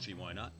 don't see why not.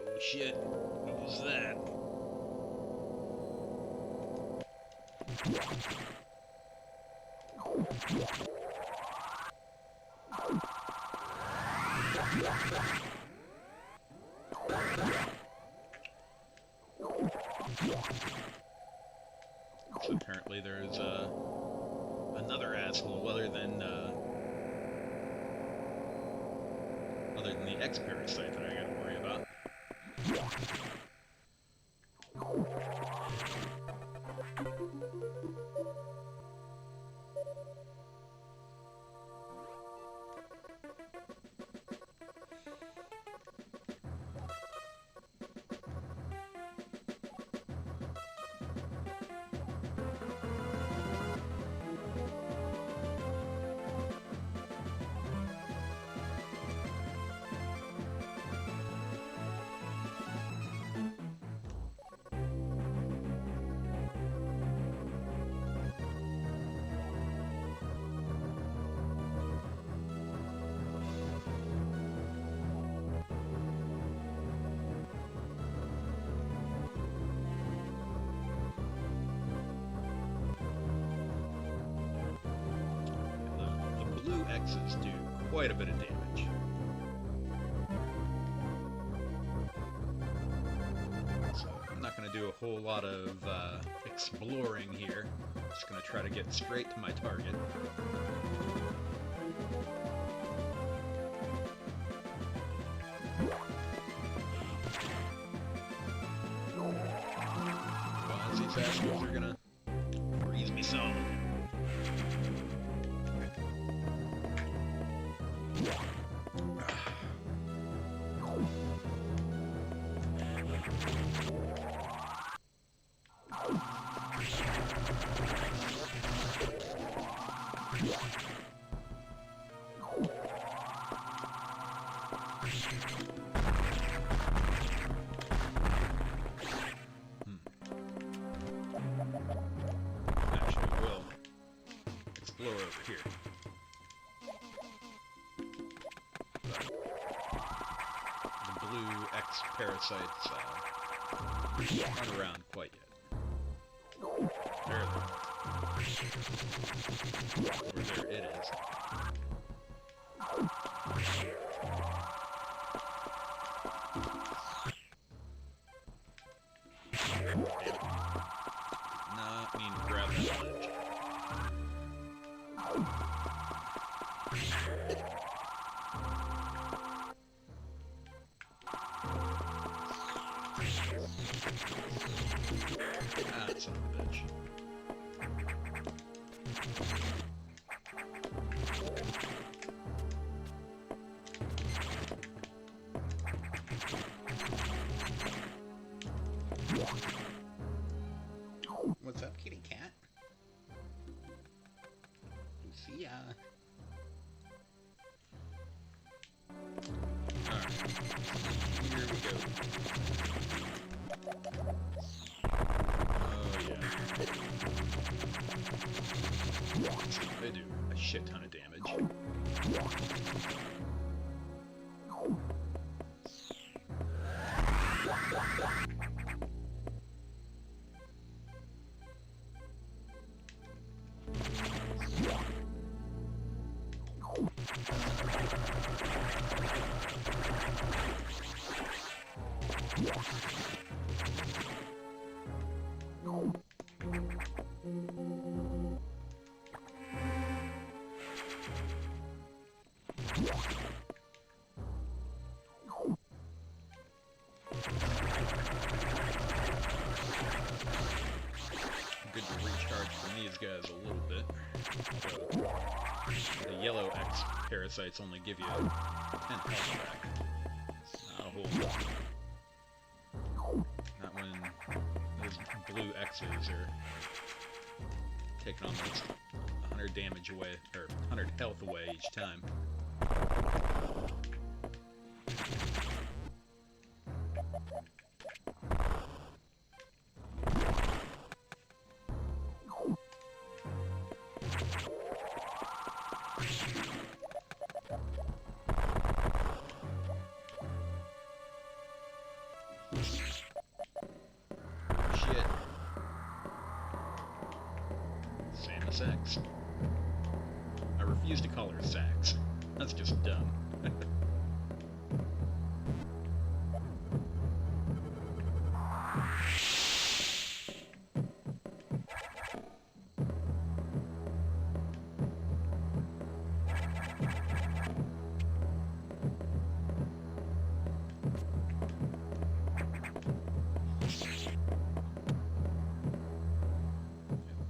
Oh shit, what was that? So apparently there's another asshole other than the X-Parasite that I gotta worry about. The blue X's do quite a bit of damage. So I'm not going to do a whole lot of exploring here. Just going to try to get straight to my target. Otherwise, these assholes are going to freeze me solid. Actually, we'll explore over here. The blue X-Parasites aren't around quite yet. Barely. Or there it is. Not mean to grab that ledge. Ah, son of a bitch. What's up, kitty cat? See ya. Alright. Here we go. Oh, yeah. They do a shit ton of damage. these guys a little bit. So, the yellow X parasites only give you 10 health back. Not a whole lot. Not when those blue X's are taking almost 100 damage away, or 100 health away each time. Shit. Samus X. I refuse to call her Sax. That's just dumb.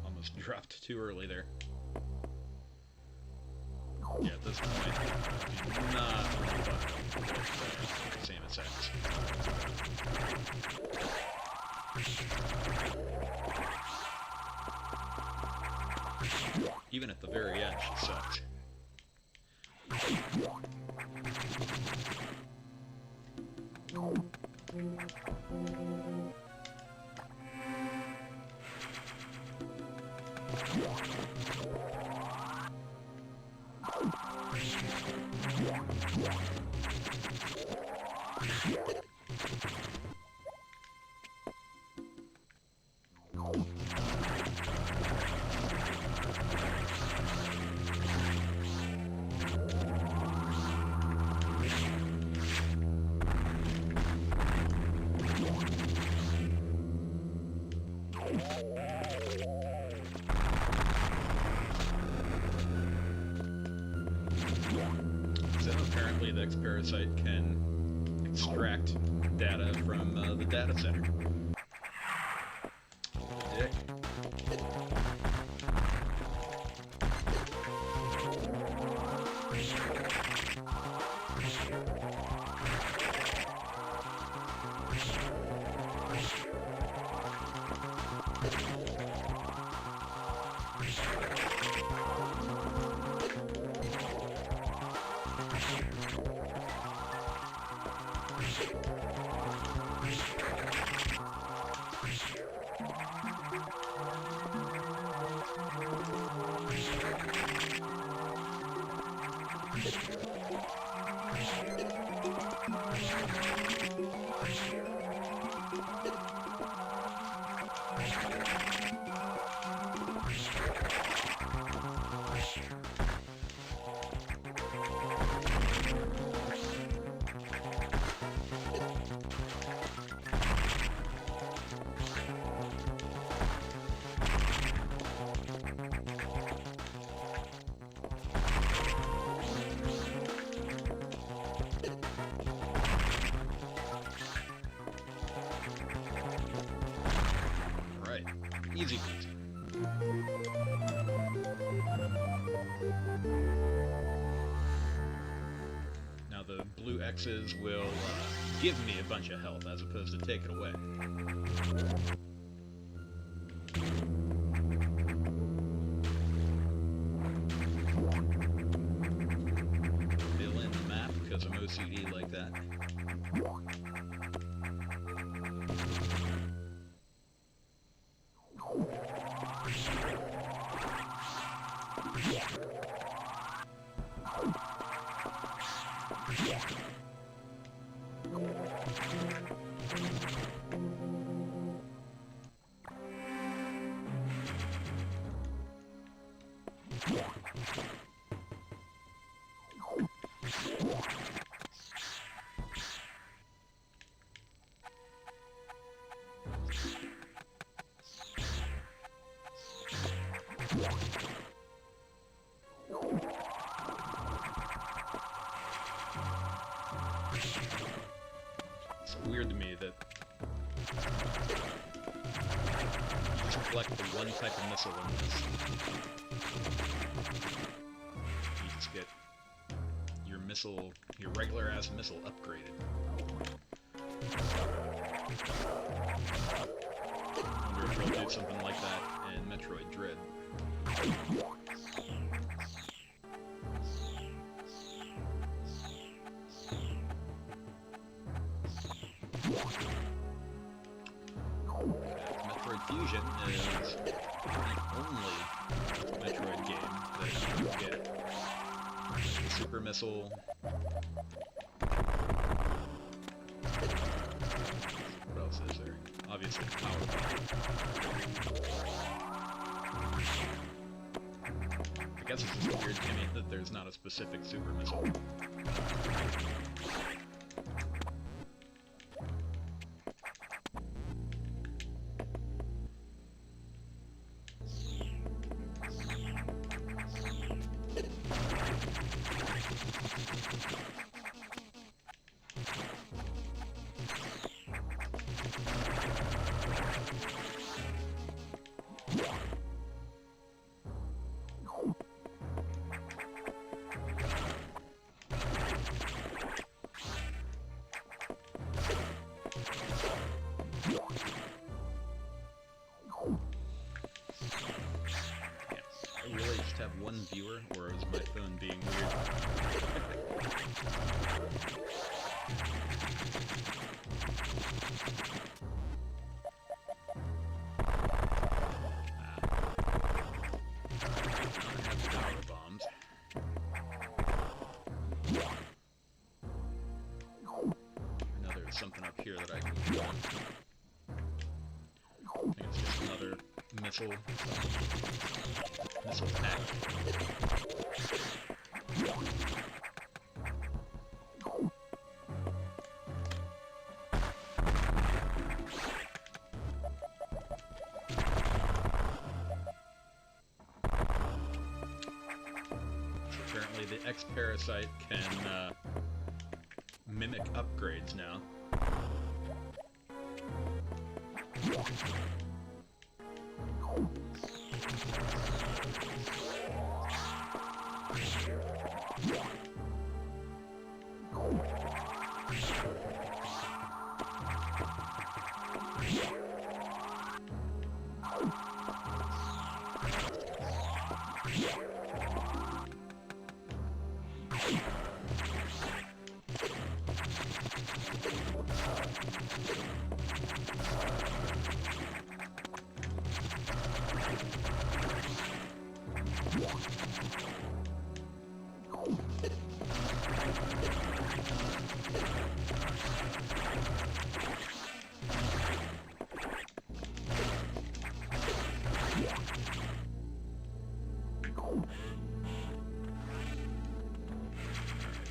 Almost dropped too early there. Yeah, at this point, not Samus X. Even at the very end, she sucks. So apparently the X-Parasite can extract data from the data center. Dick. Easy peasy. Now the blue X's will give me a bunch of health as opposed to take it away. Fill in the map because I'm OCD like that. It's weird to me that You just collect the one type of missile in this. You just get your missile, your regular-ass missile upgraded. I wonder if they'll do something like that in Metroid Dread. Metroid Fusion is the only Metroid game that you can get the super missile. What else is there? Obviously, power bomb. I guess it's just weird to me that there's not a specific super missile. One viewer, or is my phone being weird? I have power bombs. I know there's something up here that I can do. I think it's just another missile pack. So apparently the X-Parasite can mimic upgrades now.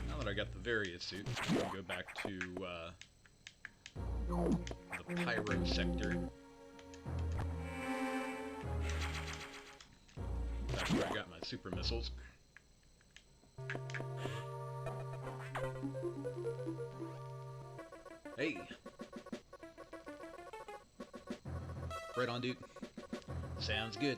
Now that I got the various suit, I'll go back to the Pyro sector. That's where I got my super missiles. Hey! Right on, dude. Sounds good.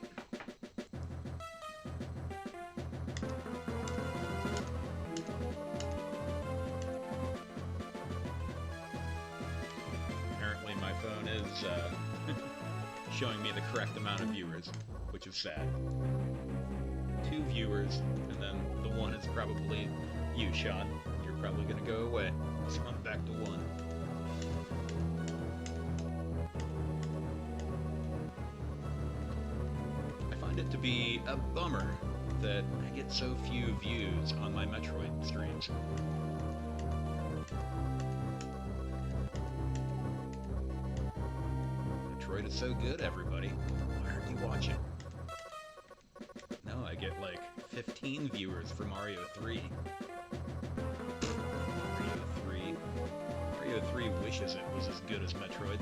Apparently my phone is showing me the correct amount of viewers, which is sad. 2 viewers, and then the one is probably you, Sean. You're probably gonna go away. So I'm back to 1. I find it to be a bummer that I get so few views on my Metroid streams. Metroid is so good, everybody. Why aren't you watching? No, I get like 15 viewers for Mario 3. Mario 3 wishes it was as good as Metroid.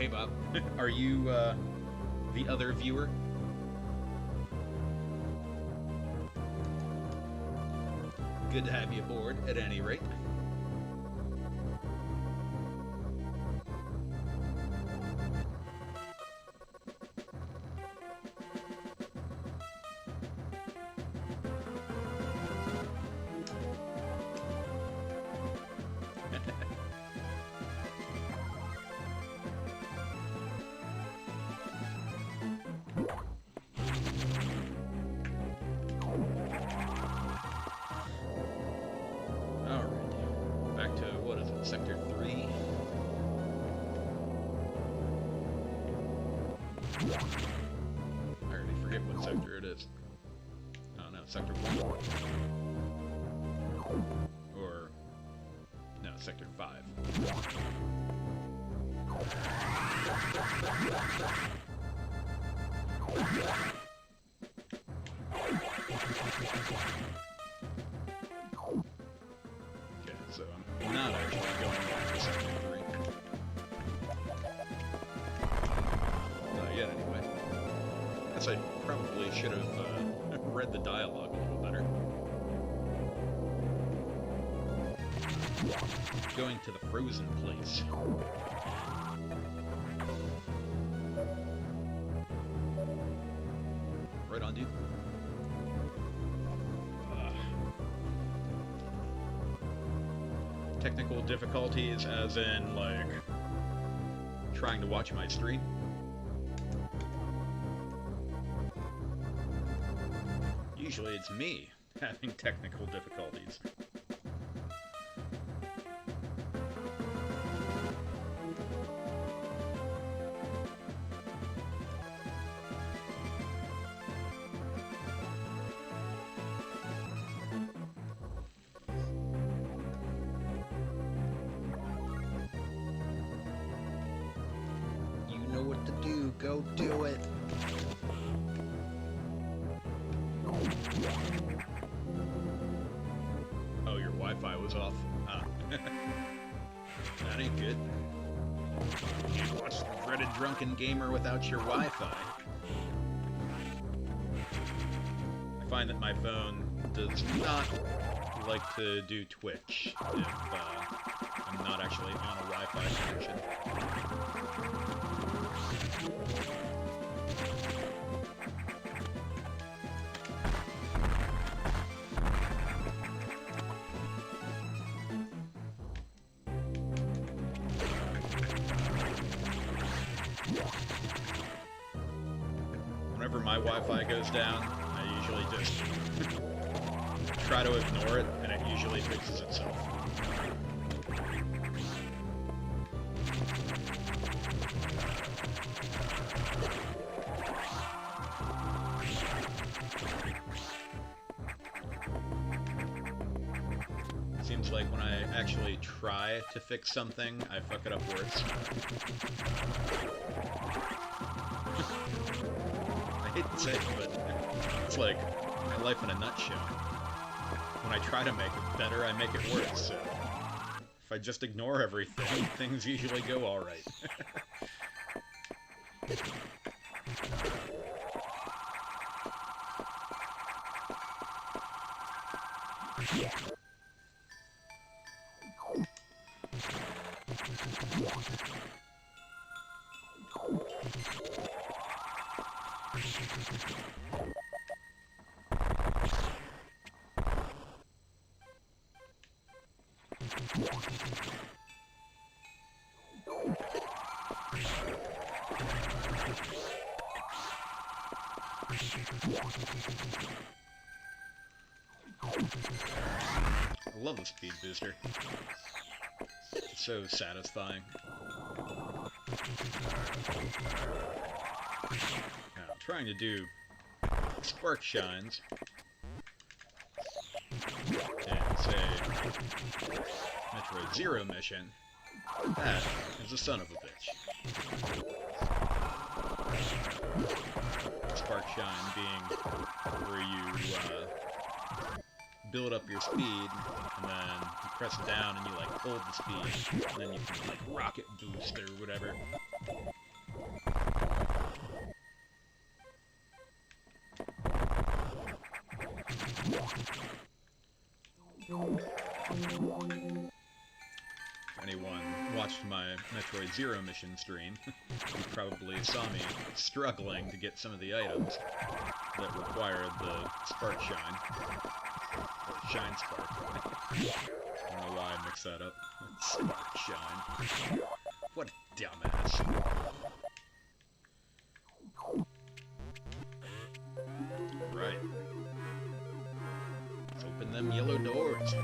hey Bob. Are you, the other viewer? Good to have you aboard, at any rate. Sector 3. I already forget what sector it is. Oh no, Sector 1. Or... no, Sector 5. Okay, so I'm not actually going back to Sector 3. Not yet, anyway. Guess I probably should have read the dialogue a little better. Going to the frozen place. Right on, dude. Technical difficulties, as in, like, trying to watch my stream. Usually it's me having technical difficulties. Go do it. Oh, your Wi-Fi was off. Ah. That ain't good. You can't watch the dreaded drunken gamer without your Wi-Fi. I find that my phone does not like to do Twitch if I'm not actually on a Wi-Fi connection. Whenever my Wi-Fi goes down, I usually just try to ignore it, and it usually fixes itself. Seems like when I actually try to fix something, I fuck it up worse. I hate to say it, but it's like my life in a nutshell. When I try to make it better, I make it worse, so if I just ignore everything, things usually go alright. I love the speed booster. It's so satisfying. Now, I'm trying to do spark shines. And say Metroid Zero mission. That is a son of a bitch. Spark shine being where you build up your speed, and then you press down and you like hold the speed, and then you can like rocket boost or whatever. If anyone watched my Metroid Zero mission stream, you probably saw me struggling to get some of the items that required the Spark Shine. Or Shine Spark. I don't know why I mixed that up. Spark Shine. What a dumbass. Right. Let's open them yellow doors.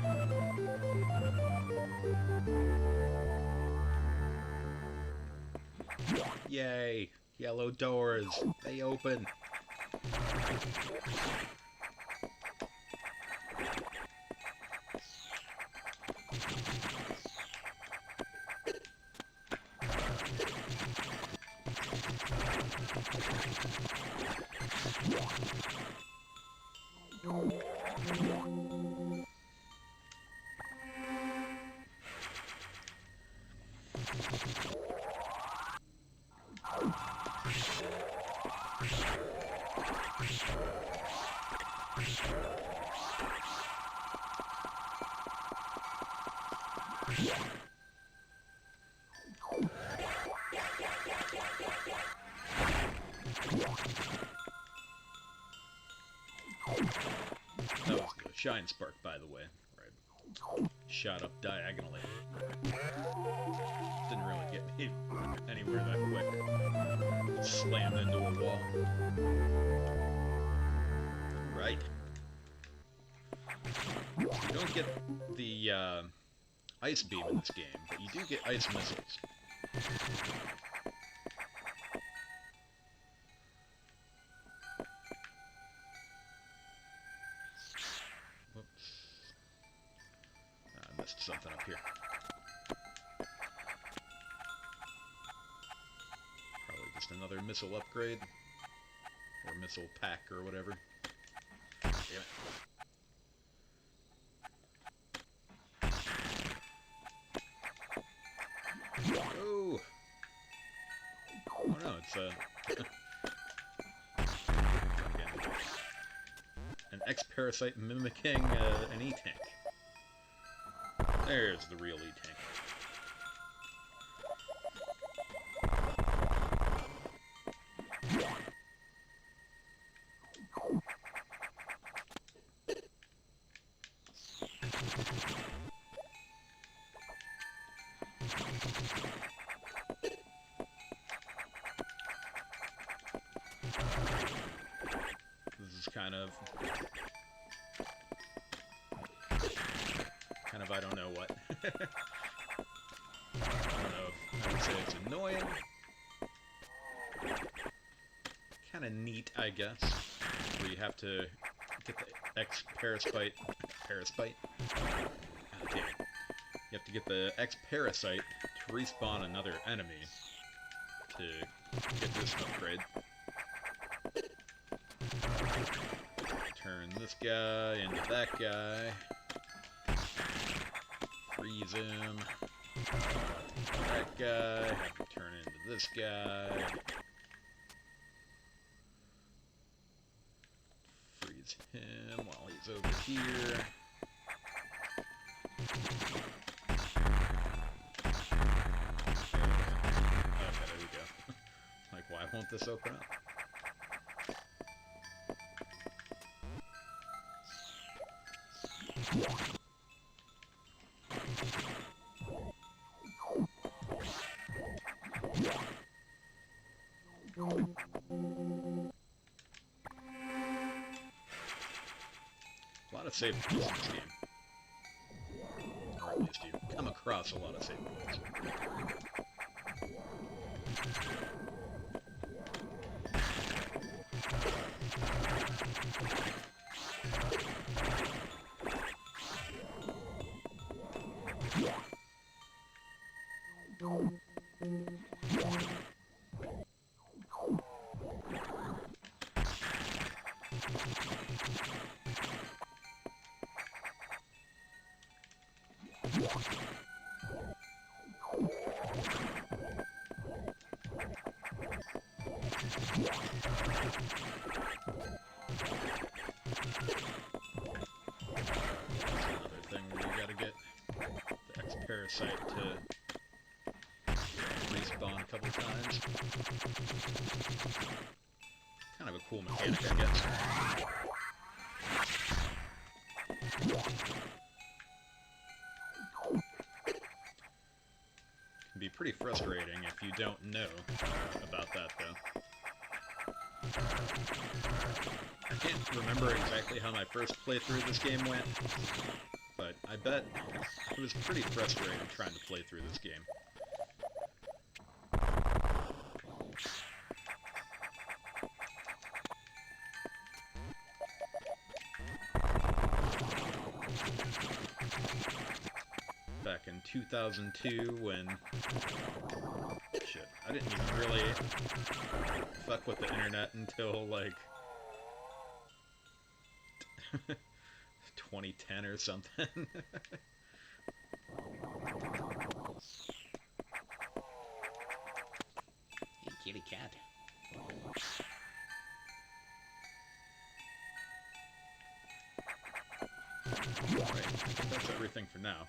Yay! Yellow doors. They open. That was the Shine Spark, by the way. Right. Shot up diagonally. Didn't really get me anywhere that quick. Slammed into a wall. Right. You don't get the ice beam in this game, but you do get ice missiles. Whoops. I missed something up here. Probably just another missile upgrade. Or missile pack or whatever. Damn it. Oh! Oh no, it's an X-Parasite mimicking an E-Tank. There's the real E-Tank. This is kind of I don't know what. I don't know if I would say it's annoying. Kind of neat, I guess. Where you have to get the X-Parasite. Parasite? God damn it. You have to get the X-Parasite to respawn another enemy to get this upgrade. Turn this guy into that guy. Freeze him. That guy. Have to turn into this guy. Freeze him while he's over here. Okay, there we go. Like, why won't this open up? A lot of save points in this game. Or at least you come across a lot of save points. Another thing parasite to respawn a couple times. Kind of a cool mechanic, I guess. Can be pretty frustrating if you don't know about that, though. I can't remember exactly how my first playthrough of this game went, but I bet it was pretty frustrating trying to play through this game. Back in 2002 when... Shit, I didn't even really fuck with the internet until, like... 2010 or something. Hey, kitty cat. Alright, that's everything for now.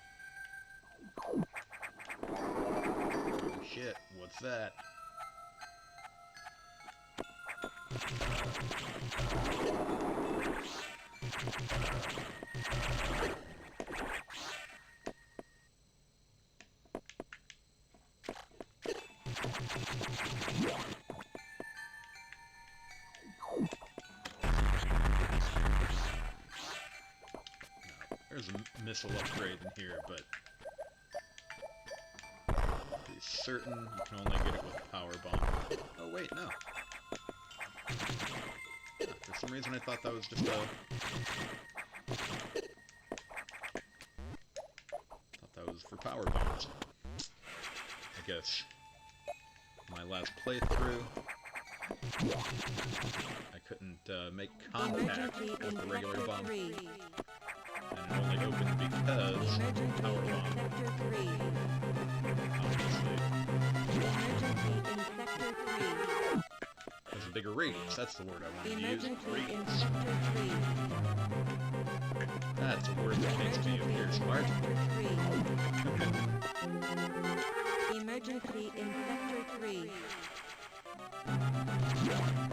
Oh shit, what's that? There's a missile upgrade in here, but pretty certain you can only get it with a power bomb. Oh wait, no. Yeah, for some reason I thought that was just a... thought that was for power bombs. I guess my last playthrough I couldn't make contact with the regular bomb. And it only opened because power bomb. Obviously. There's a bigger radius, that's the word I wanted to use. Radius. That's a word that makes me appear smart. Emergency in Sector 3.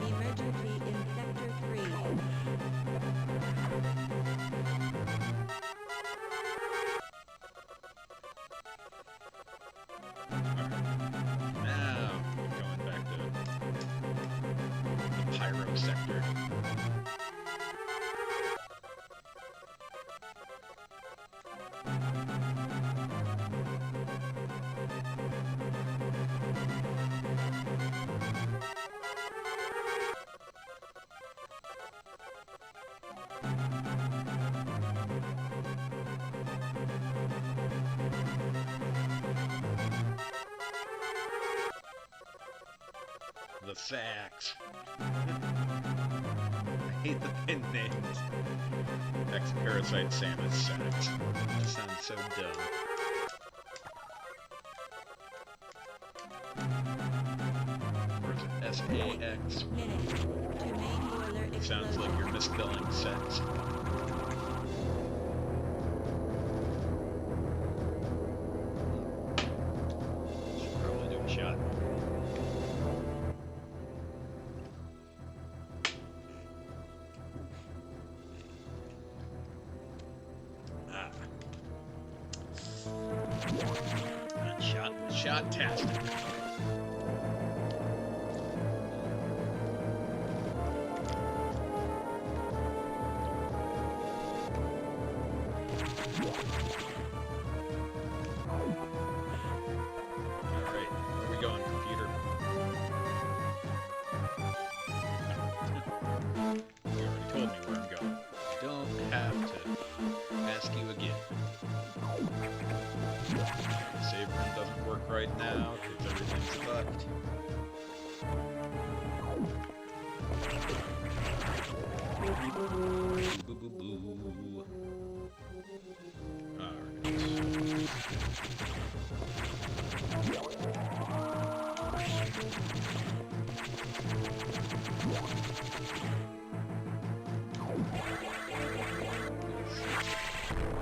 Emergency in Sector 3. Now, going back to the Pyro sector. The facts. I hate the pin names. Ex-Parasite Samus Sax. It just sounds so dumb. Or is it S-A-X? It sounds like you're misspelling sex. Should probably do a shot. Shot-tastic. Alright, where are we going, computer? You already told me where I'm going. Don't have to ask you again. Save room doesn't work right now because everything's fucked. Boo boo boo. Alright.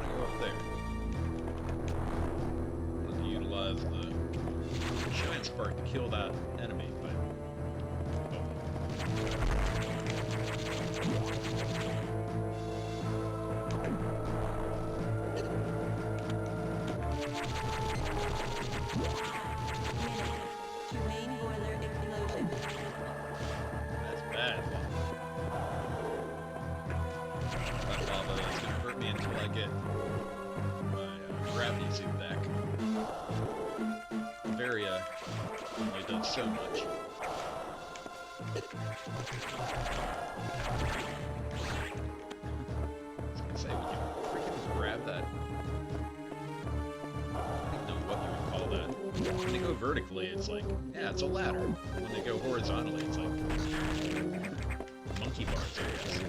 Go up there. spark to kill that enemy, but... To main boiler explosion. That's bad. That lava is gonna hurt me until I get my gravity suit back. Varia only does so much. I was gonna say, would you freaking grab that? I don't know what you would call that. When they go vertically, it's like, yeah, it's a ladder. When they go horizontally, it's like monkey bars, I guess.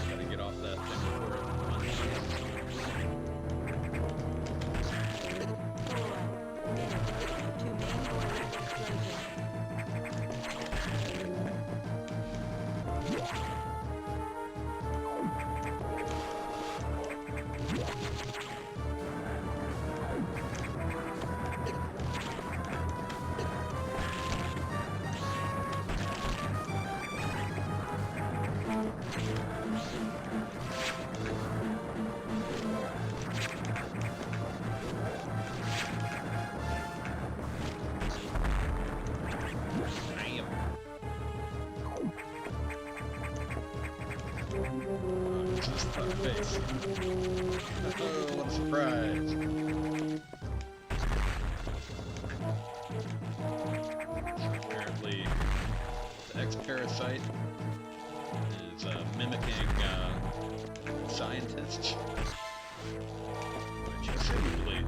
Gotta get off that thing before it punches. 4 minutes to main boiler explosion. Damn. This is tough face. Oh, what a surprise. Apparently, the X-Parasite is mimicking scientists. Which assumably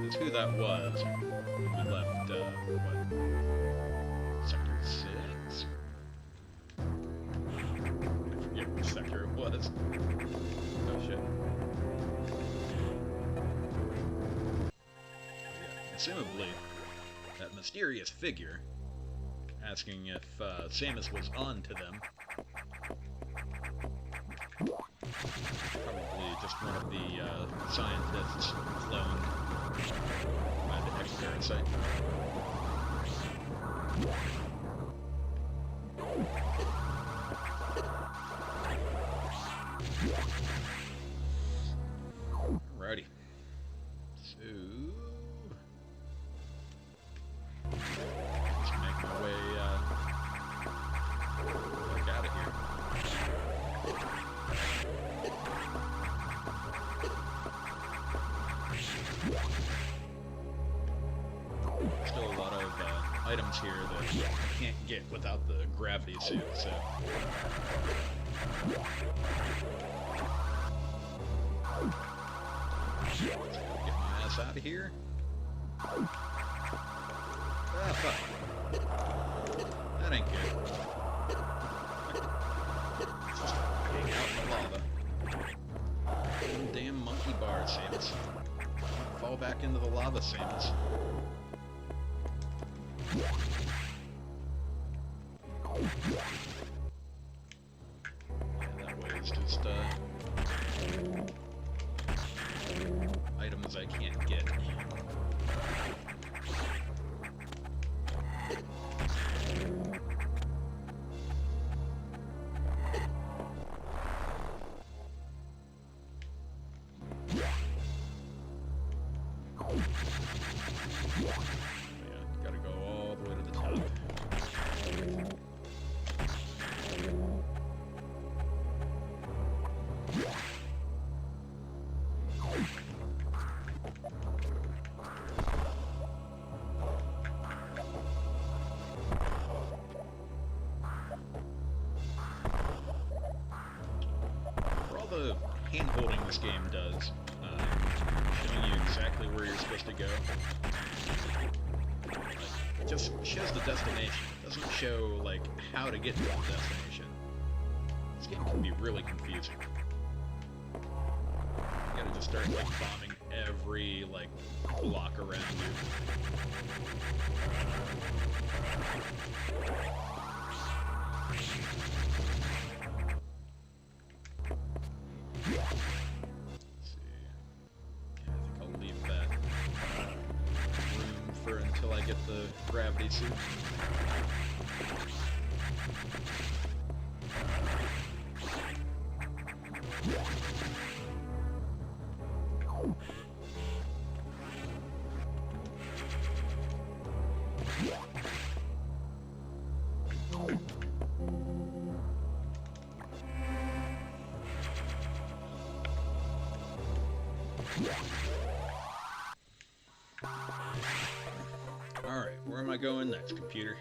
is who that was. We left, what? Sector 6? I forget which sector it was. Oh shit. Yeah, assumably, that mysterious figure asking if Samus was on to them. Probably just one of the scientists cloned by the X-Parasite. Alrighty. So... let's make my way back out of here. Still a lot of items here that I can't get without the gravity suit, so... Let's get my ass out of here. Ah, fuck. That ain't good. Just hang out in the lava. Damn monkey bars, Samus. Fall back into the lava, Samus. Yeah, that way it's just, items I can't get. Yeah, gotta go all the way to the top. For all the hand-holding this game does, showing you exactly where you're supposed to go. It just shows the destination. It doesn't show, like, how to get to the destination. This game can be really confusing. You gotta just start, like, bombing every, like, block around you. Until I get the gravity suit. Alright, where am I going next, computer?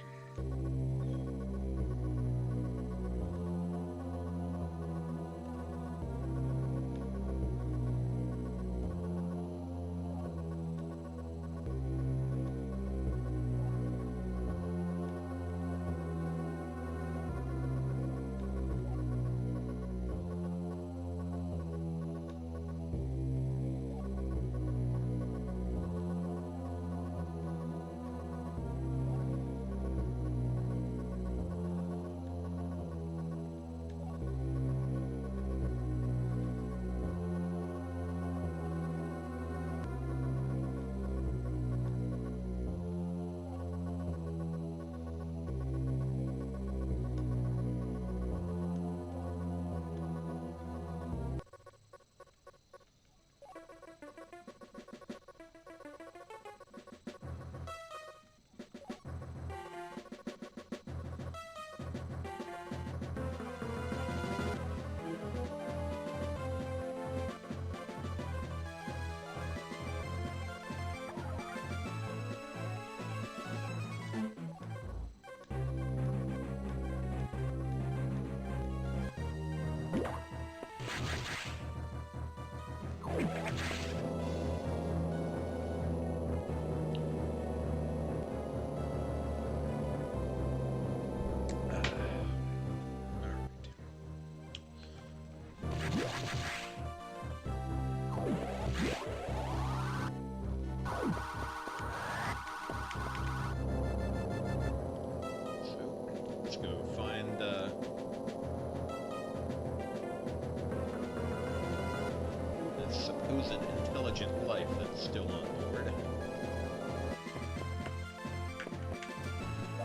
Intelligent life that's still on board.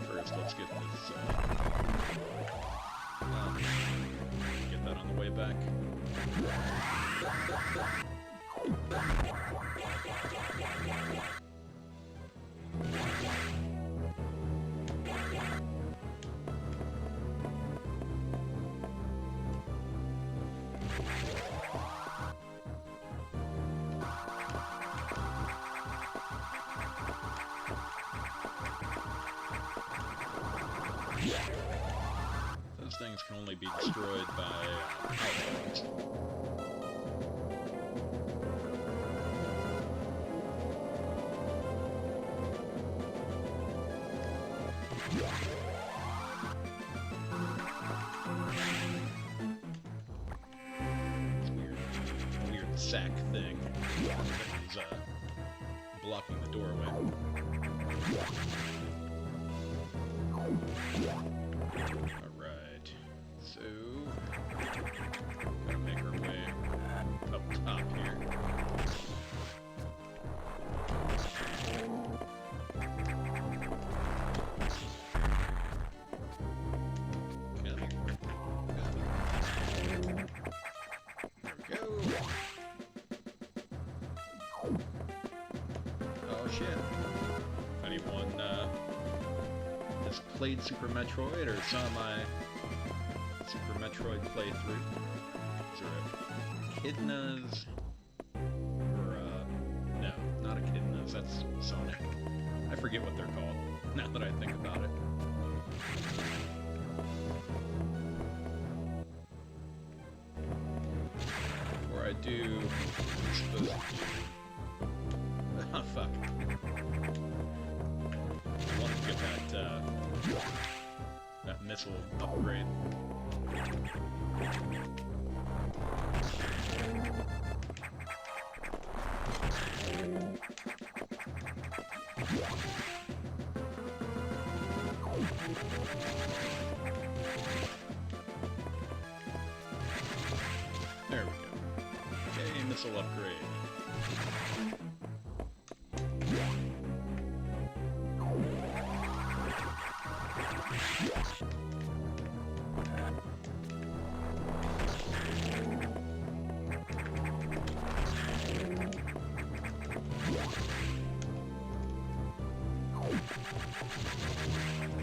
First, let's get this, get that on the way back. Those things can only be destroyed by outlaws. Weird sack thing that is blocking the doorway. Alright, so gotta make our way up top here. There we go. Oh shit. Anyone has played Super Metroid or saw my Super Metroid playthrough? Is there a Echidna's? Or, no, not Echidna's, that's Sonic. I forget what they're called, now that I think about it. Or I do, I'm supposed to Oh, fuck. I want to get that missile upgrade. There we go. Okay, missile upgrade.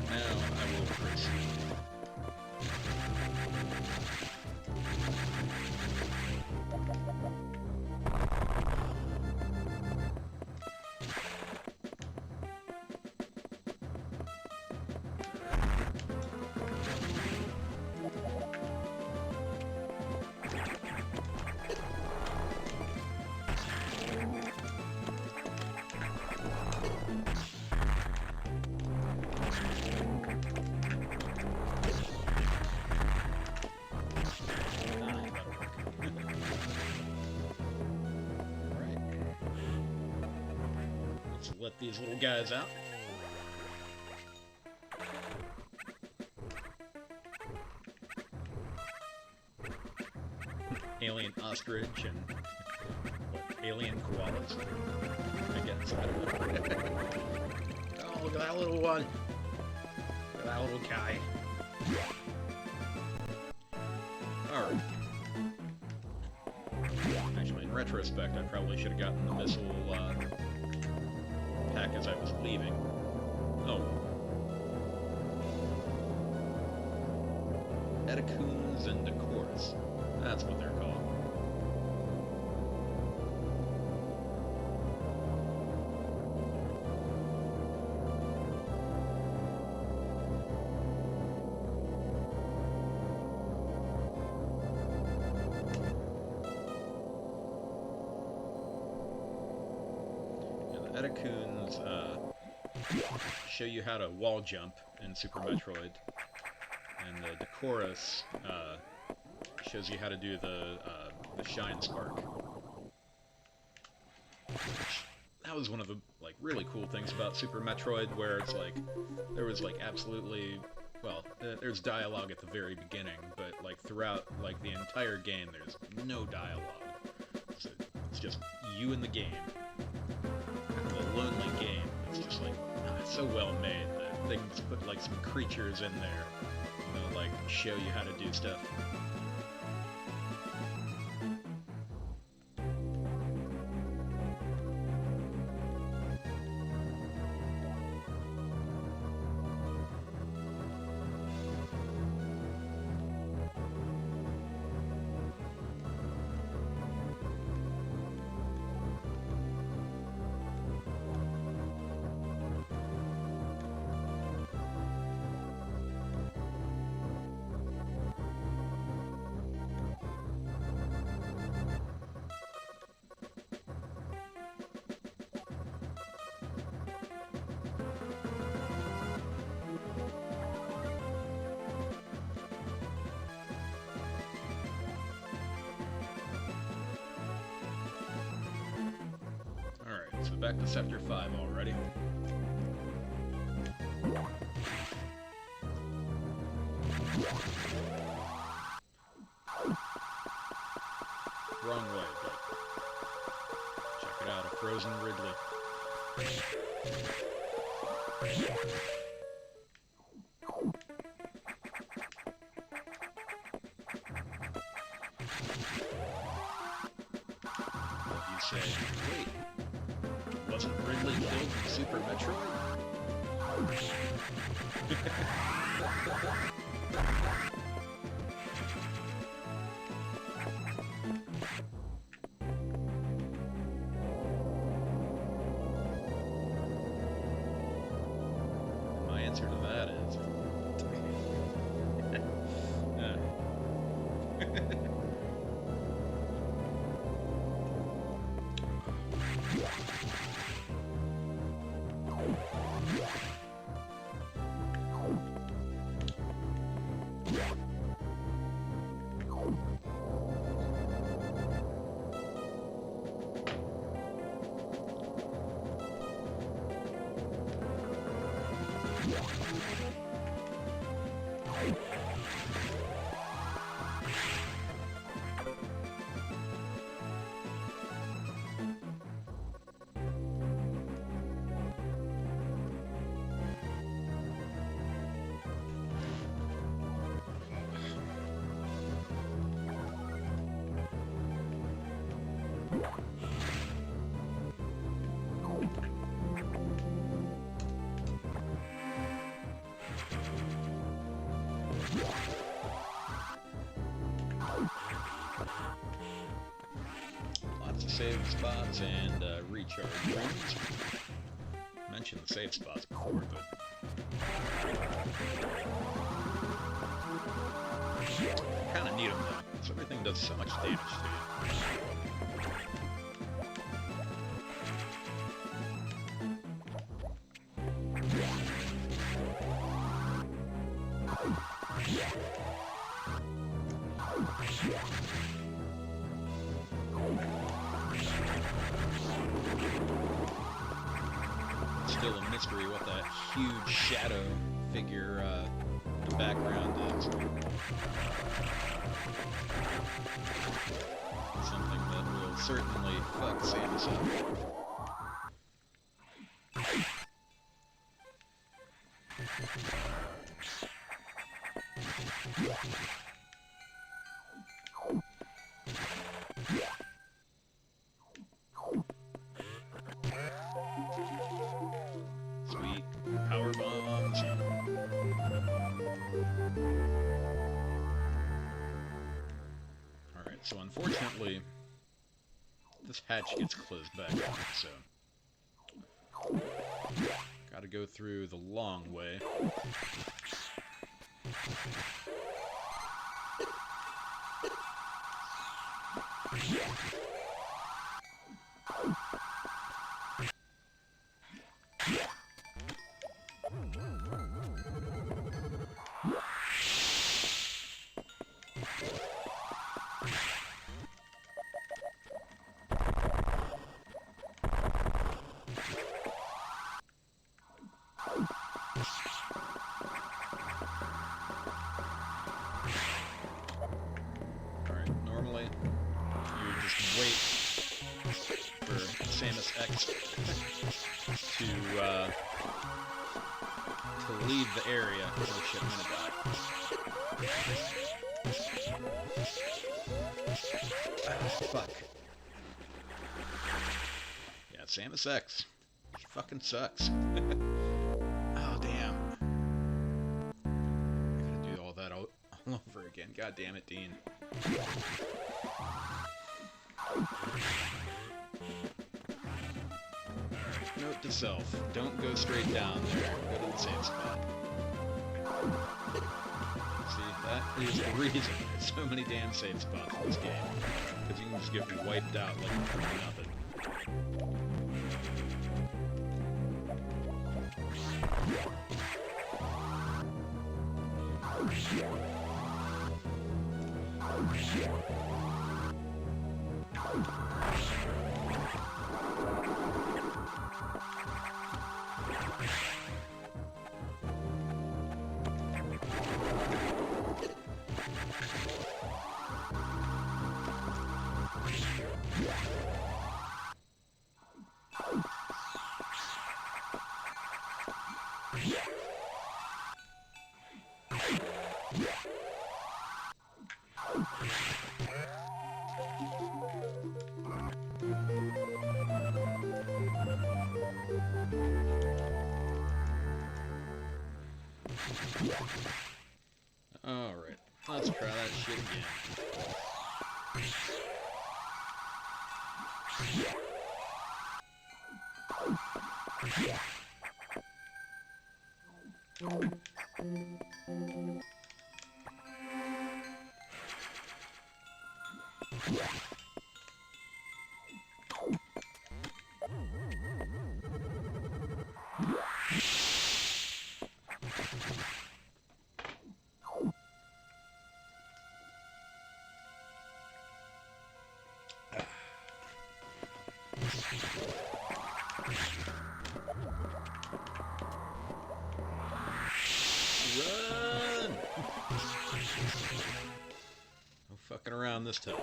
Now I will proceed. Let these little guys out. Alien ostrich and what, alien koalas? I guess, I don't know. Oh, look at that little one. Look at that little guy. Alright. Actually, in retrospect, I probably should have gotten the missile, pack as I was leaving. Oh. Etacoons and Decors. That's what they're called. Etacoons show you how to wall jump in Super Metroid, and the Decorus shows you how to do the Shine Spark. That was one of the like really cool things about Super Metroid, where it's like there was like absolutely, well, there's dialogue at the very beginning, but like throughout like the entire game, there's no dialogue. So it's just you in the game. A lonely game. It's just like it's so well made that they can just put like some creatures in there, you know, like show you how to do stuff. So back to Sector 5 already. Wrong way, but check it out, a frozen Ridley. What you say? Wait. Wasn't Ridley killed in Super Metroid? My answer to that is... save spots and recharge rooms. Mentioned the save spots before, but kind of need them though, because everything does so much damage to you. Still a mystery what that huge shadow figure in the background is. Something that will certainly fuck Samus up. Sweet power bombs. Alright, so unfortunately, this hatch gets closed back up, so gotta go through the long way. Alright, normally you just wait for Samus X to leave the area. Oh shit, I'm gonna die. Ah, fuck. Yeah, Samus X. She fucking sucks. Oh, damn. I gotta do all that all over again. God damn it, Dean. Note to self, don't go straight down there. Go to the same spot. See, that is the reason there's so many damn save spots in this game. Because you can just get wiped out like nothing. Alright, let's try that shit again. Run! No fucking around this time.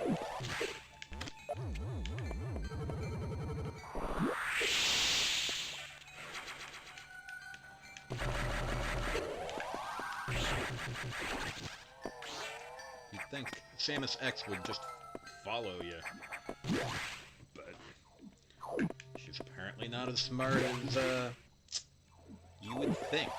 You'd think Samus X would just follow you, but she's apparently not as smart as you would think.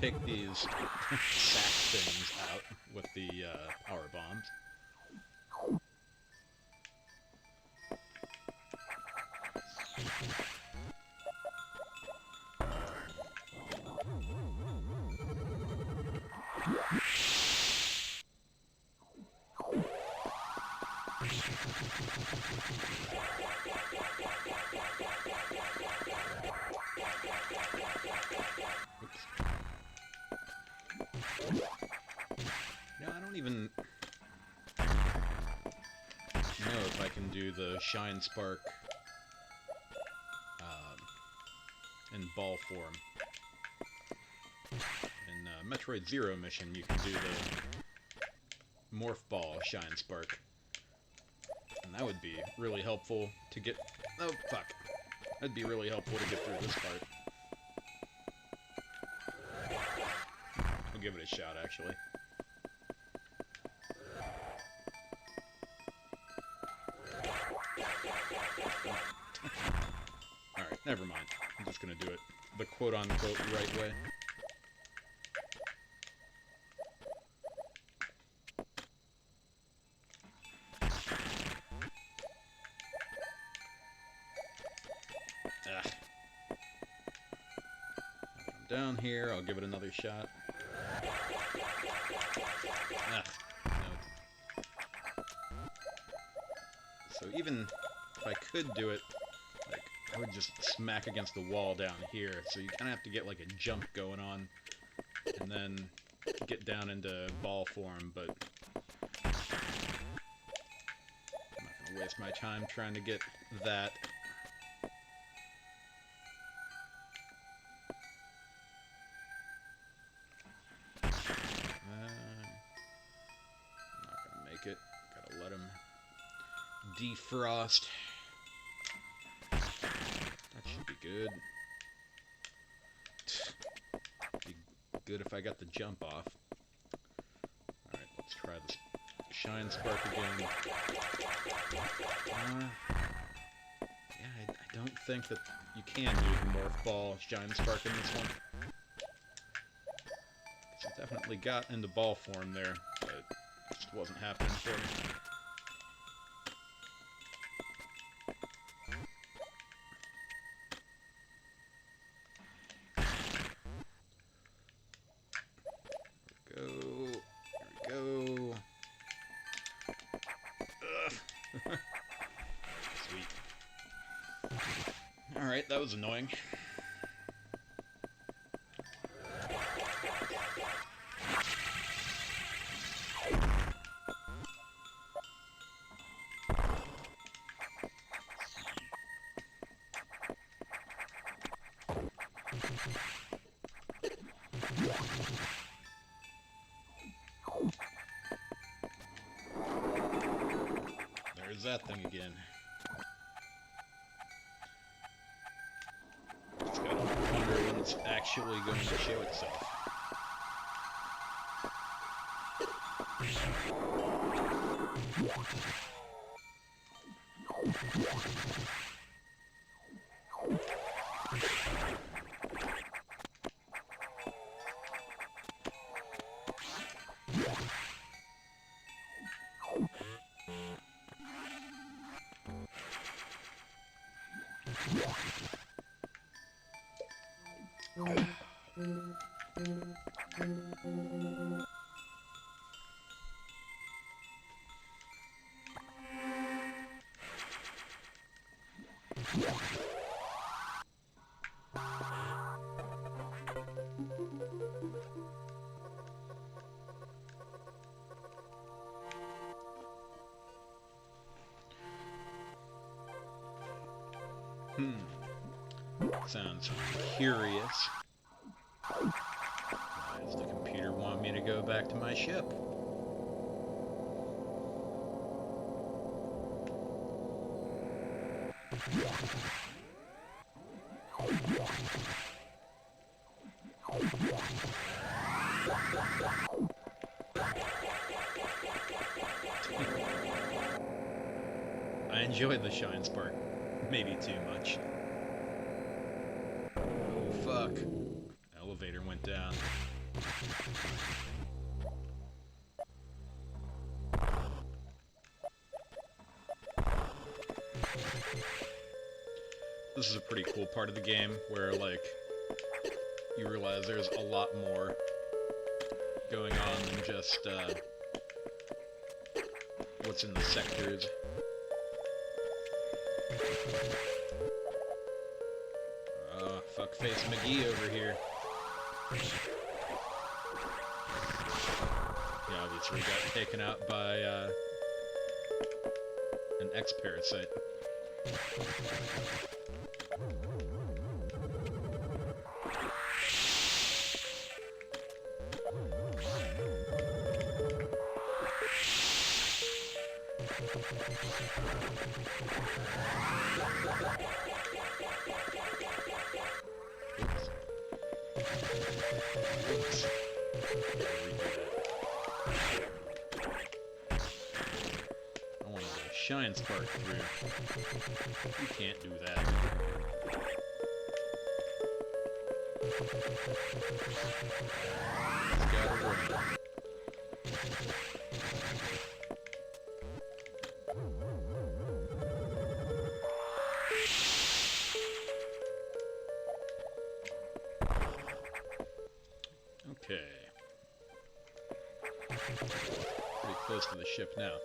take these sack things out with the power bombs. I don't even know if I can do the Shine Spark in ball form. In Metroid Zero mission, you can do the Morph Ball Shine Spark. And that would be really helpful to get... Oh, fuck. That'd be really helpful to get through this part. I'll give it a shot, actually. Alright, never mind. I'm just gonna do it the quote-unquote right way. Down here, I'll give it another shot. No. So even if I could do it, like, I would just smack against the wall down here, so you kind of have to get like a jump going on, and then get down into ball form, but I'm not gonna waste my time trying to get that. It. Gotta let him defrost. That should be good. Be good if I got the jump off. Alright, let's try this Shine Spark again. Yeah, I don't think that you can do the Morph Ball Shine Spark in this one. So I definitely got into ball form there, but just wasn't happening for me. Here we go. Sweet. Alright, that was annoying. There's that thing again. Just gotta wonder when it's actually going to show itself. Sounds curious. Why does the computer want me to go back to my ship? I enjoy the Shine Spark. Maybe too much. Oh, fuck. Elevator went down. This is a pretty cool part of the game where, like, you realize there's a lot more going on than just, what's in the sectors. Fuckface McGee over here. Yeah, obviously got taken out by, an X-Parasite. Oops. I want to shine spark through. You can't do that. It's gotta run. Okay. Pretty close to the ship now.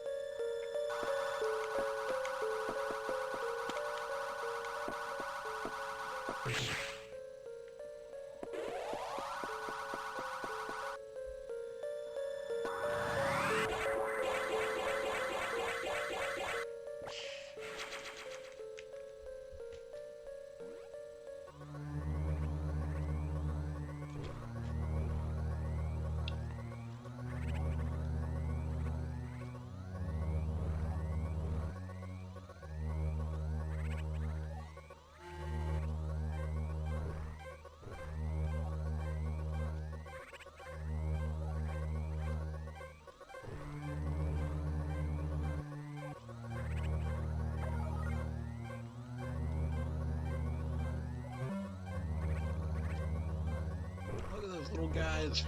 Look at those little guys.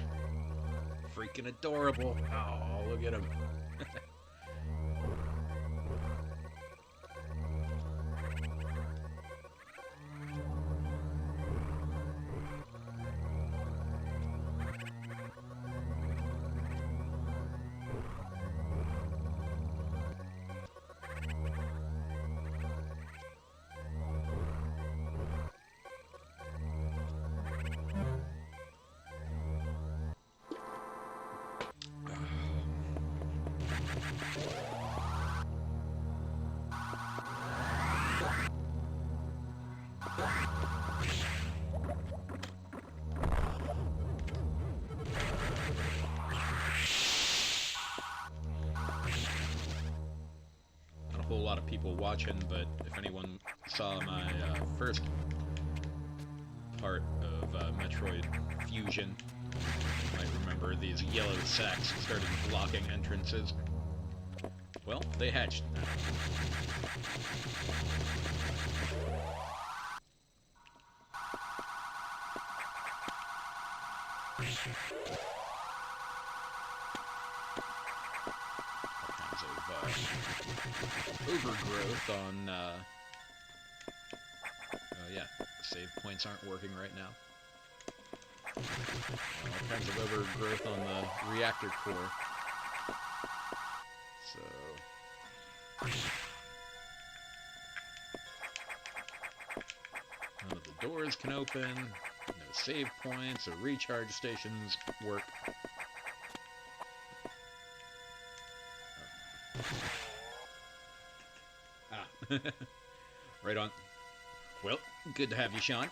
Freaking adorable. Oh, look at them. Not a whole lot of people watching, but if anyone saw my first part of Metroid Fusion, you might remember these yellow sacks started blocking entrances. Well, they hatched now. Overgrowth on, oh yeah, save points aren't working right now. All kinds of overgrowth on the reactor core. So... none of the doors can open, no save points or recharge stations work. Right on. Well, good to have you, Sean.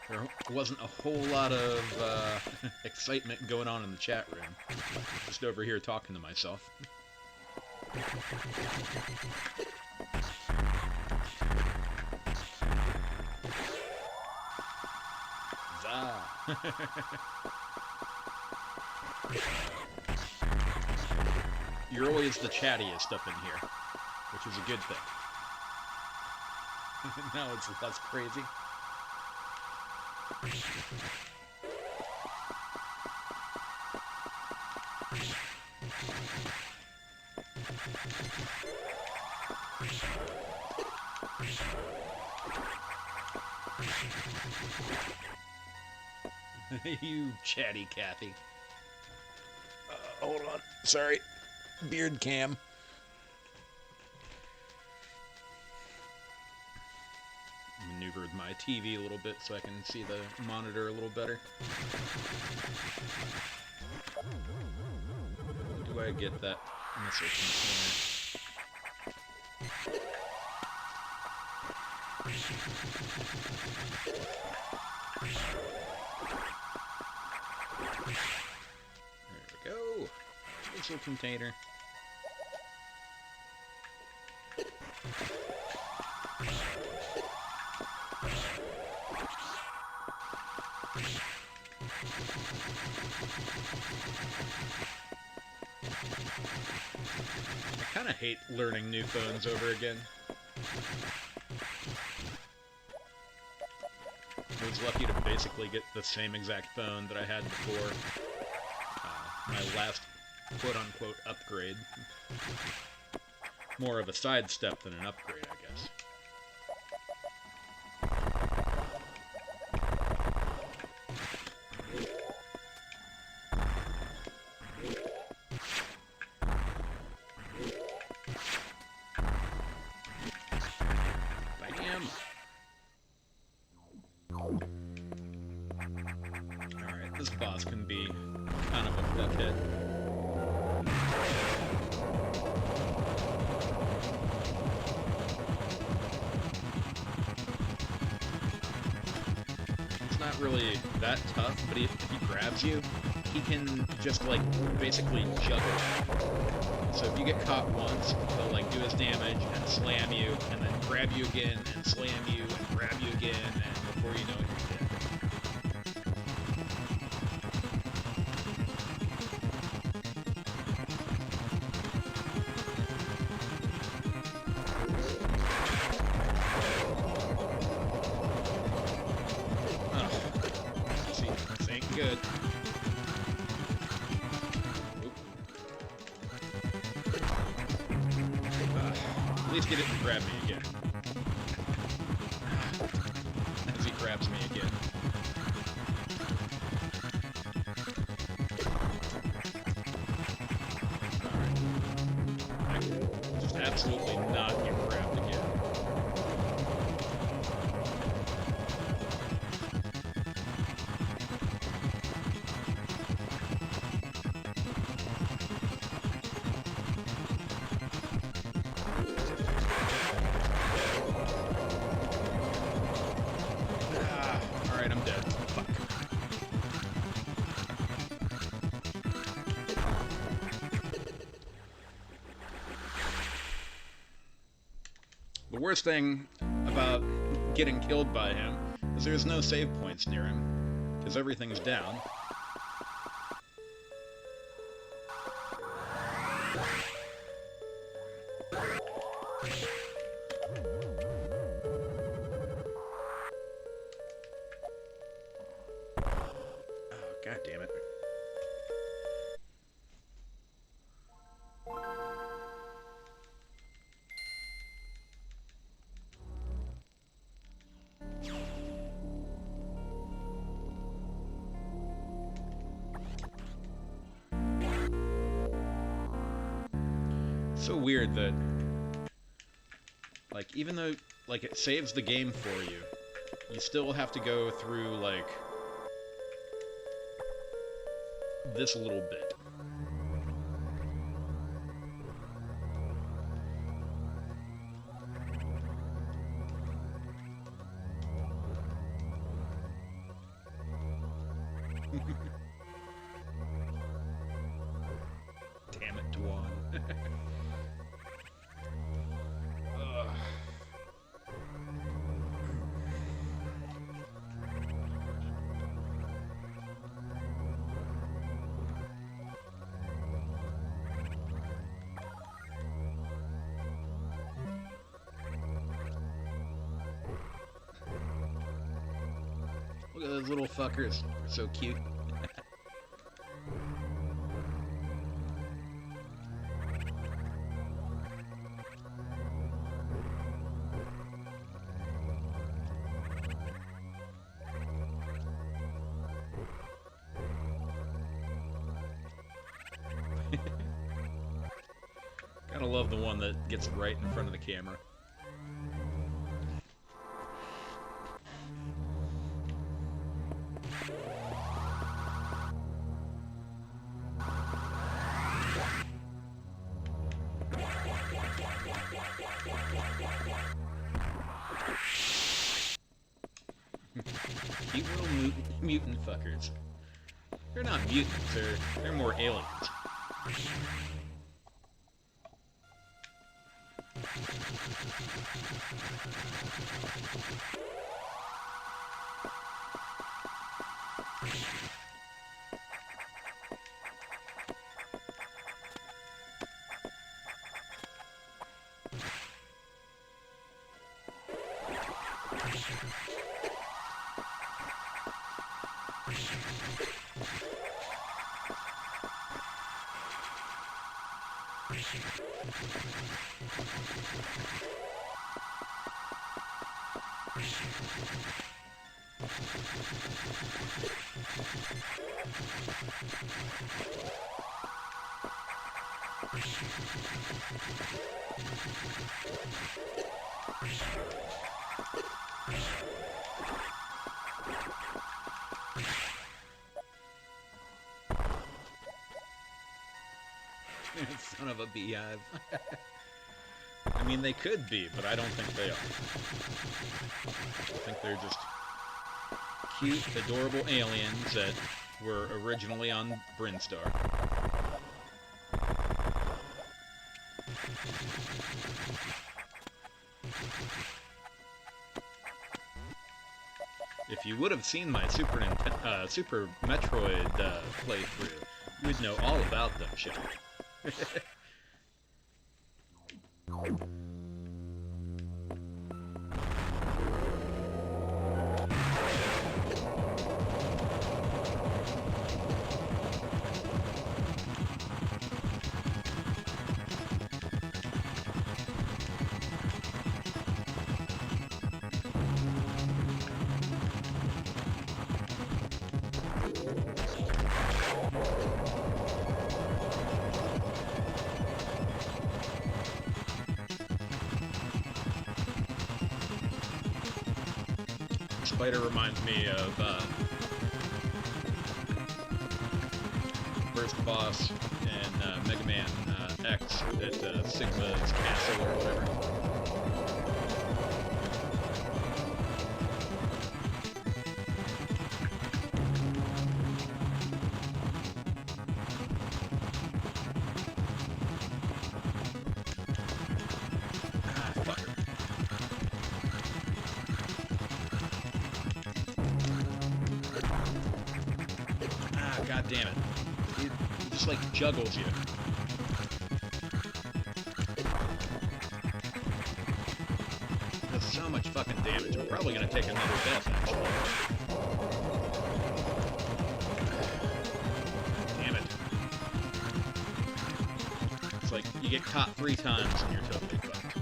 There wasn't a whole lot of excitement going on in the chat room. Just over here talking to myself. You're always the chattiest up in here, which is a good thing. Now it's less crazy. You chatty Kathy. Hold on. Sorry. Beard cam. Maneuvered my TV a little bit so I can see the monitor a little better. Do I get that missile container? There we go. Missile container. I kind of hate learning new phones over again. I was lucky to basically get the same exact phone that I had before my last quote-unquote upgrade. More of a sidestep than an upgrade, I guess. Bam! Alright, this boss can be kind of a fuckhead. Not really that tough, but if he grabs you, he can just, like, basically juggle. So if you get caught once, he'll, like, do his damage and slam you, and then grab you again, and slam you, and grab you again, and before you know it, you're dead. Good. At least get it to grab me again. As he grabs me again. Alright. I can just absolutely not get grabbed again. Alright, I'm dead. Fuck. The worst thing about getting killed by him is there's no save points near him, because everything's down. God damn it. So weird that, like, even though, like, it saves the game for you, you still have to go through, like, this little bit. Damn it, Dwan. Look Look at those little fuckers. They're so cute. Gotta love the one that gets right in front of the camera. Cute little mutant fuckers. They're not mutants, they're more aliens. Son of a beehive. I mean, they could be, but I don't think they are. I think they're just cute, adorable aliens that were originally on Brinstar. If you would have seen my Super Metroid playthrough, you would know all about them, Sean. Spider reminds me of first boss in Mega Man X at Sigma's castle or whatever. God damn it. He just like juggles you. Does so much fucking damage. I'm probably gonna take another death, actually. Damn it. It's like you get caught 3 times and you're totally fucked.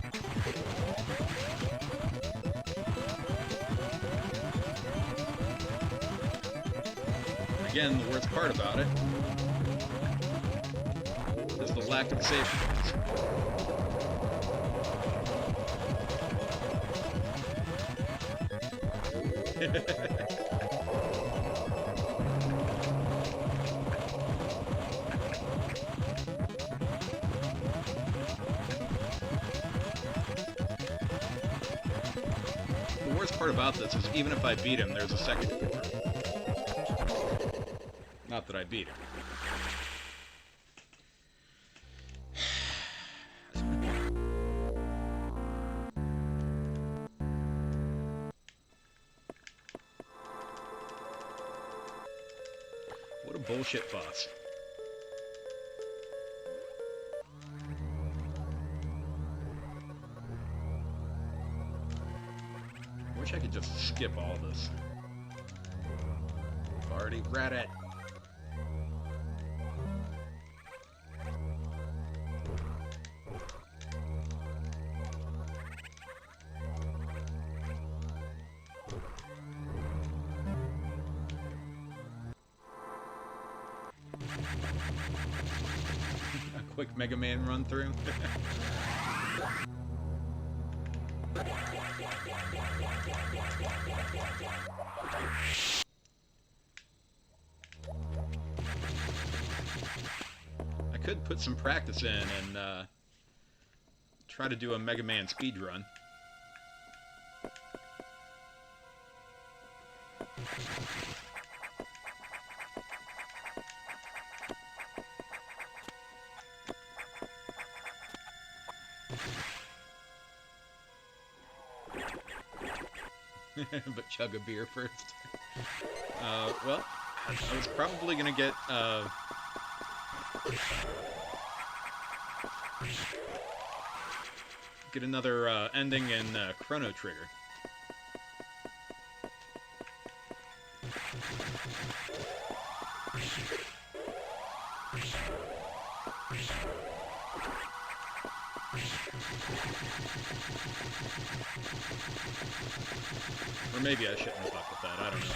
Again, the worst part about it is the lack of save points. The worst part about this is even if I beat him, there's a second door. Not that I beat him. What a bullshit boss. I wish I could just skip all this. party. Rat it. A quick Mega Man run through. I could put some practice in and try to do a Mega Man speedrun. But chug a beer first. Well, I was probably gonna get another ending in Chrono Trigger. Or maybe I shouldn't fuck with that, I don't know.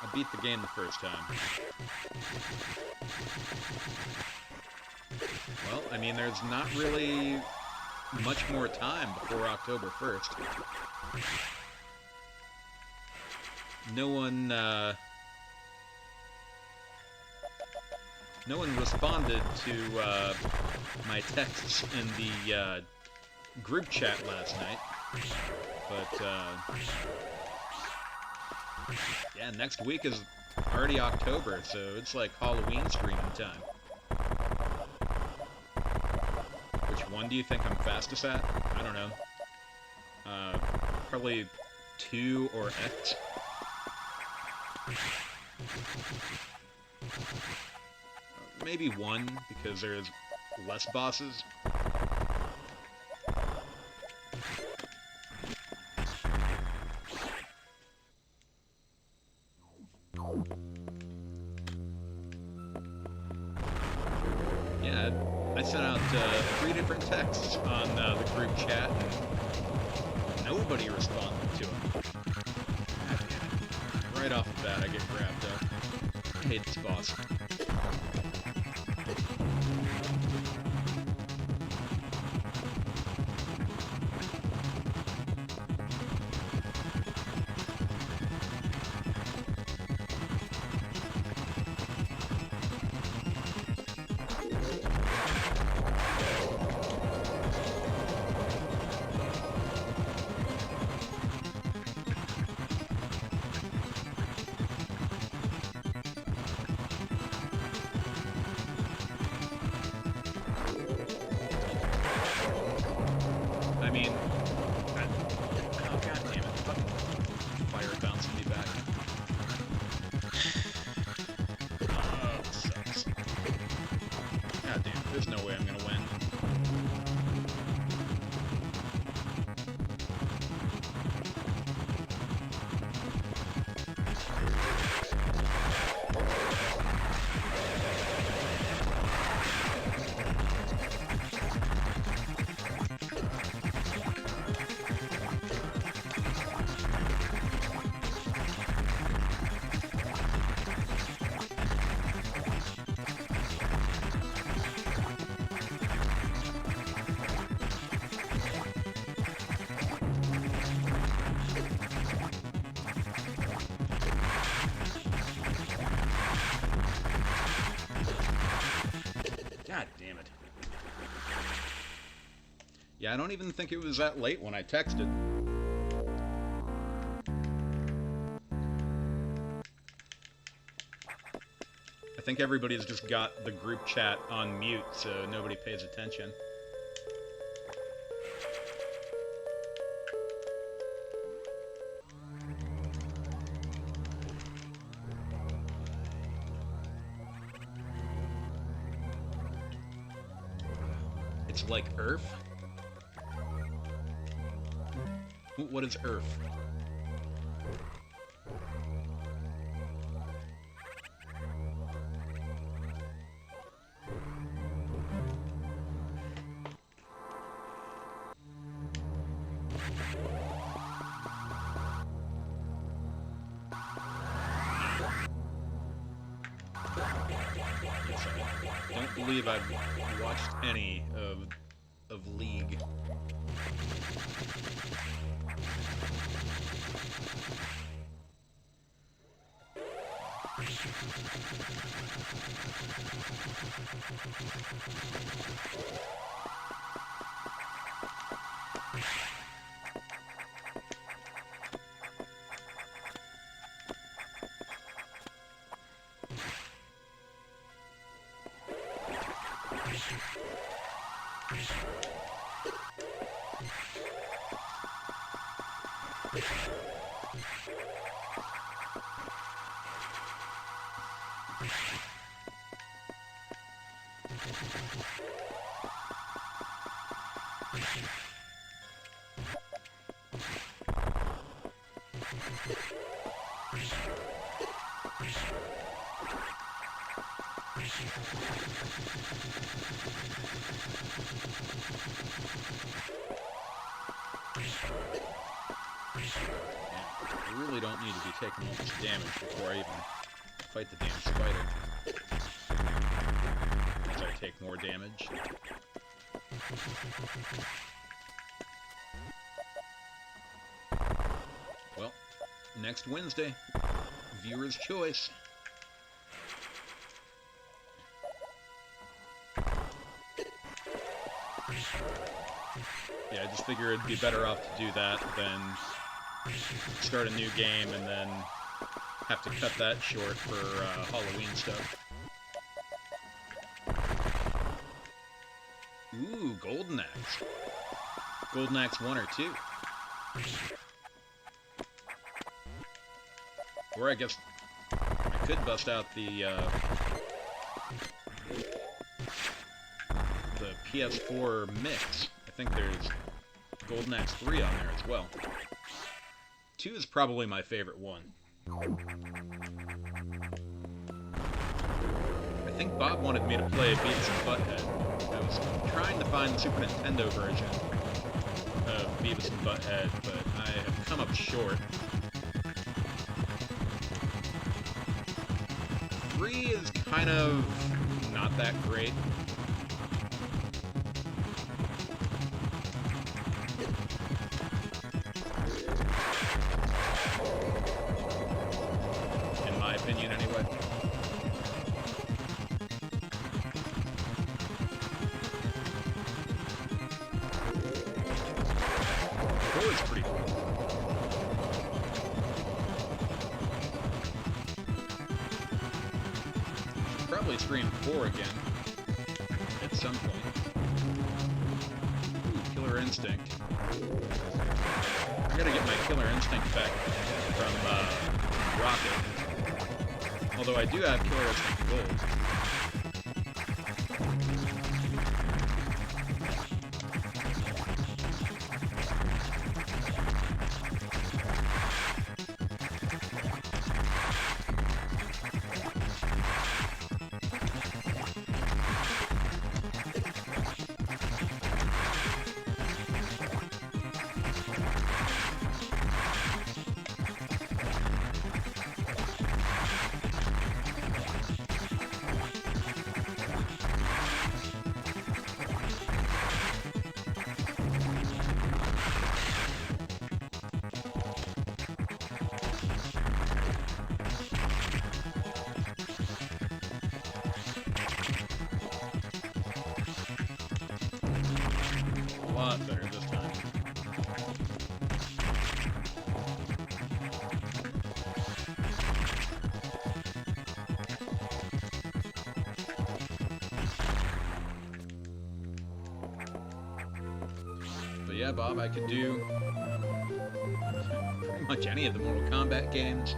I beat the game the first time. Well, I mean, there's not really much more time before October 1st. No one responded to my texts in the group chat last night, but yeah, next week is already October, so it's like Halloween streaming time. Which one do you think I'm fastest at? I don't know. Probably 2 or X. Maybe 1, because there's less bosses. Yeah, I sent out 3 different texts on the group chat, and nobody responded to them. Right off the bat, I get grabbed up. I hate this boss. I mean, oh god damn it, fucking fire bouncing me back. Oh, this sucks. God damn it, there's no way I'm gonna win. God damn it. Yeah, I don't even think it was that late when I texted. I think everybody's just got the group chat on mute, so nobody pays attention. It's like Earth? What is Earth? Yes, I don't believe I've watched any of League. I really don't need to be taking all this damage before I even fight the damn spider. As I take more damage. Well, next Wednesday, viewer's choice. Yeah, I just figure it'd be better off to do that than start a new game and then have to cut that short for Halloween stuff. Ooh, Golden Axe. Golden Axe 1 or 2. Or I guess I could bust out the PS4 mix. I think there's Golden Axe 3 on there as well. 2 is probably my favorite one. I think Bob wanted me to play Beavis and Butthead. I was trying to find the Super Nintendo version of Beavis and Butthead, but I have come up short. 3 is kind of not that great. In my opinion, anyway. Oh, it's pretty cool. Probably stream 4 again at some point. Ooh, Killer Instinct. I gotta get my Killer Instinct back from Rocket. Although I do have Killer Instinct Gold. A lot better this time. But yeah, Bob, I could do pretty much any of the Mortal Kombat games,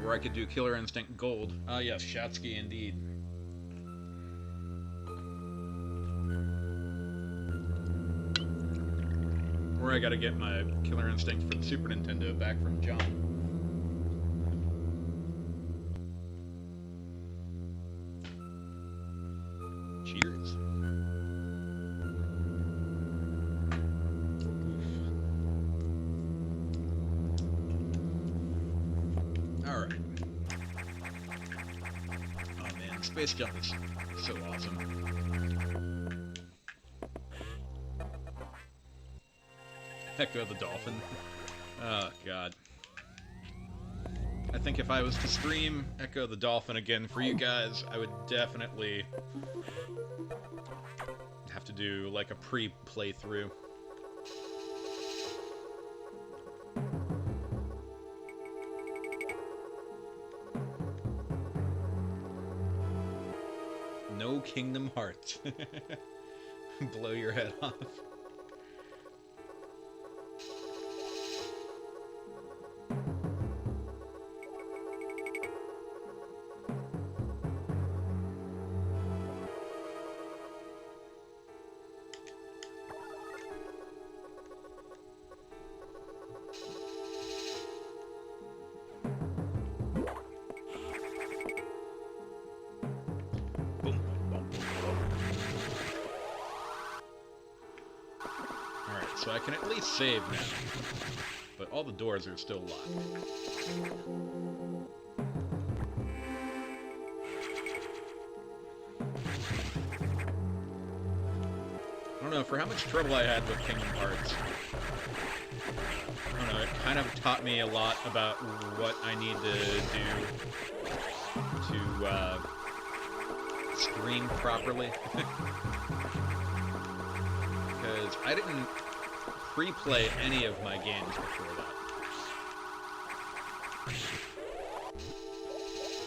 or I could do Killer Instinct Gold. Ah, yes, Shatsky indeed. Or I gotta get my Killer Instinct for the Super Nintendo back from John. Cheers. Alright. Space jump is so awesome. Echo the dolphin. Oh, God. I think if I was to stream Echo the Dolphin again for you guys, I would definitely have to do, like, a pre-playthrough. No Kingdom Hearts. Blow your head off. So I can at least save now, but all the doors are still locked. I don't know, for how much trouble I had with Kingdom Hearts, I don't know, it kind of taught me a lot about what I need to do to stream properly. Because I didn't pre-play any of my games before that.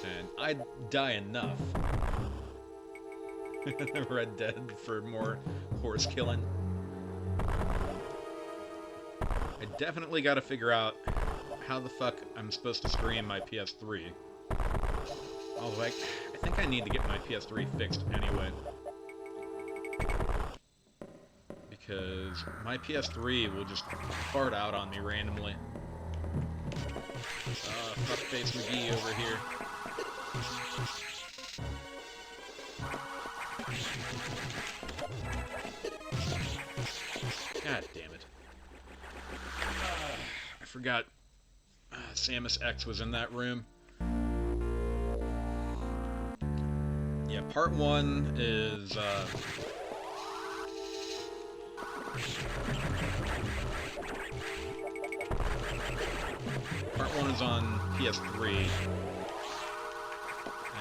And I'd die enough. Red Dead for more horse killing. I definitely gotta figure out how the fuck I'm supposed to stream my PS3. Although I think I need to get my PS3 fixed anyway. Because my PS3 will just fart out on me randomly. Fuckface McGee over here. God damn it. I forgot Samus X was in that room. Yeah, part 1 is, Part 1 is on PS3,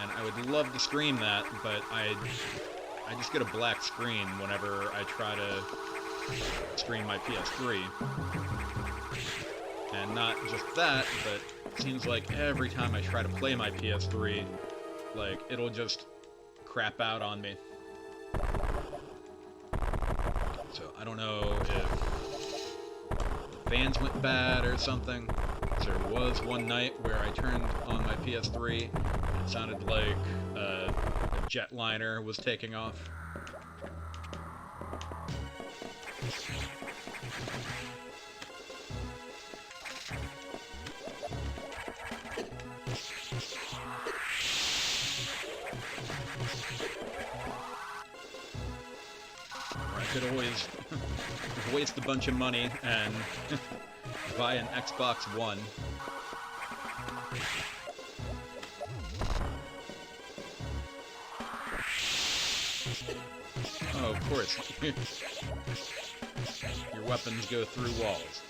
and I would love to stream that, but I just get a black screen whenever I try to stream my PS3. And not just that, but it seems like every time I try to play my PS3, like, it'll just crap out on me. So I don't know if the fans went bad or something. There was one night where I turned on my PS3 and it sounded like a jetliner was taking off. I could always waste a bunch of money and buy an Xbox One. Oh, of course. Your weapons go through walls.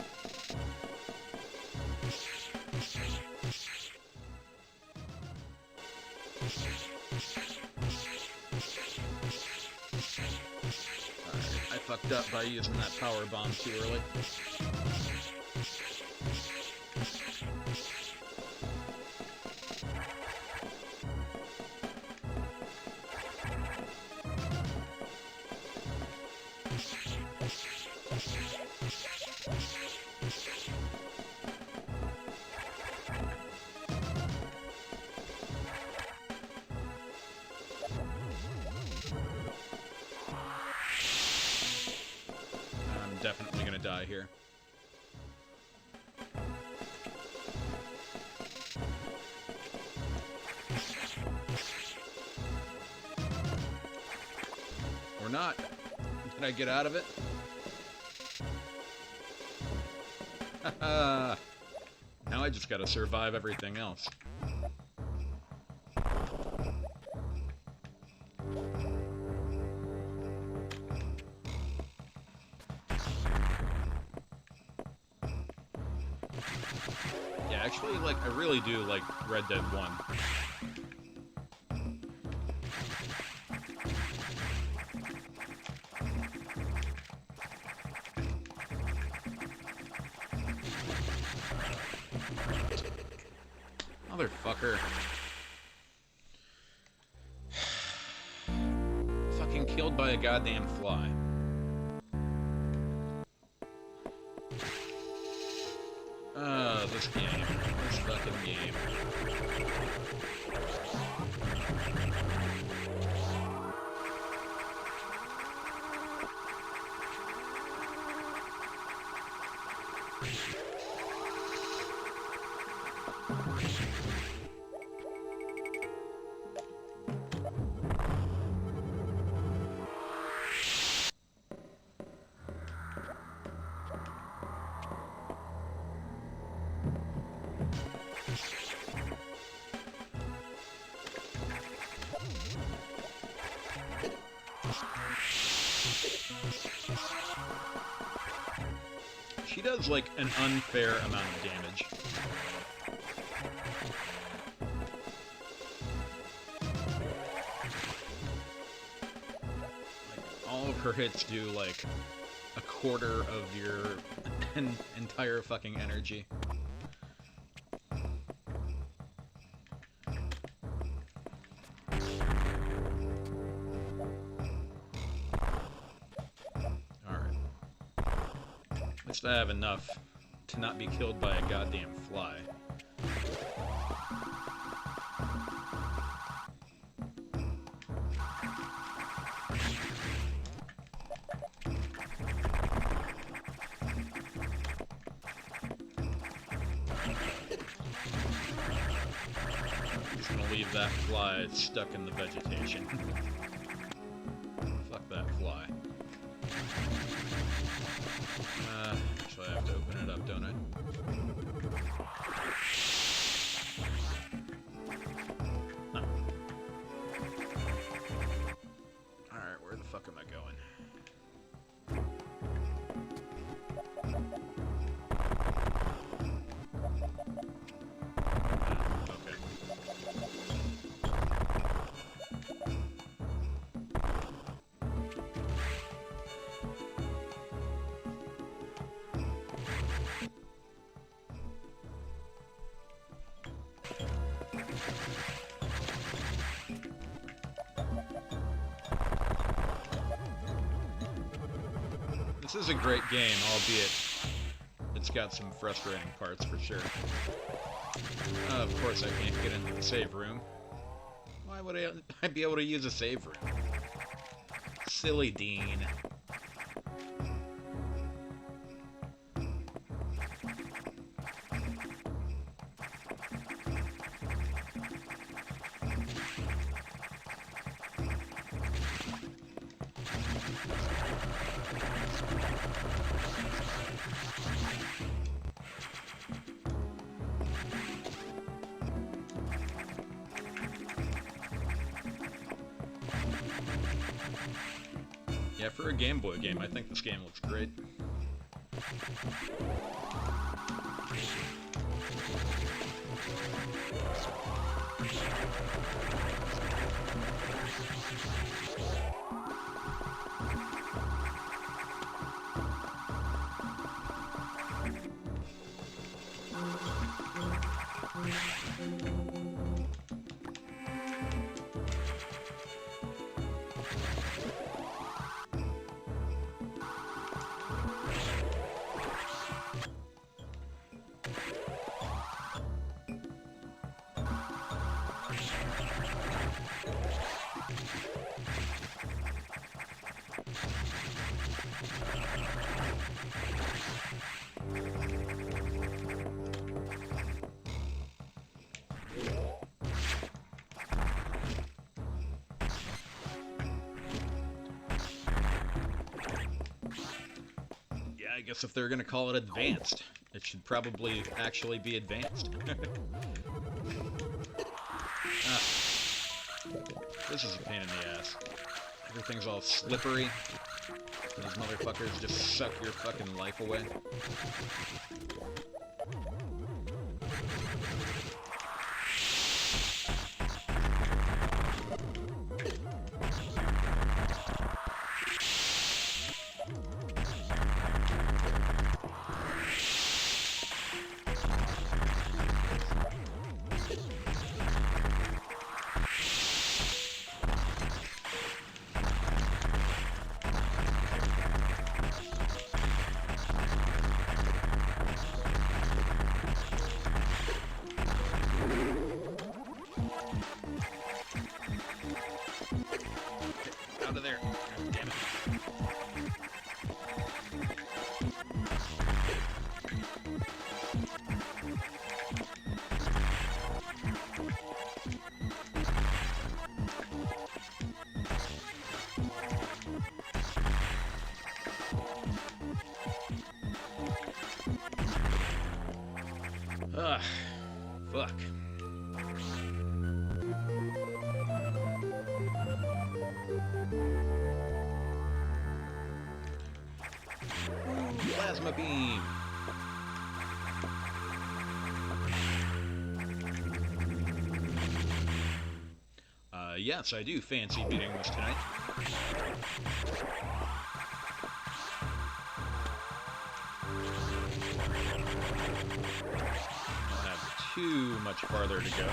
Alright, I fucked up by using that power bomb too early. Definitely gonna die here. Or not. Did I get out of it? Haha. Now I just gotta survive everything else. Actually, like, I really do like Red Dead 1. Motherfucker. Fucking killed by a goddamn fly. This game. This fucking game. She does, like, an unfair amount of damage. Like, all of her hits do, like, a quarter of your entire fucking energy. At least I have enough to not be killed by a goddamn fly. Just gonna leave that fly stuck in the vegetation. Fuck that fly. Actually I have to open it up, don't I? Huh. Alright, where the fuck am I going? This is a great game, albeit it's got some frustrating parts for sure. Of course I can't get into the save room. Why would I be able to use a save room? Silly Dean. Yeah, for a Game Boy game, I think this game looks great. I guess if they're gonna call it advanced, it should probably actually be advanced. This is a pain in the ass. Everything's all slippery. These motherfuckers just suck your fucking life away. Plasma Beam! Yes, I do fancy beating this tonight. Don't have too much farther to go.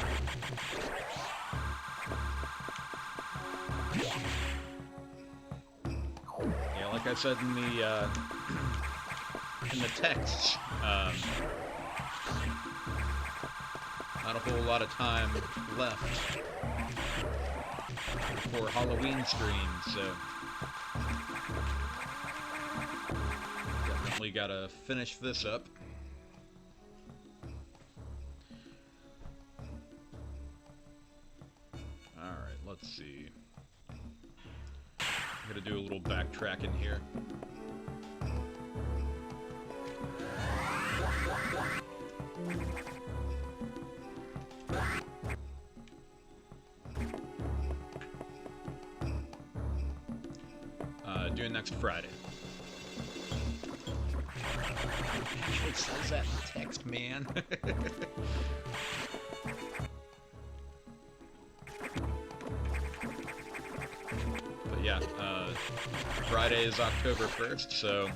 Yeah, like I said in the texts, not a whole lot of time left for Halloween streams, so definitely gotta finish this up. Alright, let's see. I'm gonna do a little backtracking here. Doing next Friday. Actually, it says that in the text, man. But yeah, Friday is October 1st, so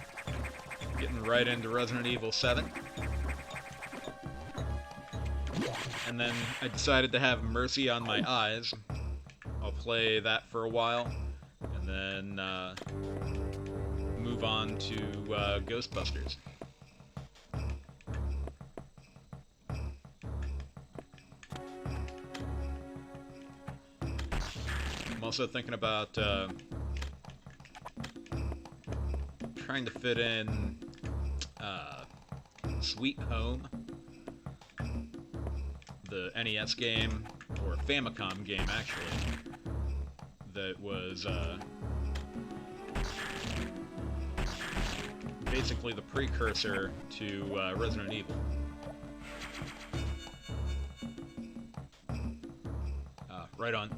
getting right into Resident Evil 7. And then I decided to have Mercy on My Eyes. I'll play that for a while, and then move on to Ghostbusters. I'm also thinking about trying to fit in Sweet Home, the NES game, or Famicom game actually, that was basically the precursor to Resident Evil. Right on.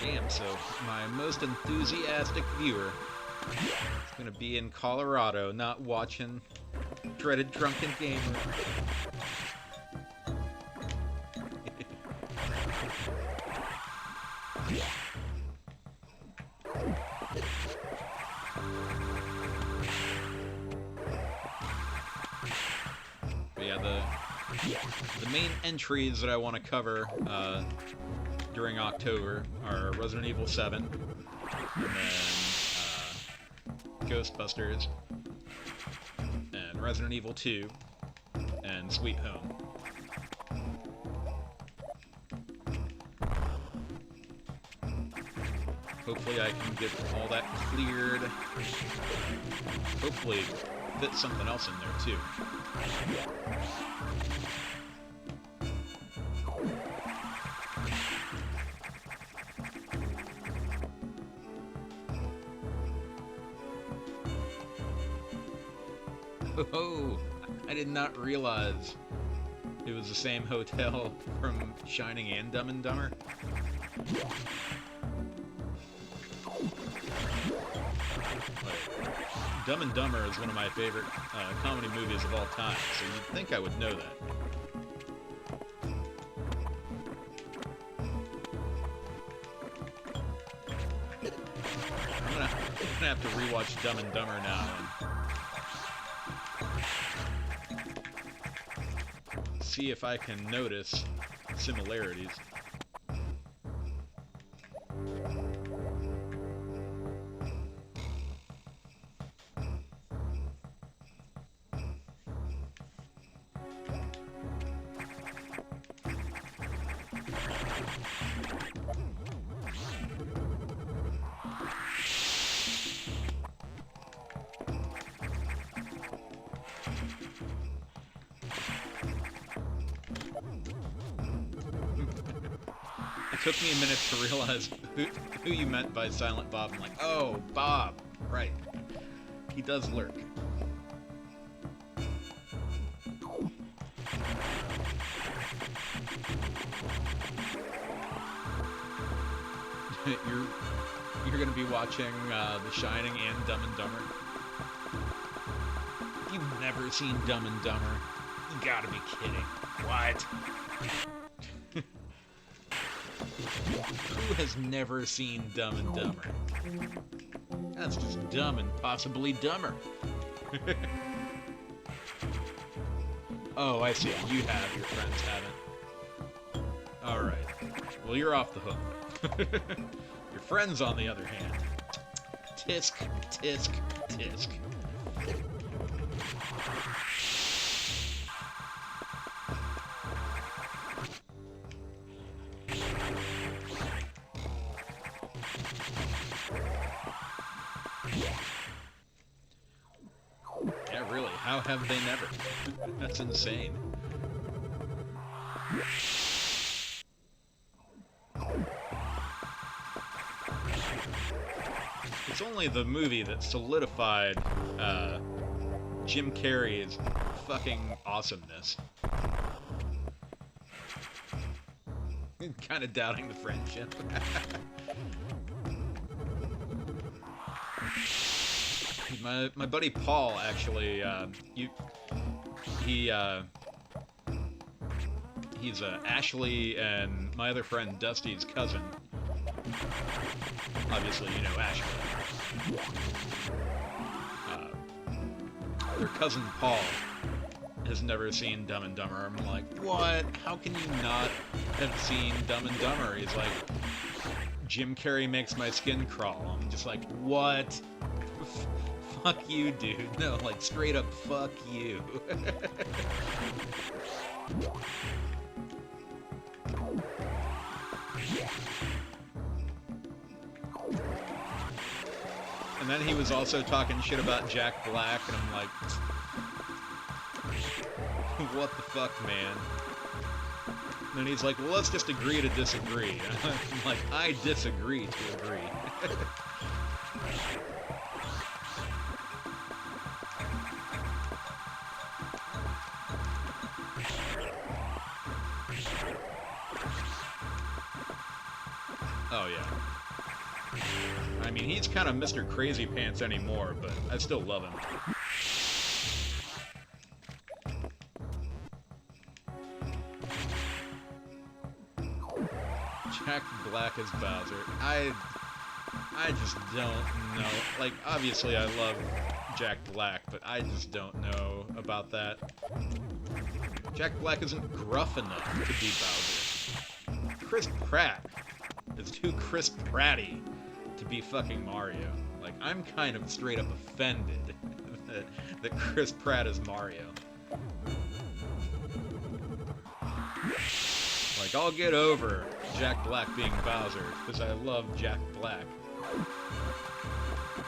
Damn, so my most enthusiastic viewer is gonna be in Colorado, not watching Dreaded Drunken Gamer. But yeah, the main entries that I want to cover during October are Resident Evil 7, and then Ghostbusters, and Resident Evil 2, and Sweet Home. Hopefully I can get all that cleared. Hopefully fit something else in there too. Oh, I did not realize it was the same hotel from Shining and Dumb and Dumber. Dumb and Dumber is one of my favorite comedy movies of all time, so you'd think I would know that. I'm gonna have to rewatch Dumb and Dumber now and see if I can notice similarities. took me a minute to realize who you meant by Silent Bob. I'm like, oh, Bob, right. He does lurk. You're gonna be watching The Shining and Dumb and Dumber. You've never seen Dumb and Dumber? You gotta be kidding. What? Who has never seen Dumb and Dumber? That's just dumb and possibly dumber. Oh, I see. You have, your friends haven't. Alright. Well, you're off the hook. Your friends, on the other hand. Tisk, tisk, tisk. Yeah, really, how have they never? That's insane. It's only the movie that solidified Jim Carrey's fucking awesomeness. Kind of doubting the friendship. My buddy Paul actually, he's Ashley and my other friend Dusty's cousin. Obviously, you know Ashley. Their cousin Paul has never seen Dumb and Dumber. I'm like, what? How can you not have seen Dumb and Dumber? He's like, Jim Carrey makes my skin crawl. I'm just like, what? Fuck you, dude. No, like, straight up, fuck you. And then he was also talking shit about Jack Black, and I'm like, what the fuck, man? And then he's like, well, let's just agree to disagree. And I'm like, I disagree to agree. Oh, yeah. I mean, he's kind of Mr. Crazy Pants anymore, but I still love him. Jack Black as Bowser. I just don't know. Like, obviously I love Jack Black, but I just don't know about that. Jack Black isn't gruff enough to be Bowser. Chris Pratt is too Chris Pratty to be fucking Mario. Like, I'm kind of straight up offended that Chris Pratt is Mario. Like, I'll get over Jack Black being Bowser, because I love Jack Black.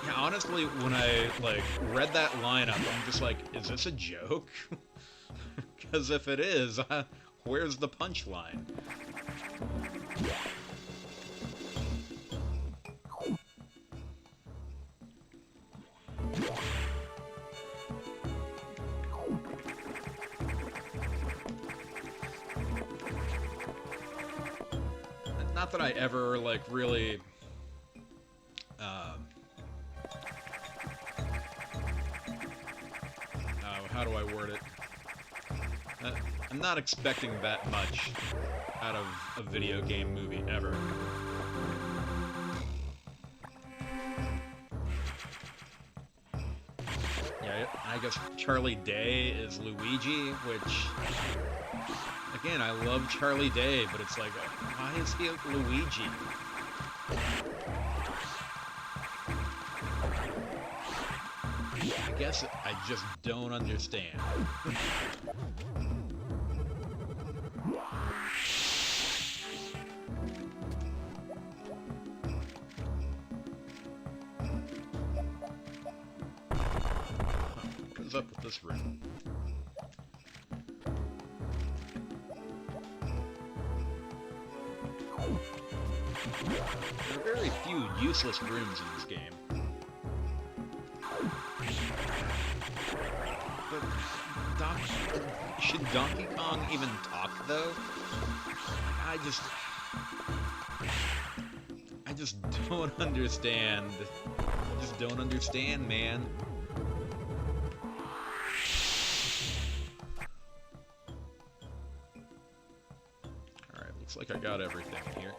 Yeah, honestly, when I, like, read that lineup, I'm just like, is this a joke? Because if it is, where's the punchline? Not that I ever, like, really, how do I word it? I'm not expecting that much out of a video game movie, ever. Yeah, I guess Charlie Day is Luigi, which... Again, I love Charlie Day, but it's like, why is he Luigi? I guess I just don't understand. What's up with this room? There are very few useless rooms in this game. But should Donkey Kong even talk, though? I just don't understand. I just don't understand, man. Alright, looks like I got everything here.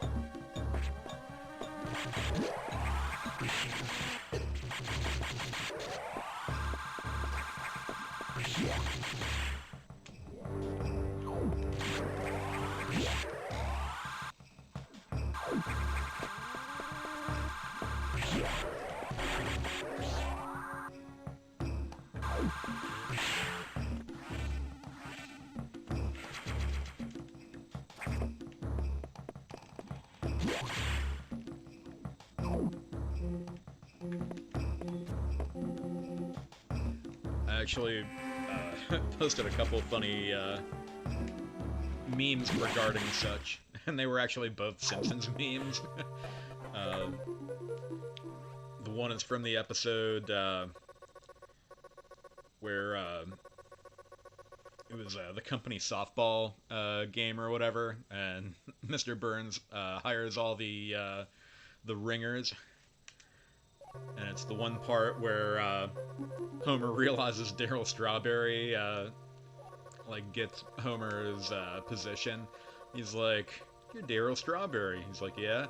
I actually posted a couple funny memes regarding such, and they were actually both Simpsons memes. The one is from the episode where it was the company softball game or whatever, and Mr. Burns hires all the ringers. And it's the one part where Homer realizes Daryl Strawberry like gets Homer's position. He's like, "You're Daryl Strawberry." He's like, "Yeah."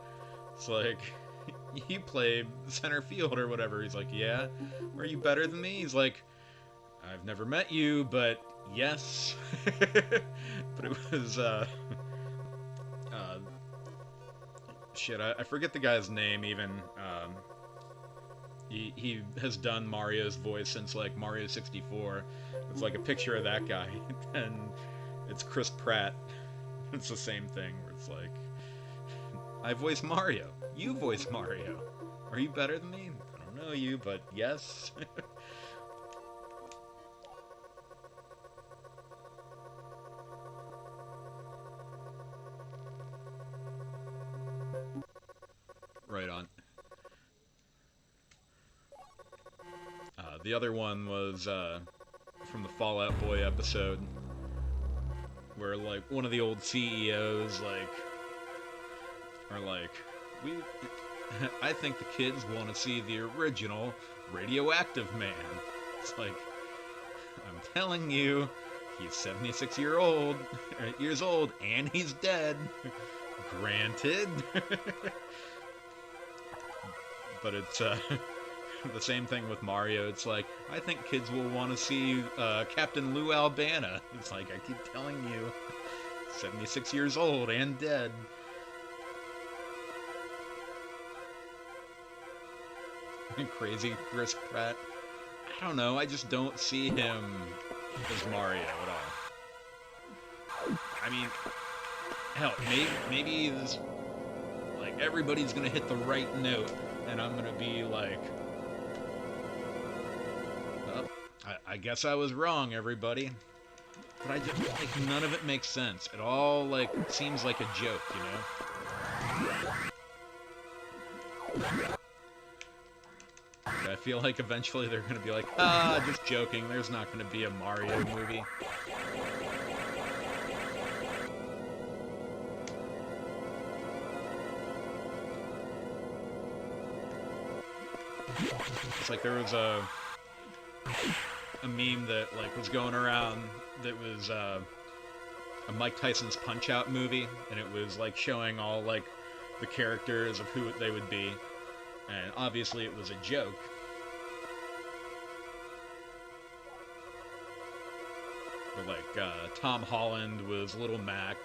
It's like, "You play center field or whatever." He's like, "Yeah." "Are you better than me?" He's like, "I've never met you, but yes." But it was shit. I forget the guy's name even. He has done Mario's voice since, like, Mario 64. It's like a picture of that guy, and it's Chris Pratt. It's the same thing, where it's like, I voice Mario. You voice Mario. Are you better than me? I don't know you, but yes. Right on. The other one was from the Fall Out Boy episode, where like one of the old CEOs are like, I think the kids want to see the original Radioactive Man. It's like, I'm telling you, he's 76 years old, and he's dead. Granted. But it's the same thing with Mario. It's like, I think kids will want to see Captain Lou Albana. It's like, I keep telling you, 76 years old and dead. Crazy Chris Pratt. I don't know, I just don't see him as Mario at all. I mean, hell, maybe this, like, everybody's gonna hit the right note, and I'm gonna be like, oh, I guess I was wrong, everybody. But I just, like, none of it makes sense. It all, like, seems like a joke, you know? But I feel like eventually they're gonna be like, just joking, there's not gonna be a Mario movie. It's like there was a meme that like was going around that was a Mike Tyson's Punch-Out movie, and it was like showing all like the characters of who they would be, and obviously it was a joke. But like Tom Holland was Little Mac.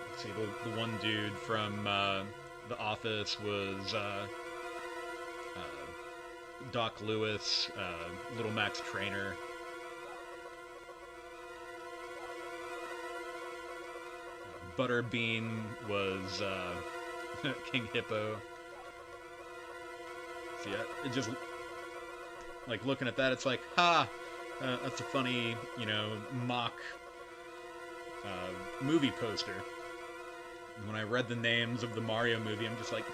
Let's see, the one dude from The Office was Doc Lewis, Little Mac's trainer. Butterbean was King Hippo. See, it just, like, looking at that, it's like, that's a funny, you know, mock movie poster. When I read the names of the Mario movie, I'm just like,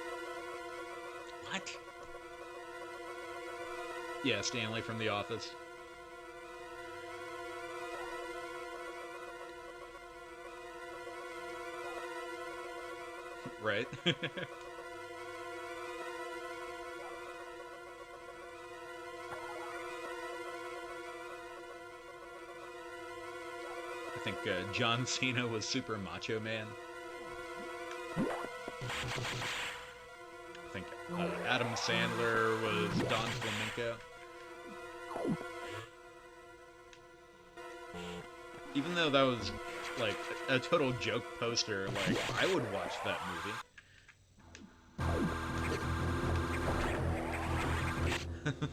what? Yeah, Stanley from The Office. Right? I think John Cena was Super Macho Man. I think Adam Sandler was Don Flamenco. Even though that was like a total joke poster, like I would watch that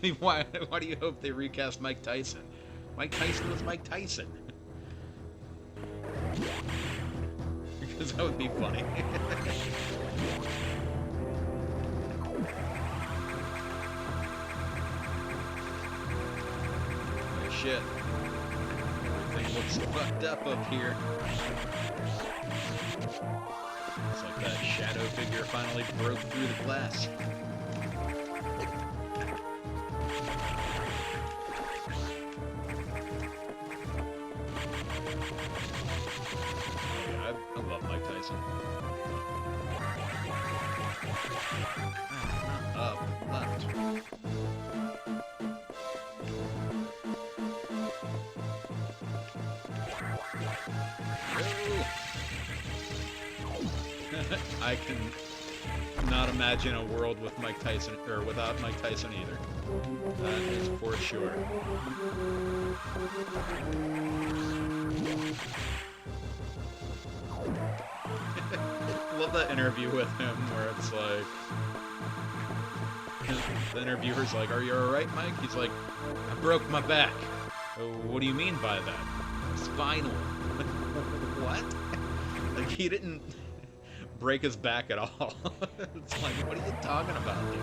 movie. why do you hope they recast Mike Tyson? Mike Tyson was Mike Tyson. Because that would be funny. Oh shit. Everything looks fucked up here. It's like that shadow figure finally broke through the glass. I love Mike Tyson. Up, left. I can not imagine a world with Mike Tyson, or without Mike Tyson either. That is for sure. Love that interview with him where it's like, the interviewer's like, "Are you alright, Mike?" He's like, "I broke my back." "Oh, what do you mean by that?" "Spinal." What? Like, he didn't break his back at all. It's like, what are you talking about, dude?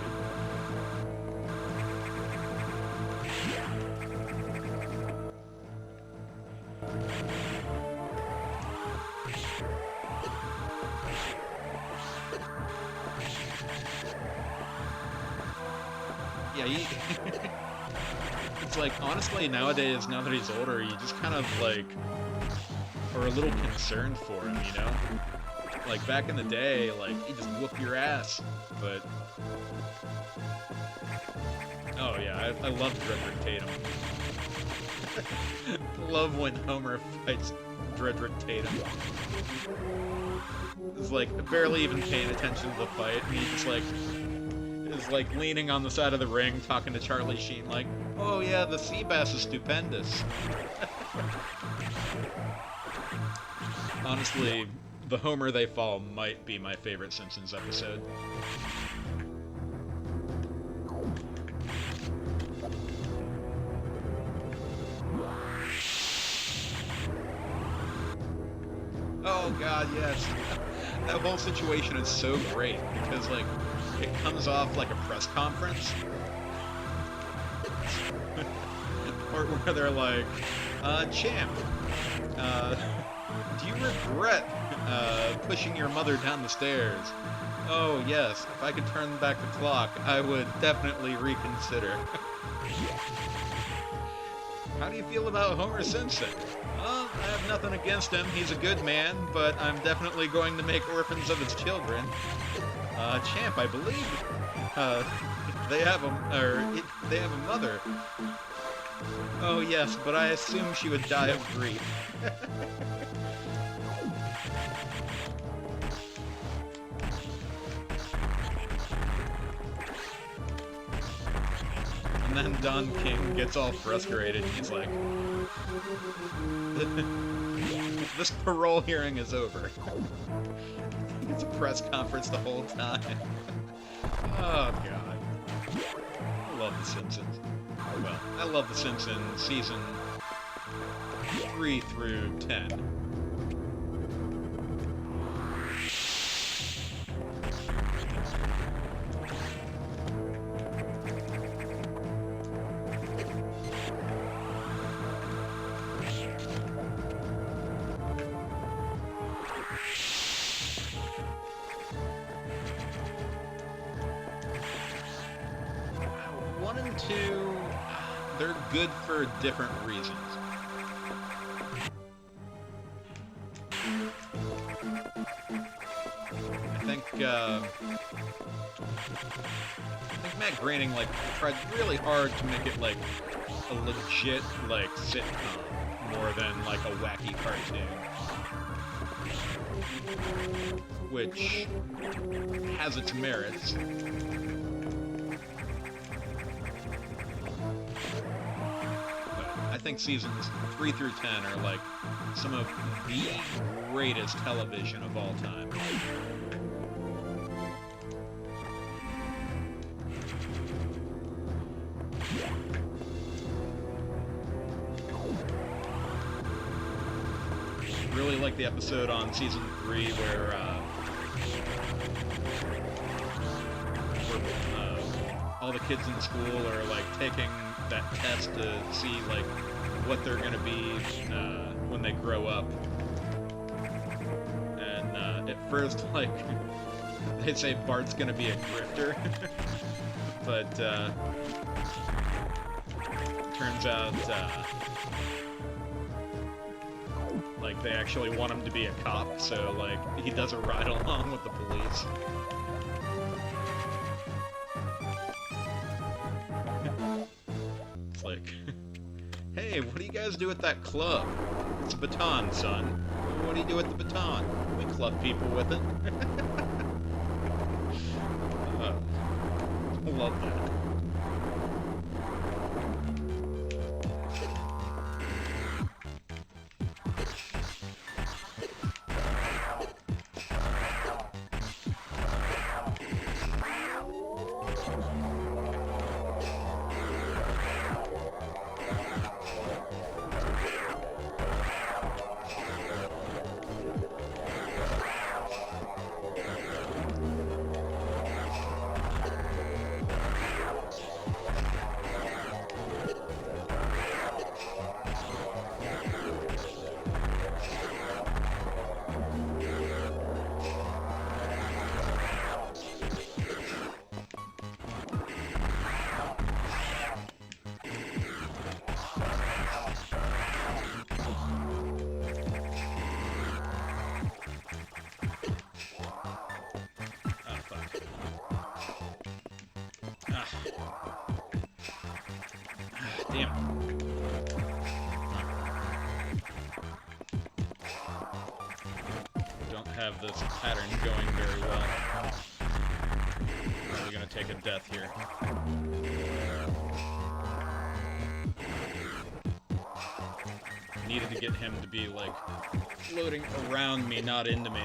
Yeah, it's like, honestly, nowadays, now that he's older, you just kind of, like, are a little concerned for him, you know? Like, back in the day, like, he just whooped your ass, but... Oh, yeah, I love Dredrick Tatum. Love when Homer fights Dredrick Tatum. It's like, barely even paying attention to the fight, and he just, like... is like leaning on the side of the ring talking to Charlie Sheen like, "Oh yeah, the sea bass is stupendous." Honestly, the Homer They Fall might be my favorite Simpsons episode. Oh god, yes. That whole situation is so great because, like, it comes off like a press conference. Or where they're like, "Champ, do you regret pushing your mother down the stairs?" "Oh, yes. If I could turn back the clock, I would definitely reconsider." How do you feel about Homer Simpson? "Well, I have nothing against him. He's a good man, but I'm definitely going to make orphans of his children." "Champ, I believe they have a mother." "Oh yes, but I assume she would die of grief." And then Don King gets all frustrated. He's like, "This parole hearing is over." It's a press conference the whole time. Oh, God. I love The Simpsons. Well, I love The Simpsons season 3 through 10. 1 and 2, they're good for different reasons. I think Matt Groening, like, tried really hard to make it, like, a legit, like, sitcom, more than, like, a wacky cartoon. Which has its merits. But I think seasons 3 through 10 are, like, some of the greatest television of all time. Really like the episode on season 3 where all the kids in school are like taking that test to see like what they're gonna be when they grow up. And at first, like, they say Bart's gonna be a grifter, but turns out like they actually want him to be a cop, so like he doesn't ride along with the police. It's like, hey, what do you guys do at that club? It's a baton, son. What do you do with the baton? We club people with it. I love that. Damn. Don't have this pattern going very well. Probably gonna take a death here. Needed to get him to be, like, floating around me, not into me.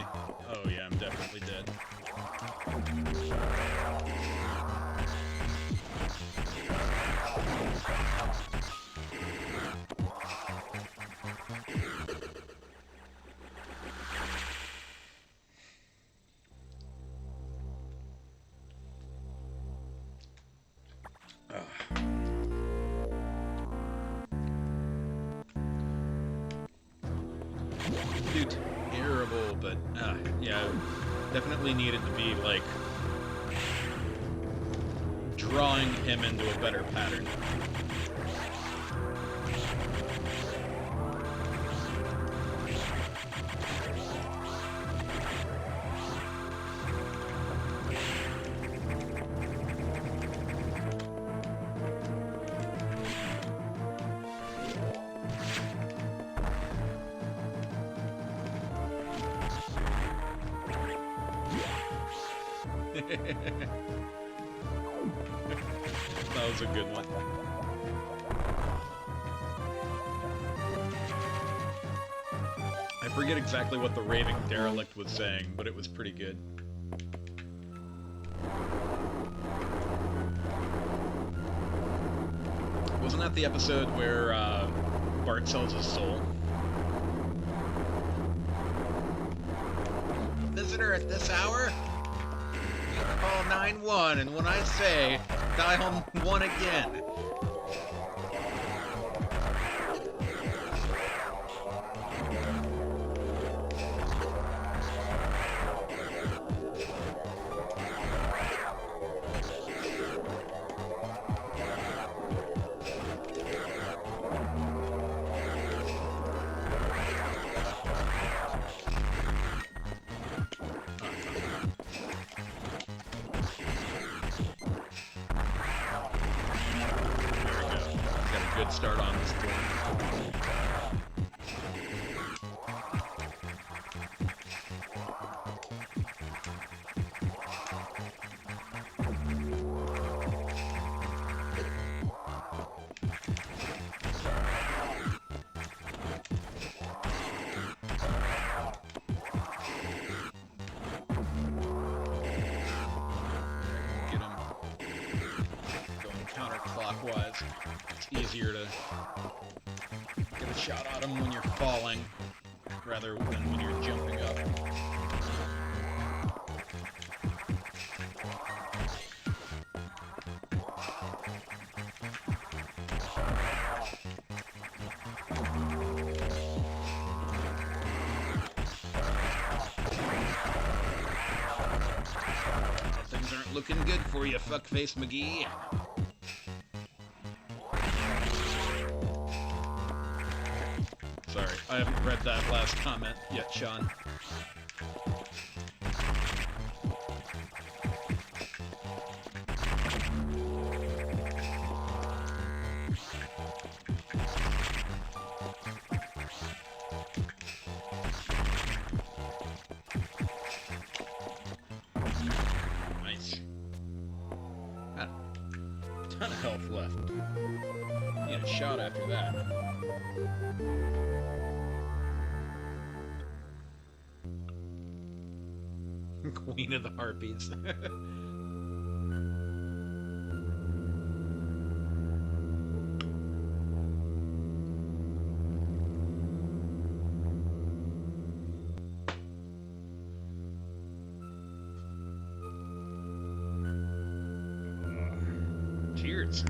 Oh yeah, I'm definitely dead. Dude, terrible, but yeah, definitely needed to be like drawing him into a better pattern. That was a good one. I forget exactly what the raving derelict was saying, but it was pretty good. Wasn't that the episode where Bart sells his soul? Visitor at this hour? Call 9-1, and when I say, dial 1 again. good start on this one. Counterclockwise. It's easier to get a shot at them when you're falling rather than when you're jumping up. Things aren't looking good for you, fuckface McGee. Sorry, I haven't read that last comment yet, Sean. Nice. Got a ton of health left. Need a shot after that. Queen of the Harpies. Cheers.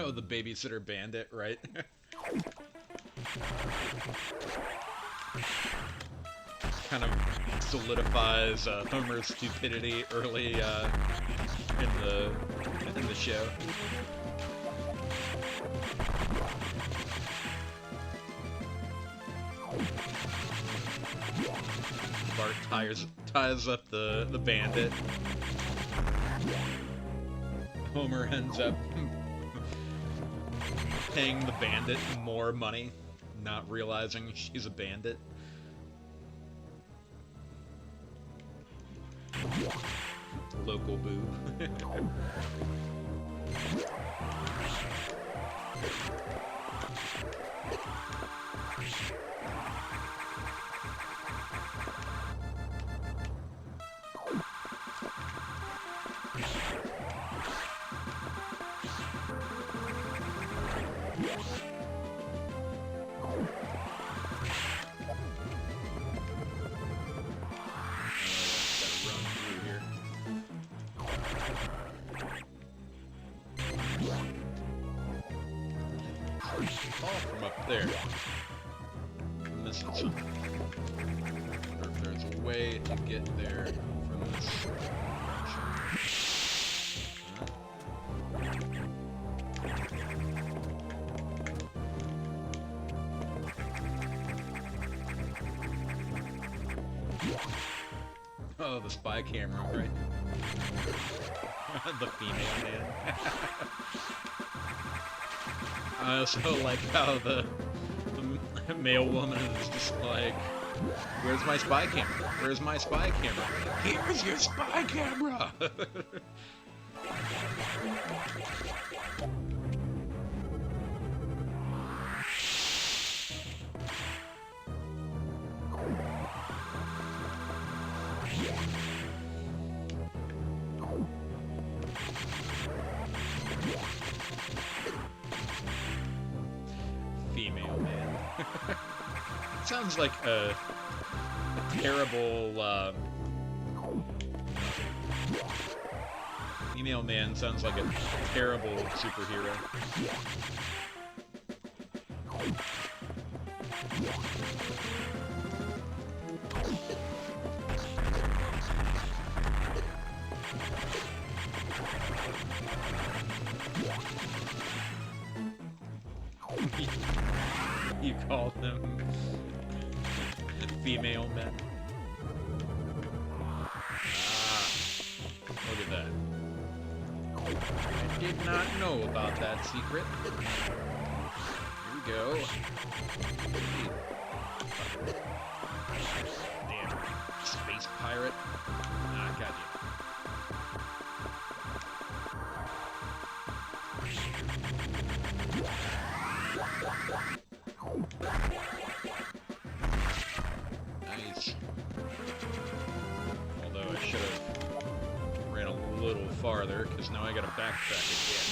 Oh, the babysitter bandit, right? Kind of solidifies Homer's stupidity early in the show. Bart ties up the bandit. Homer ends up paying the bandit more money, not realizing she's a bandit. Local boob. From up there. I'm missing something. I wonder if there's a way to get there from this direction. Oh, the spy camera, right? The female man. I also like how the male woman is just like, where's my spy camera? Where's my spy camera? Here's your spy camera! Female man. Sounds like a terrible, female man sounds like a terrible superhero. female men. Ah, look at that. I did not know about that secret. Here we go. Damn, space pirate. Ah, got you. Nice. Although I should have ran a little farther, because now I gotta backtrack again.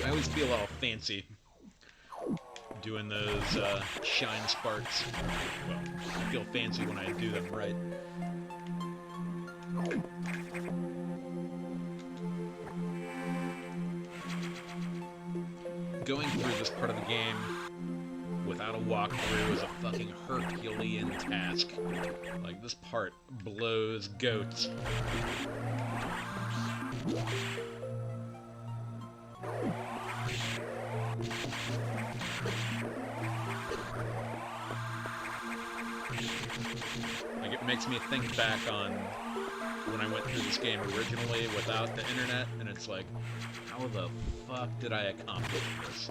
I always feel all fancy doing those shine sparks. Well, I feel fancy when I do them right. Going through this part of the game without a walkthrough is a fucking Herculean task. Like, this part blows goats. Like, it makes me think back on when I went through this game originally without the internet, and it's like, how the fuck did I accomplish this?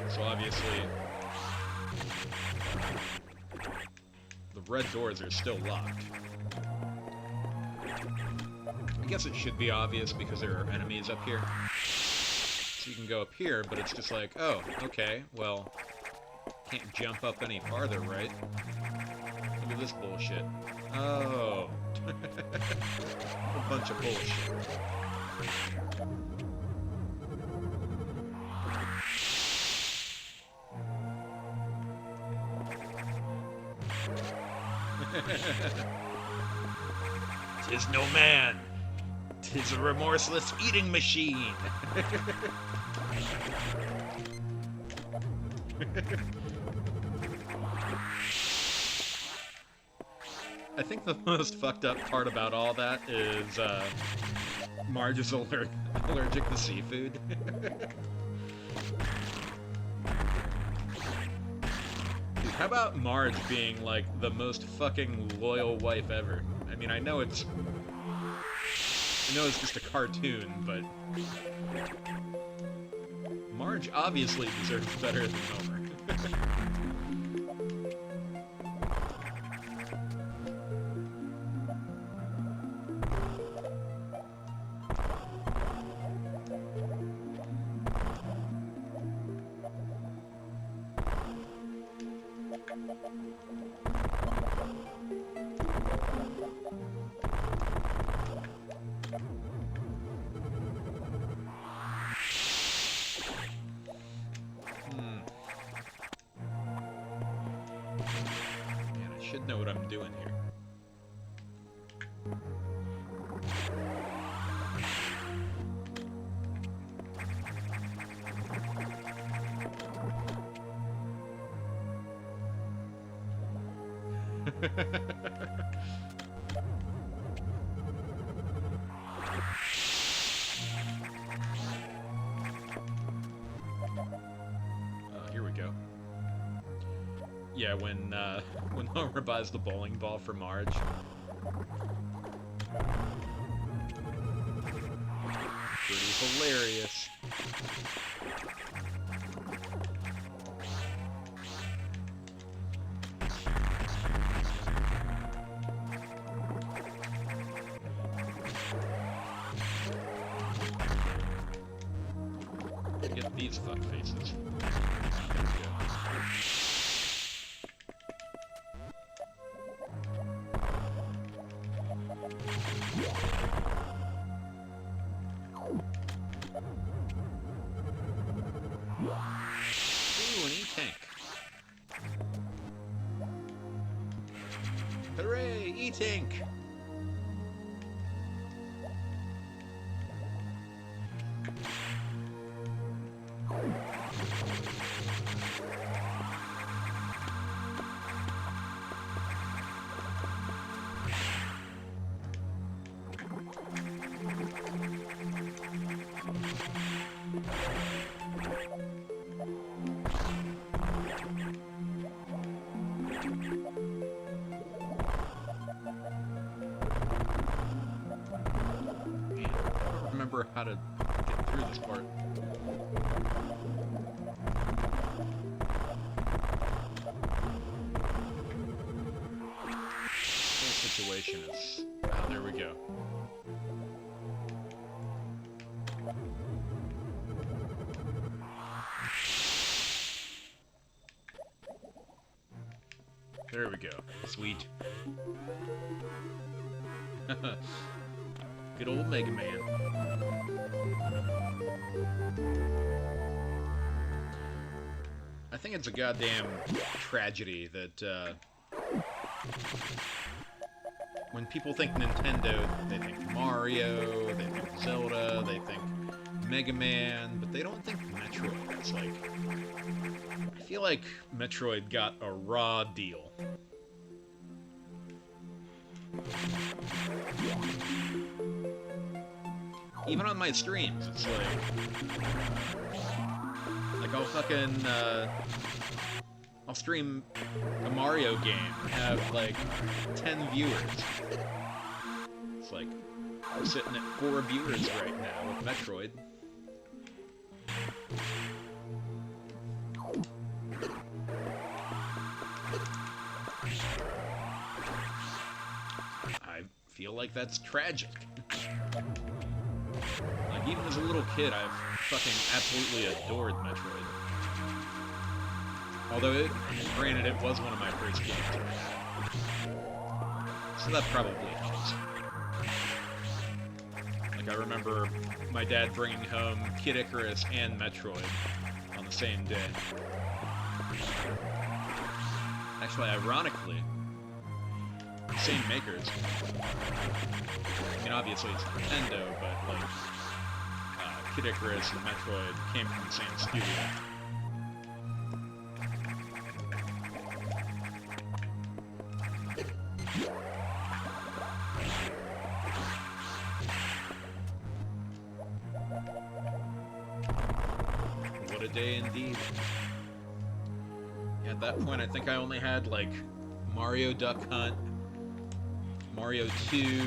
So obviously, the red doors are still locked. I guess it should be obvious because there are enemies up here. So you can go up here, but it's just like, oh, okay, well, can't jump up any farther, right? Look at this bullshit. Oh. A bunch of bullshit. "'Tis no man, 'tis a remorseless eating machine." I think the most fucked up part about all that is Marge is allergic to seafood. Dude, how about Marge being like the most fucking loyal wife ever? I mean, I know it's just a cartoon, but Marge obviously deserves better than Homer. Man, I should know what I'm doing here. Here we go. Yeah, when Homer buys the bowling ball for Marge. Pretty hilarious. these fuck faces. Ooh, an E-Tank. Hooray, E-Tank! Remember how to get through this part. Whole situation is... Oh, there we go. There we go. Sweet. Good old Mega Man. I think it's a goddamn tragedy that, when people think Nintendo, they think Mario, they think Zelda, they think Mega Man, but they don't think Metroid. It's like... I feel like Metroid got a raw deal. Even on my streams, it's like I'll fucking, I'll stream a Mario game and have, like, 10 viewers. It's like, I'm sitting at 4 viewers right now with Metroid. I feel like that's tragic. Like, even as a little kid, I've fucking absolutely adored Metroid. Although, granted, it was one of my first games. So that probably helps. Like, I remember my dad bringing home Kid Icarus and Metroid on the same day. Actually, ironically, same makers. I mean, obviously it's Nintendo, but, like, Kid Icarus and Metroid came from the same studio. What a day indeed. Yeah, at that point I think I only had, like, Mario Duck Hunt, Mario 2,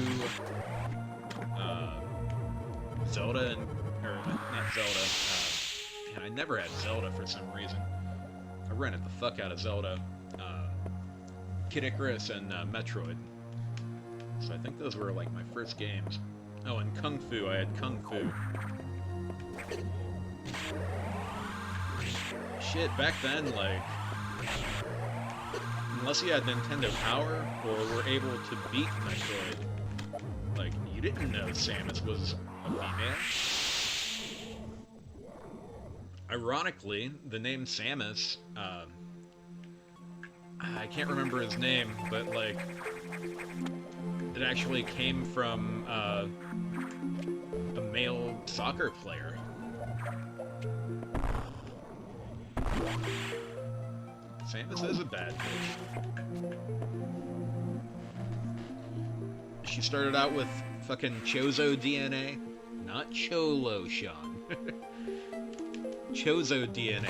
Zelda, and, or not Zelda, man, I never had Zelda for some reason. I rented the fuck out of Zelda, Kid Icarus, and Metroid. So I think those were, like, my first games. Oh, and Kung Fu, I had Kung Fu. Shit, back then, like, unless you had Nintendo Power, or were able to beat Metroid, like, you didn't know Samus was a female. Ironically, the name Samus, I can't remember his name, but, like, it actually came from, a male soccer player. Samus is a bad bitch. She started out with fucking Chozo DNA. Not Cholo, Sean. Chozo DNA.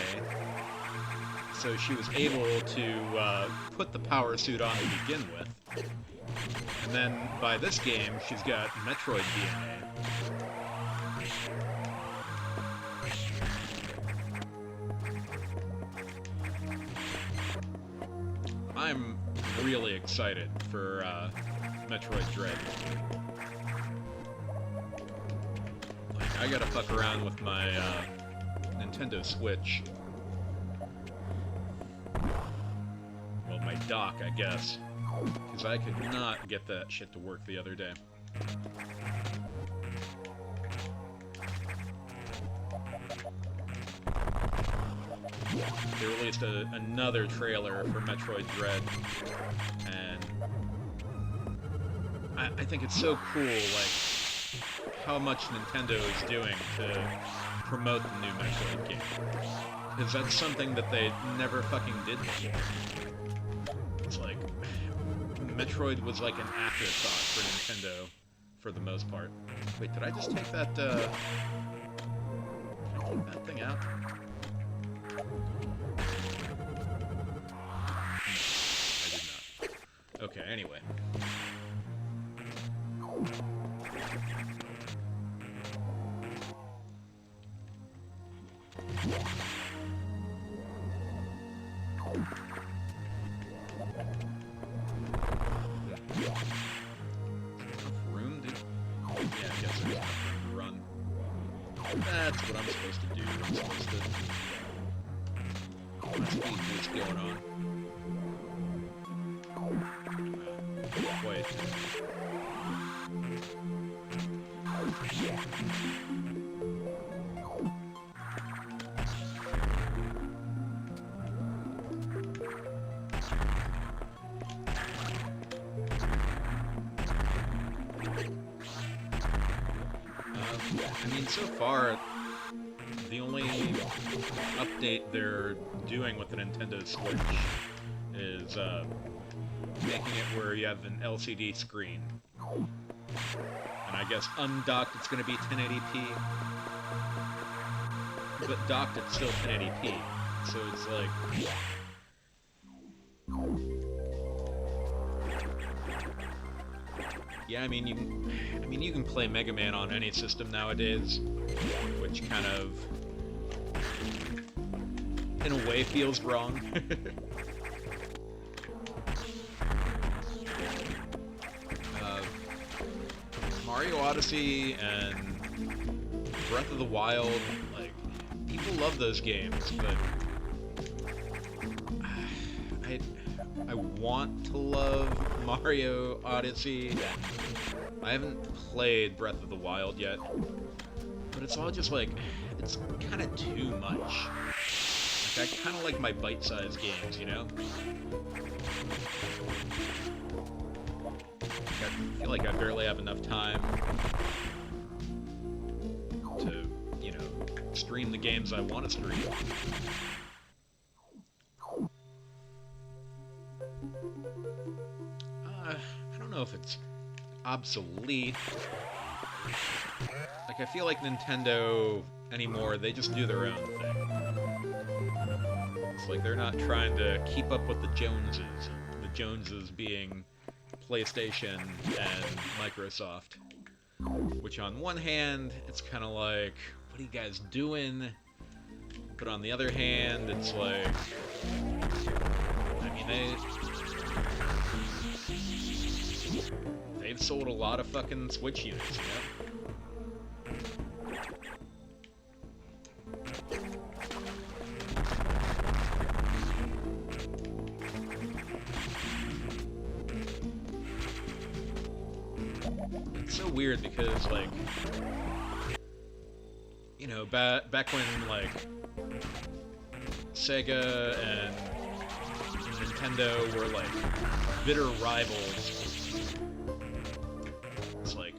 So she was able to put the power suit on to begin with. And then by this game, she's got Metroid DNA. I'm really excited for Metroid Dread. Like, I gotta fuck around with my Nintendo Switch. Well, my dock, I guess. Because I could not get that shit to work the other day. They released another trailer for Metroid Dread, and I think it's so cool, like, how much Nintendo is doing to promote the new Metroid game. Because that's something that they never fucking did before. It's like, Metroid was like an afterthought for Nintendo, for the most part. Wait, did I just take that, did I take that thing out? I did not. Okay, anyway. That's what I'm supposed to do. I'm supposed to... My speed boost going on. Wait. I mean, so far, the only update they're doing with the Nintendo Switch is making it where you have an LCD screen. And I guess undocked it's going to be 1080p, but docked it's still 1080p. So it's like... Yeah, I mean you can play Mega Man on any system nowadays, which kind of, in a way, feels wrong. Mario Odyssey and Breath of the Wild, like, people love those games, but I want to love Mario Odyssey. I haven't played Breath of the Wild yet, but it's all just like, it's kind of too much. Like, I kind of like my bite-sized games, you know? I feel like I barely have enough time to, you know, stream the games I want to stream. I don't know if it's obsolete. Like, I feel like Nintendo anymore, they just do their own thing. It's like they're not trying to keep up with the Joneses. The Joneses being PlayStation and Microsoft. Which on one hand, it's kind of like, what are you guys doing? But on the other hand, it's like, I mean, they've sold a lot of fucking Switch units, you know? It's so weird because, like, you know, back when, like, Sega and Nintendo were, like, bitter rivals, it's like,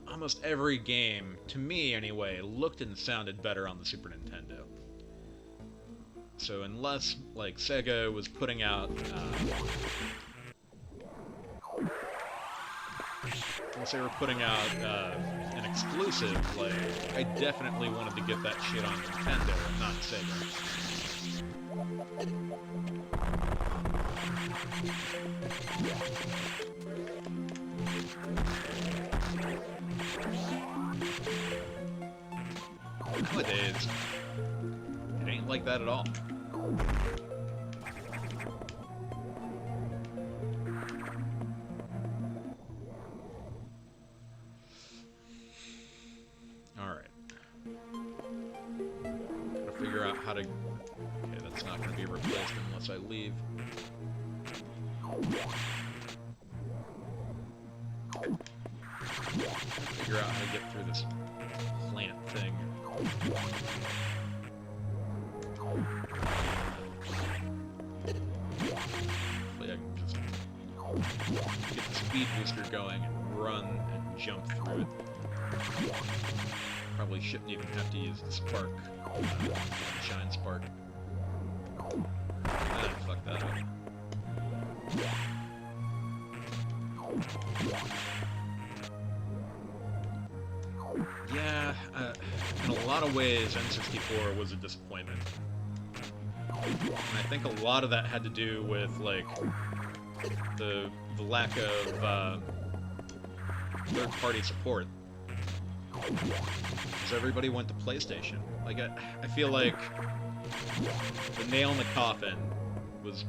almost every game, to me anyway, looked and sounded better on the Super Nintendo. So unless, like, Sega was putting out, unless they were putting out an exclusive, like, I definitely wanted to get that shit on Nintendo, not Sega. Nowadays, it ain't like that at all. unless I leave. Figure out how to get through this plant thing. Hopefully I can just get the speed booster going and run and jump through it. Probably shouldn't even have to use the spark, shine spark. Ah, fuck that up. Yeah, in a lot of ways, N64 was a disappointment. And I think a lot of that had to do with, like, the lack of third-party support. Because everybody went to PlayStation. Like, I feel like the nail in the coffin was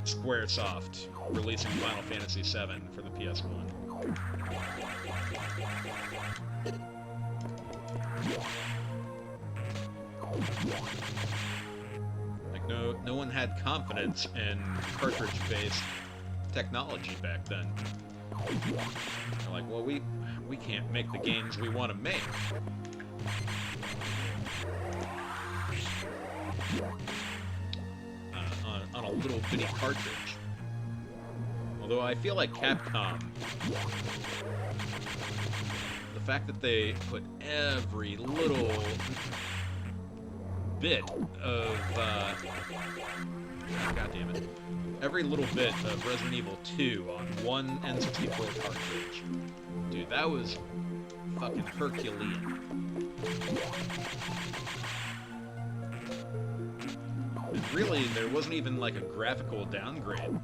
Squaresoft releasing Final Fantasy VII for the PS1. Like, no one had confidence in cartridge-based technology back then. They're like, well, we can't make the games we want to make. On a little bitty cartridge. Although I feel like Capcom, the fact that they put every little bit of, God damn it, every little bit of Resident Evil 2 on one N64 cartridge. Dude, that was fucking Herculean. And really, there wasn't even like a graphical downgrade.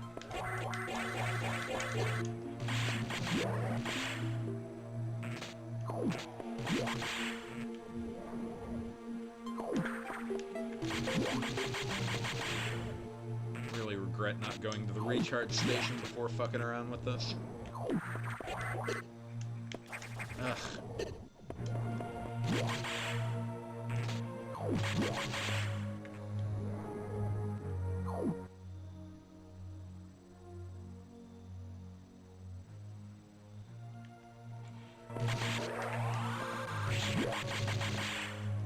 Really regret not going to the recharge station before fucking around with this. Ugh.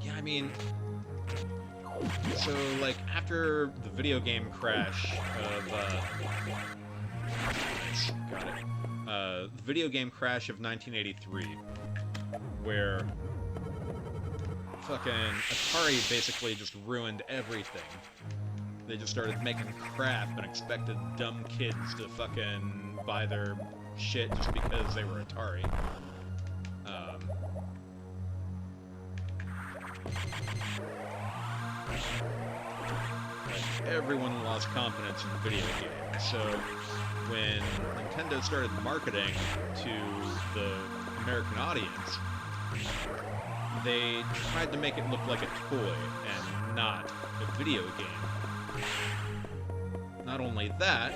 Yeah, I mean, so, like, after the video game crash of, got it. The video game crash of 1983, where fucking Atari basically just ruined everything. They just started making crap and expected dumb kids to fucking buy their shit just because they were Atari. Everyone lost confidence in the video game. So when Nintendo started marketing to the American audience, they tried to make it look like a toy and not a video game. Not only that,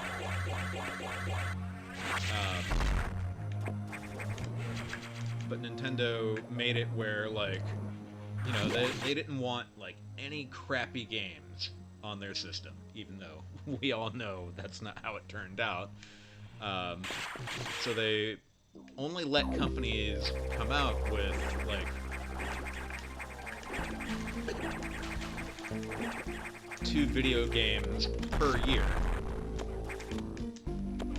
but Nintendo made it where, like, you know, they didn't want, like, any crappy games on their system, even though we all know that's not how it turned out. So they only let companies come out with, like, 2 video games per year.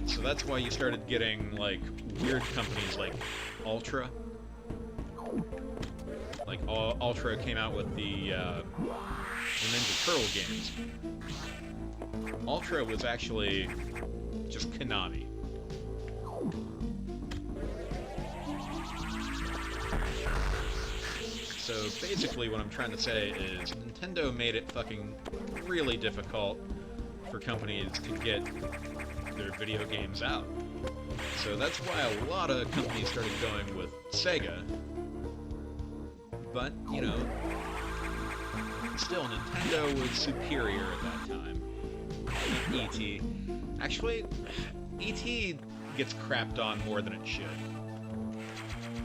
So that's why you started getting, like, weird companies like Ultra. Like, Ultra came out with the Ninja Turtle games. Ultra was actually just Konami. So basically what I'm trying to say is Nintendo made it fucking really difficult for companies to get their video games out. So that's why a lot of companies started going with Sega. But, you know, still, Nintendo was superior at that time. E.T. Actually, E.T. gets crapped on more than it should.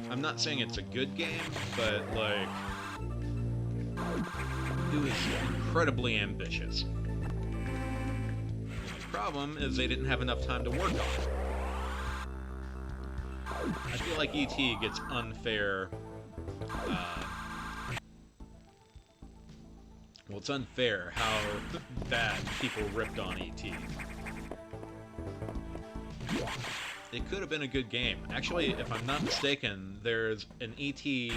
I'm not saying it's a good game, but, like, it was incredibly ambitious. problem is they didn't have enough time to work on it. I feel like E.T. gets unfair... well, it's unfair how bad people ripped on E.T. It could have been a good game. Actually, if I'm not mistaken, there's an E.T.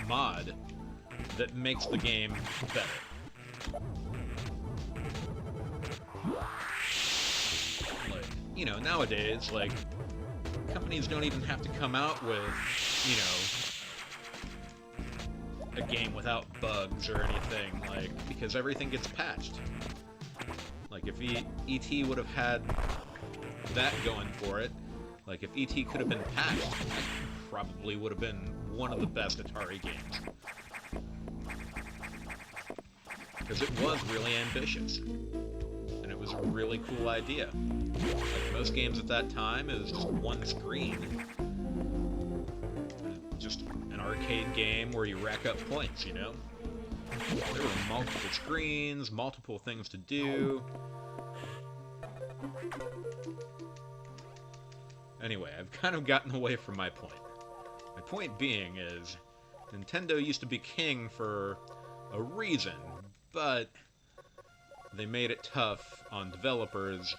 Mod that makes the game better. Like, you know, nowadays, like, companies don't even have to come out with, you know, a game without bugs or anything, like, because everything gets patched. Like, if E.T. would have had that going for it, like, if E.T. could have been patched, that probably would have been one of the best Atari games. Because it was really ambitious. And it was a really cool idea. Like, most games at that time, it was just one screen. Just an arcade game where you rack up points, you know? There were multiple screens, multiple things to do. Anyway, I've kind of gotten away from my point. My point being is, Nintendo used to be king for a reason, but they made it tough on developers.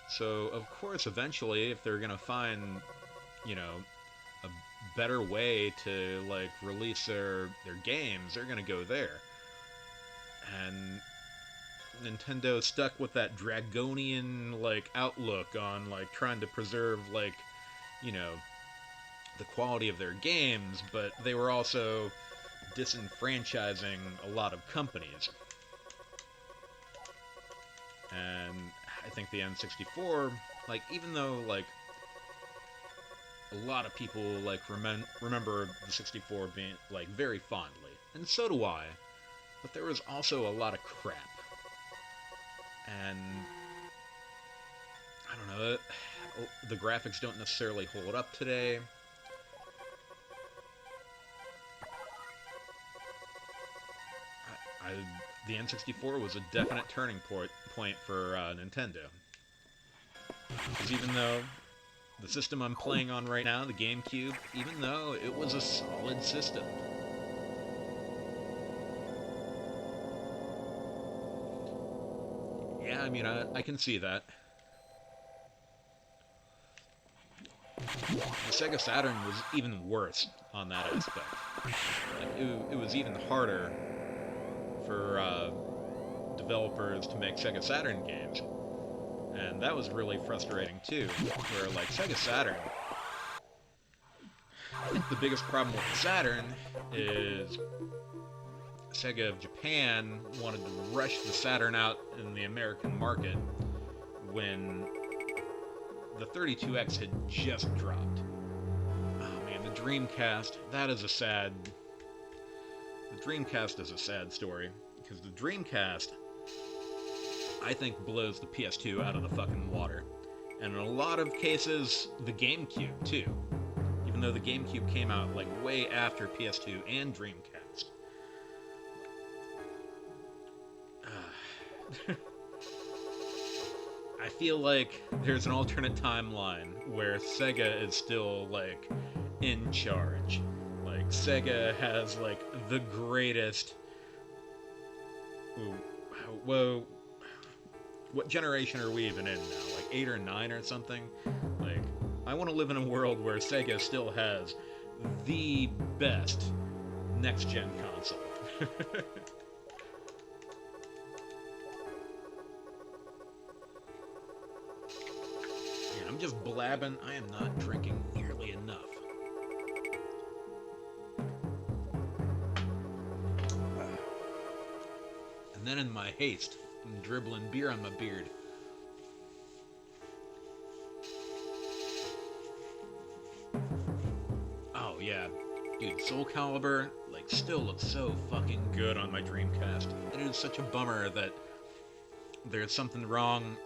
So, of course, eventually, if they're gonna find, you know, a better way to, like, release their games, they're gonna go there. And Nintendo stuck with that draconian, like, outlook on, like, trying to preserve, like, you know, the quality of their games, but they were also disenfranchising a lot of companies. And I think the N64, like, even though, like, a lot of people, like, remember the 64 being, like, very fondly, and so do I, but there was also a lot of crap. And I don't know, the graphics don't necessarily hold up today. The N64 was a definite turning point for Nintendo. Because even though the system I'm playing on right now, the GameCube, even though it was a solid system, yeah, I mean, I can see that. The Sega Saturn was even worse on that aspect. Like, it was even harder for developers to make Sega Saturn games. And that was really frustrating too, where, like, Sega Saturn, I think the biggest problem with the Saturn is Sega of Japan wanted to rush the Saturn out in the American market when the 32X had just dropped. Oh man, the Dreamcast, that is a sad... The Dreamcast is a sad story, because the Dreamcast, I think, blows the PS2 out of the fucking water. And in a lot of cases, the GameCube, too. Even though the GameCube came out, like, way after PS2 and Dreamcast. I feel like there's an alternate timeline where Sega is still, like, in charge. Like, Sega has, like, the greatest... Ooh, whoa. What generation are we even in now? Like 8 or 9 or something? Like, I want to live in a world where Sega still has the best next-gen console. Yeah, I'm just blabbing. I am not drinking nearly enough. And then in my haste, I'm dribbling beer on my beard. Oh yeah, dude, Soul Calibur, like, still looks so fucking good on my Dreamcast. It is such a bummer that there's something wrong,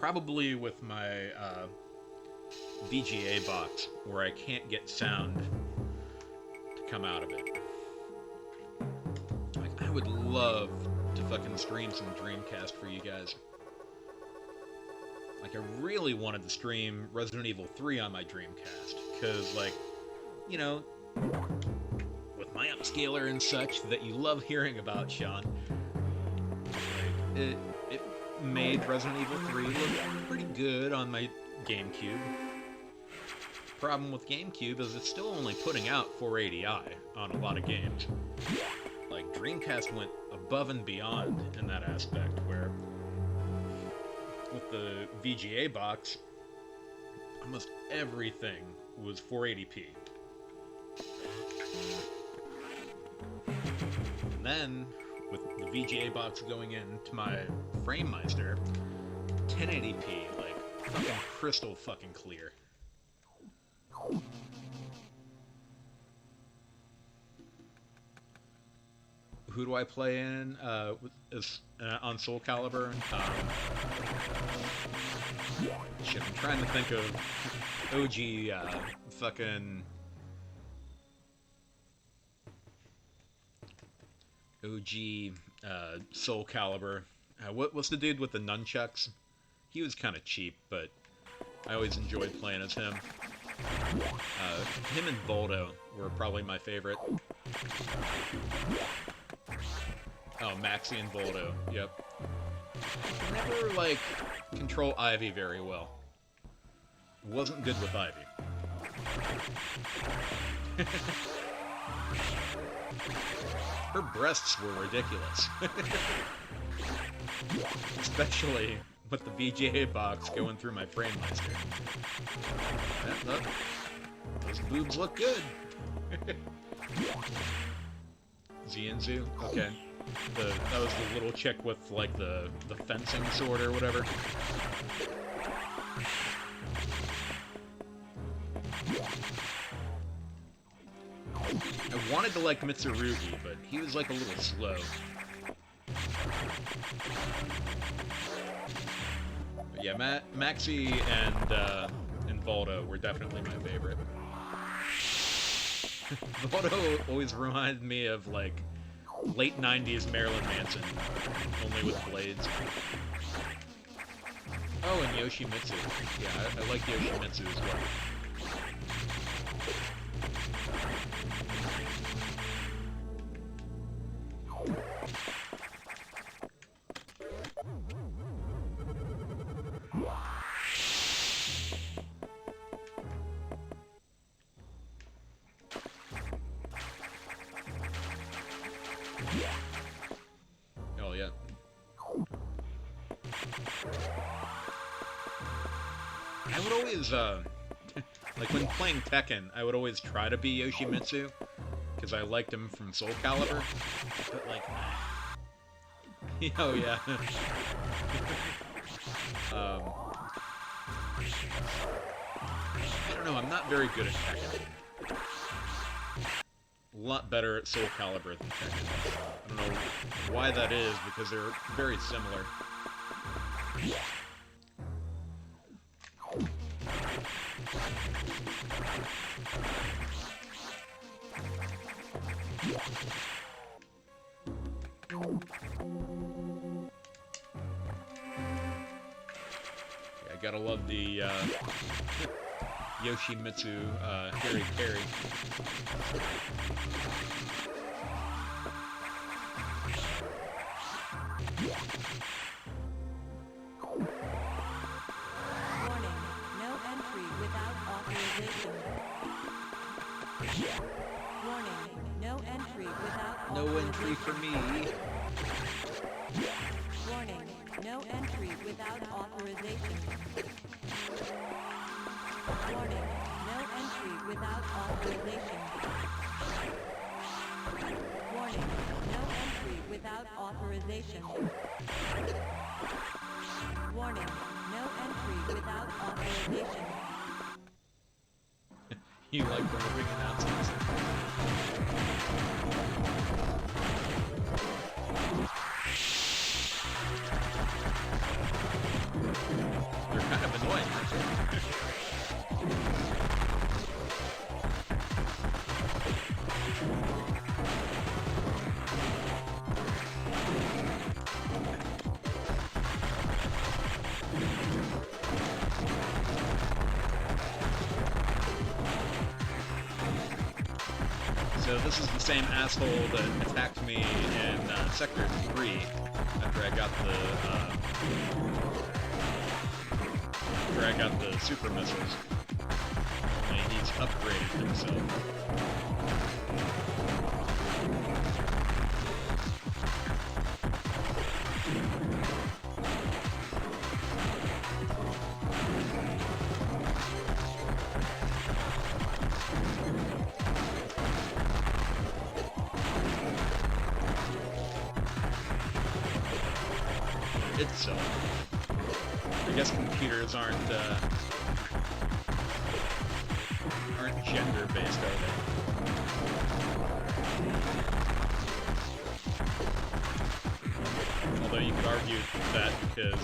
probably with my VGA box, where I can't get sound to come out of it. Like, I would love to fucking stream some Dreamcast for you guys. like, I really wanted to stream Resident Evil 3 on my Dreamcast, because, like, you know, with my upscaler and such that you love hearing about, Sean, like, it made Resident Evil 3 look pretty good on my GameCube. Problem with GameCube is it's still only putting out 480i on a lot of games. Like, Dreamcast went above and beyond in that aspect, where with the VGA box, almost everything was 480p. And then, with the VGA box going into my FrameMeister, 1080p, like, fucking crystal fucking clear. Who do I play in on Soul Calibur? Shit, I'm trying to think of OG fucking OG Soul Calibur. What's the dude with the nunchucks? He was kind of cheap, but I always enjoyed playing as him. Him and Voldo were probably my favorite. Oh, Maxi and Voldo, yep. Never, like, control Ivy very well. Wasn't good with Ivy. Her breasts were ridiculous. Especially with the VGA box going through my FrameMeister. Look, those boobs look good. Xianzu? Okay. That was the little chick with, like, the fencing sword or whatever. I wanted to like Mitsurugi, but he was, like, a little slow. But yeah, Maxi and Voldo were definitely my favorite. Voldo always reminded me of, like, late 90s Marilyn Manson, only with blades. Oh, and Yoshimitsu. Yeah, I like Yoshimitsu as well. Oh, yeah. I would always, like, when playing Tekken, I would always try to be Yoshimitsu, because I liked him from Soul Calibur, but, like, oh, yeah. I don't know, I'm not very good at Tekken. A lot better at Soul Calibur than Tekken. I don't know why that is, because they're very similar. Yeah, I gotta love the Yoshimitsu Harry Carry. Warning, no entry without authorization. Warning, no entry without No authorization. entry for me. Warning, no entry without authorization. Warning, no entry without authorization. Warning, no entry without authorization. Warning, no entry without authorization. You like the living announcements? They're kind of annoying, aren't they? So this is the same asshole that attacked me in Sector 3 after I got the super missiles. Only he's upgraded himself. I guess computers aren't gender-based, are they? Although you could argue that because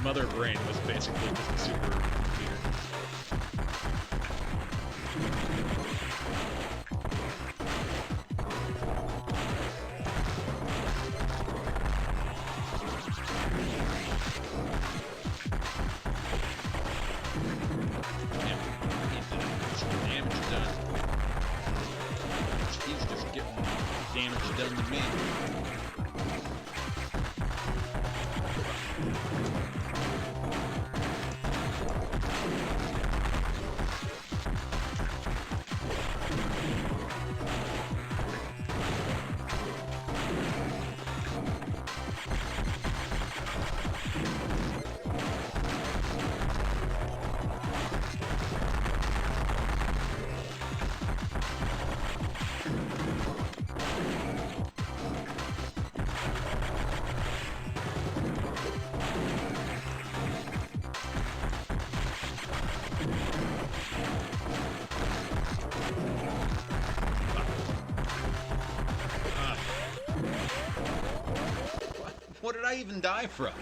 Mother Brain was basically just a supercomputer. What did I even die from?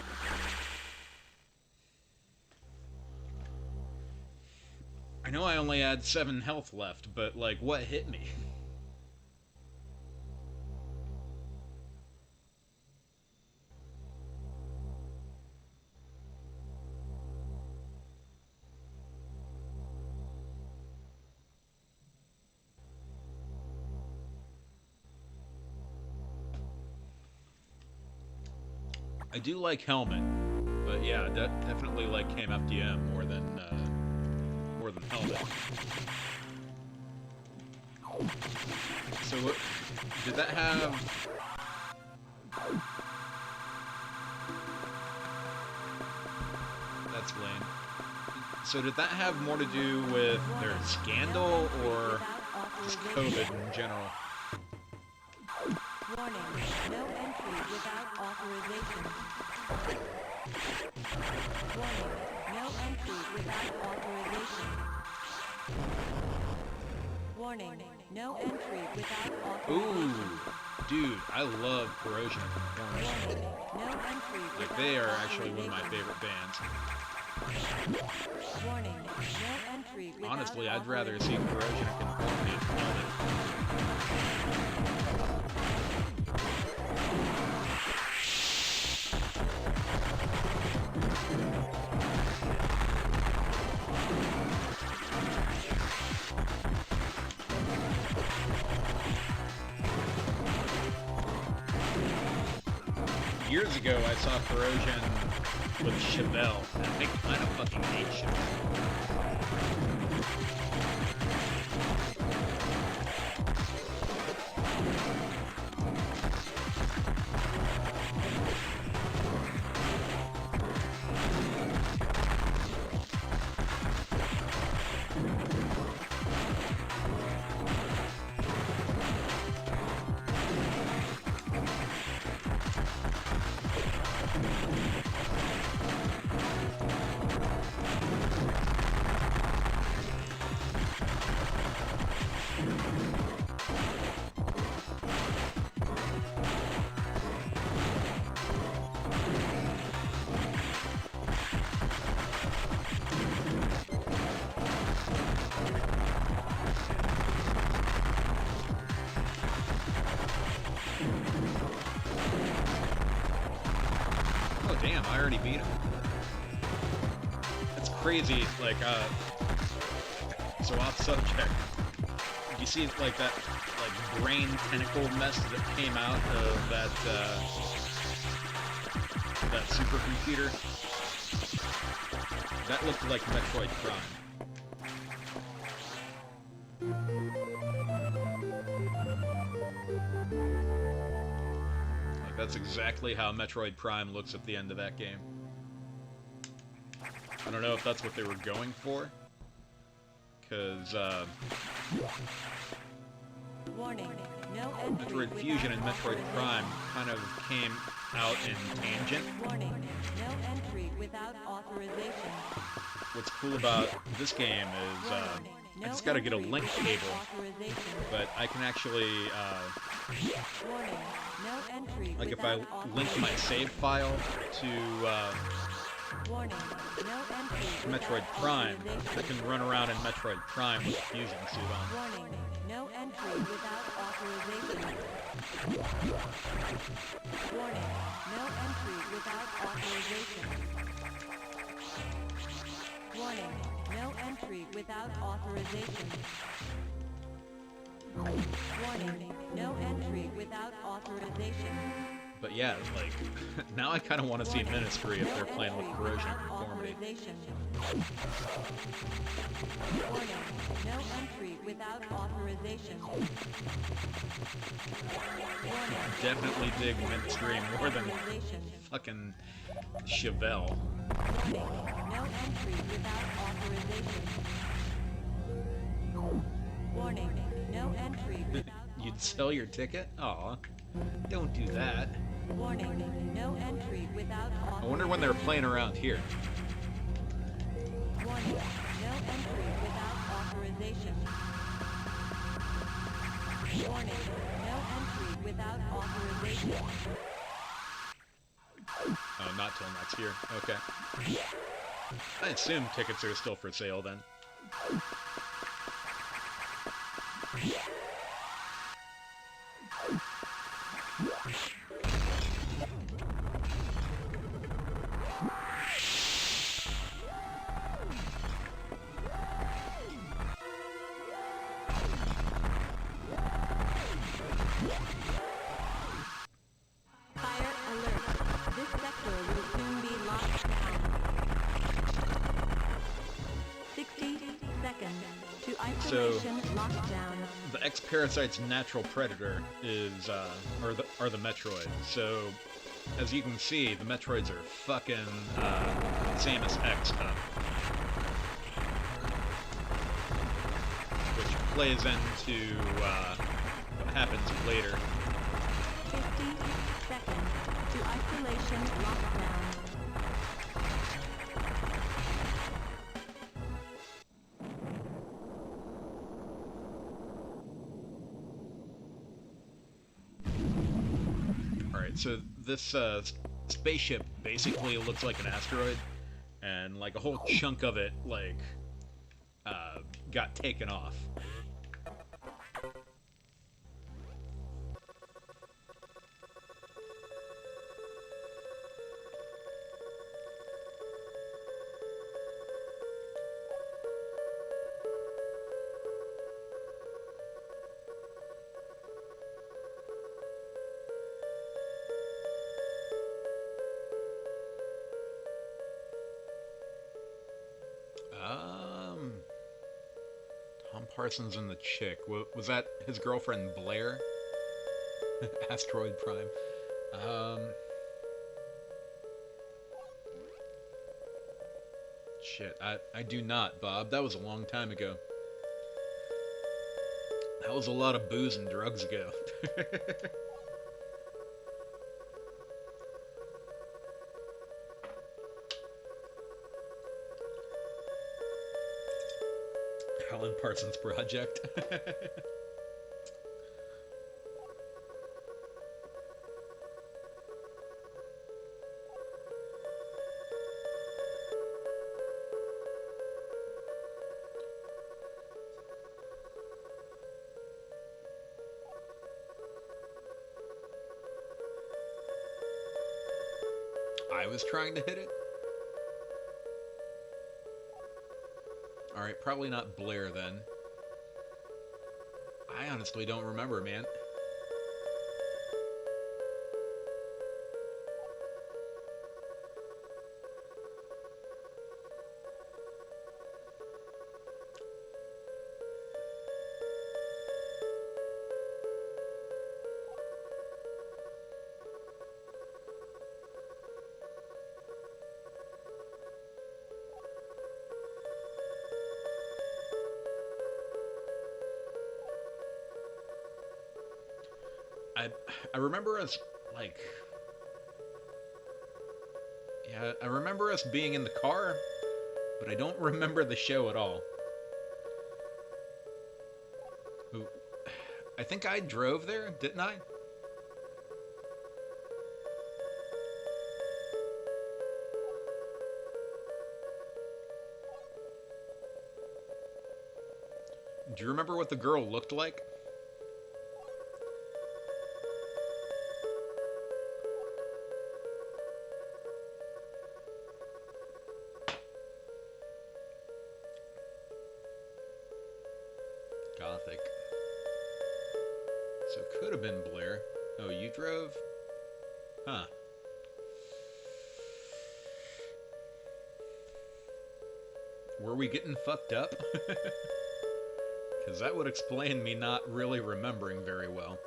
I know I only had 7 health left, but, like, what hit me? I do like Helmet, but yeah, that definitely like KMFDM more than Helmet. So what did that have? That's lame. So did that have more to do with their scandal or just COVID in general? Warning, no entry without authorization. Warning, no entry without authorization. Warning, no entry without authorization. Ooh, dude, I love Corrosion. Warning, no entry without Like, they are actually one of my favorite bands. Warning, no entry without Honestly, I'd rather see Corrosion and Conformity than Helmet. Years ago, I saw Corrosion with Chevelle, and I kind of fucking hate Chevelle. Damn, I already beat him. That's crazy, like, so off subject. You see, like, that, like, brain tentacle mess that came out of that supercomputer? That looked like Metroid Prime. Like, that's exactly how Metroid Prime looks at the end of that game. I don't know if that's what they were going for, because, Warning. No entry Metroid Fusion and Metroid Prime kind of came out in tangent. Warning. No entry without authorization. What's cool about this game is, I just gotta get a link cable, but I can actually, Warning. No entry like if I without link my save file to, Warning. No entry Metroid Prime, I can run around in Metroid Prime with a fusion suit on. Warning. No entry without authorization. Warning. No entry without authorization. Warning. No entry without authorization. Warning. No entry without authorization. But yeah, like, now I kind of want to see Ministry if they're playing with corrosion and conformity. Warning. No entry without authorization. Warning. Definitely dig Ministry more than fucking Chevelle. Warning. No entry without authorization. Warning. No entry without You'd sell your ticket? Aw, don't do that. Warning. No entry without authorization. I wonder when they're playing around here. Warning. No entry without authorization. Warning. No entry without authorization. Oh, not till next year. Okay. I assume tickets are still for sale then. Fire alert. This sector will soon be locked down. 60 seconds to isolation lockdown. The X-Parasite's natural predator is, are the Metroids. So, as you can see, the Metroids are fucking, Samus X up. Which plays into, what happens later. 50 seconds to isolation lockdown. Alright, so this, spaceship basically looks like an asteroid, and, like, a whole chunk of it, like, got taken off. Tom Parsons and the chick. Was that his girlfriend Blair? Asteroid Prime. Shit, I do not, Bob. That was a long time ago. That was a lot of booze and drugs ago. Alan Parsons Project. I was trying to hit it. Alright, probably not Blair then. I honestly don't remember, man. I I remember us like yeah, I remember us being in the car, but I don't remember the show at all. Ooh, I think I drove there, didn't I? Do you remember what the girl looked like? Gothic. So it could have been Blair. Oh, you drove? Huh. Were we getting fucked up? Because that would explain me not really remembering very well.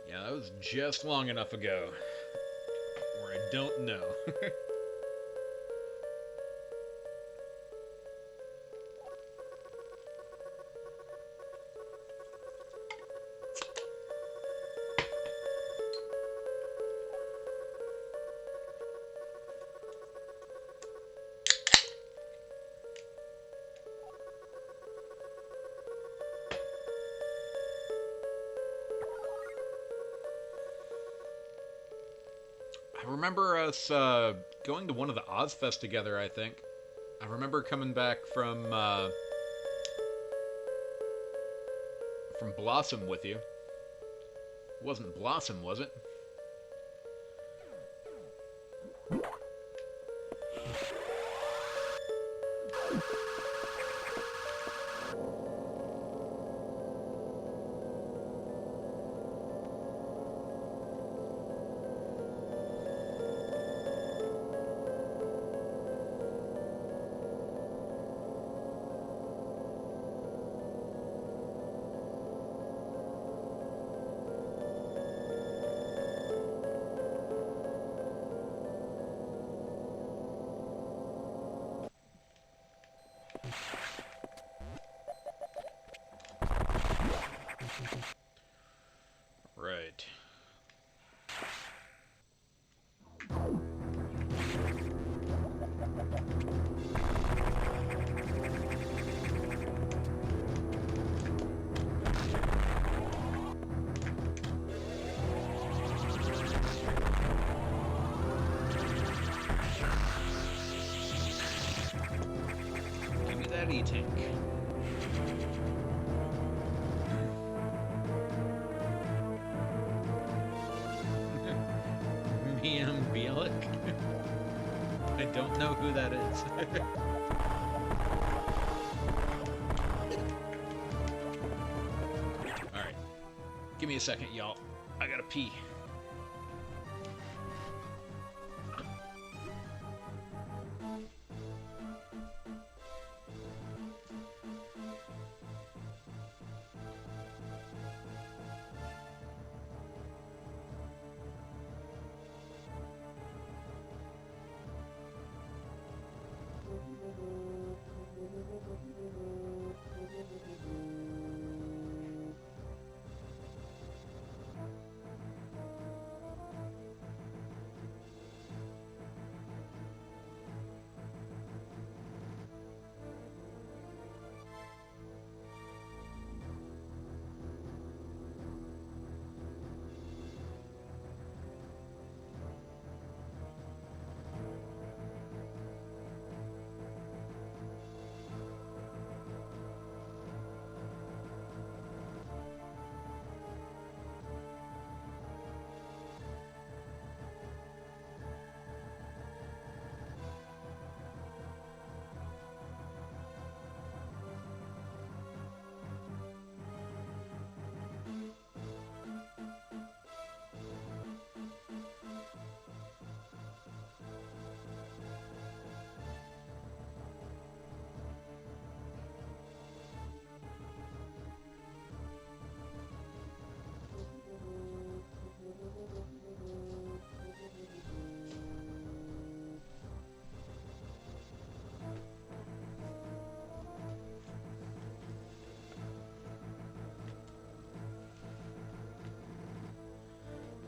Yeah, that was just long enough ago where I don't know. I remember us going to one of the Ozfest together, I think. I remember coming back from Blossom with you. It wasn't Blossom, was it? Right. Give me that E-Tank. Miam Bielik? I don't know who that is. Alright. Give me a second, y'all. I gotta pee.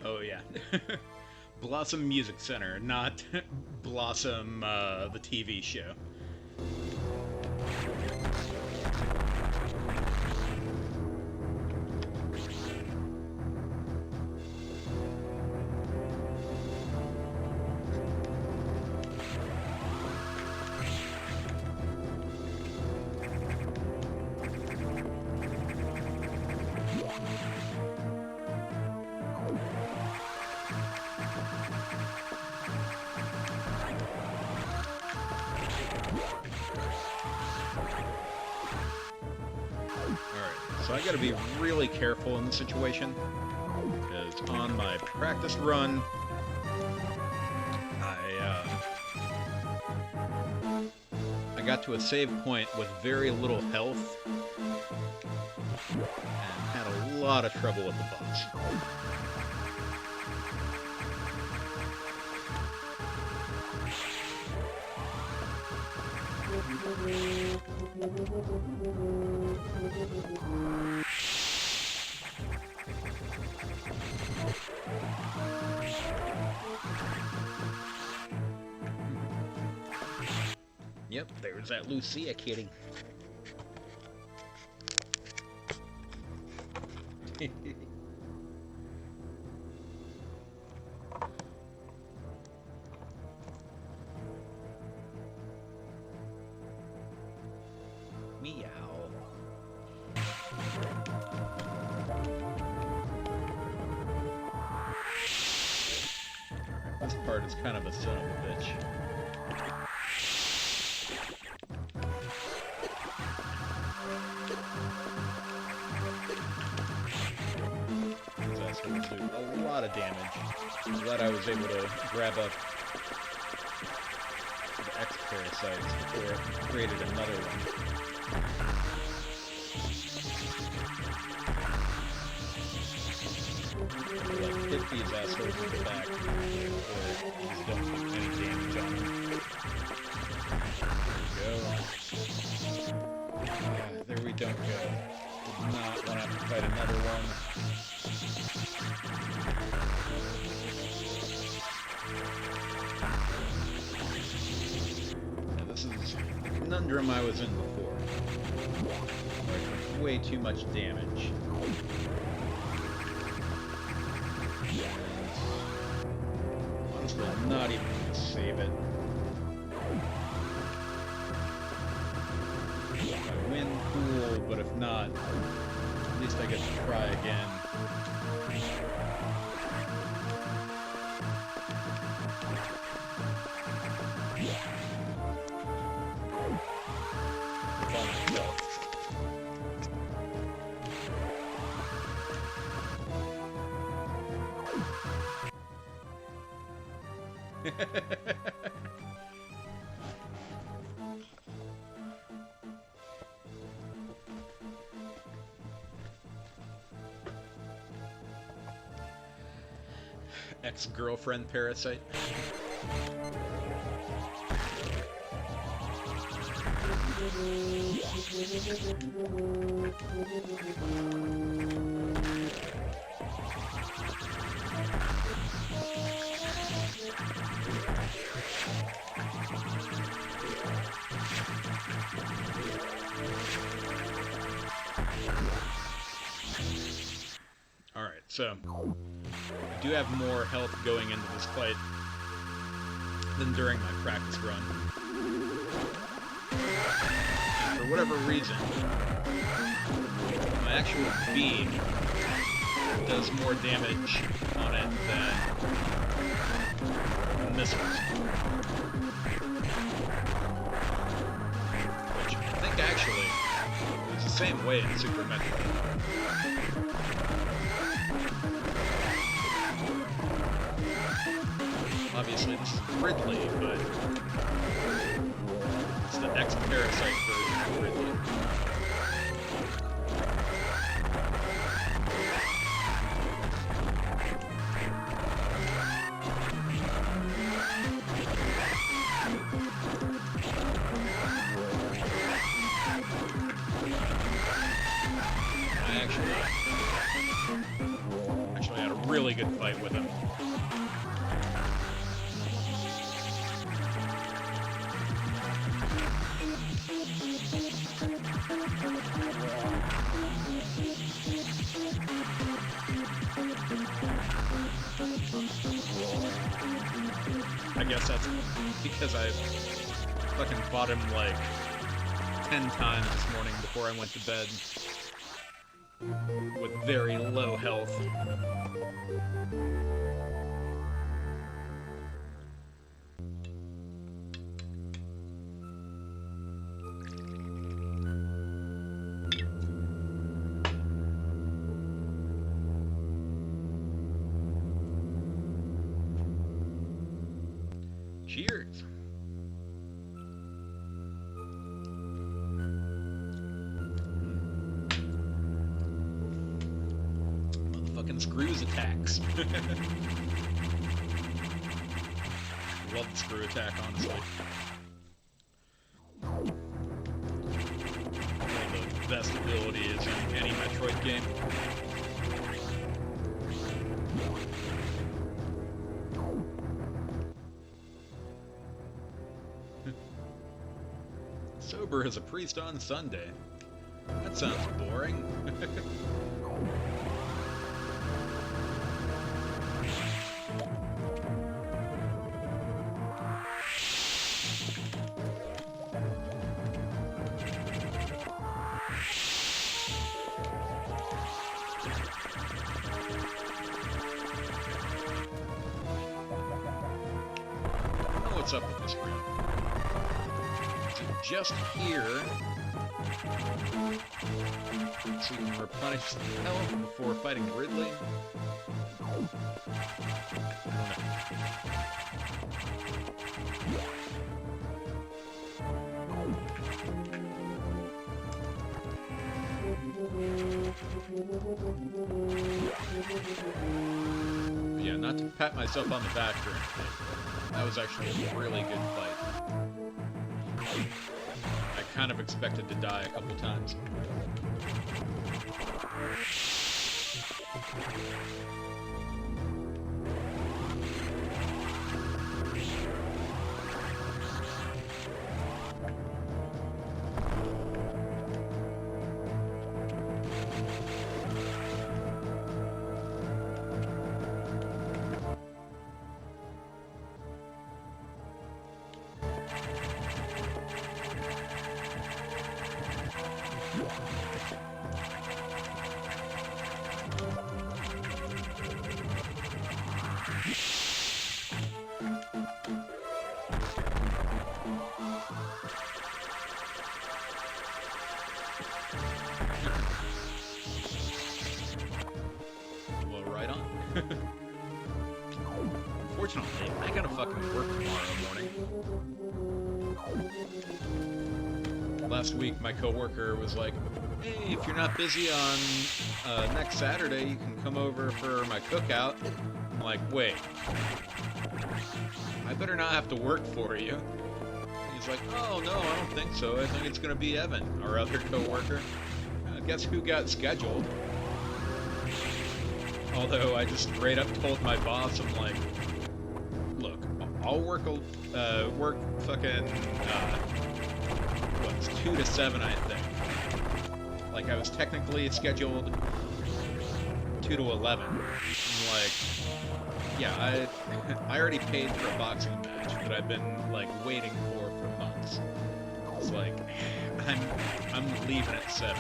Oh yeah. Blossom Music Center, not Blossom, the TV show. So I gotta be really careful in this situation, because on my practice run, I got to a save point with very little health, and had a lot of trouble with the boss. Yep, there's that Lucia kitty. Meow. This part is kind of a son of a bitch. That's going to do a lot of damage. I'm glad I was able to grab up the X-Parasites before it created another one. Like, hit these assholes in the back, or just don't do any damage on them. There we go. Yeah, there we don't go. Did not want to have to fight another one. Yeah, this is the conundrum I was in before. Like, way too much damage. Honestly, I'm not even going to save it. If I win, cool, but if not, at least I get to try again. Ex-girlfriend parasite. Alright, so I do have more health going into this fight than during my practice run. And for whatever reason, my actual beam does more damage on it than missiles. Which I think actually is the same way in Super Metroid. Obviously this is Ridley, but it's the next Parasite version of Ridley. I actually had a really really good fight with him. I guess that's because I fucking fought him like 10 times this morning before I went to bed with very low health. Cheers. Motherfucking screws attacks. Love the screw attack, honestly. One of the best abilities in any Metroid game. Sober as a priest on Sunday. That sounds boring. I don't know what's up with this room. Just here, so you can replenish the health before fighting Ridley. Yeah, not to pat myself on the back or anything. That was actually a really good fight. I kind of expected to die a couple times. Well, right on. Unfortunately, I gotta fucking work tomorrow morning. Last week, my coworker was like, "Hey, if you're not busy on next Saturday, you can come over for my cookout." I'm like, "Wait, I better not have to work for you." He's like, "Oh no, I don't think so. I think it's gonna be Evan, our other coworker." Guess who got scheduled? Although I just straight up told my boss, I'm like, "Look, I'll work fucking what's 2 to 7, I think. Like I was technically scheduled 2 to 11. I'm like, yeah, I already paid for a boxing match that I've been like waiting for months. It's like I'm leaving at 7.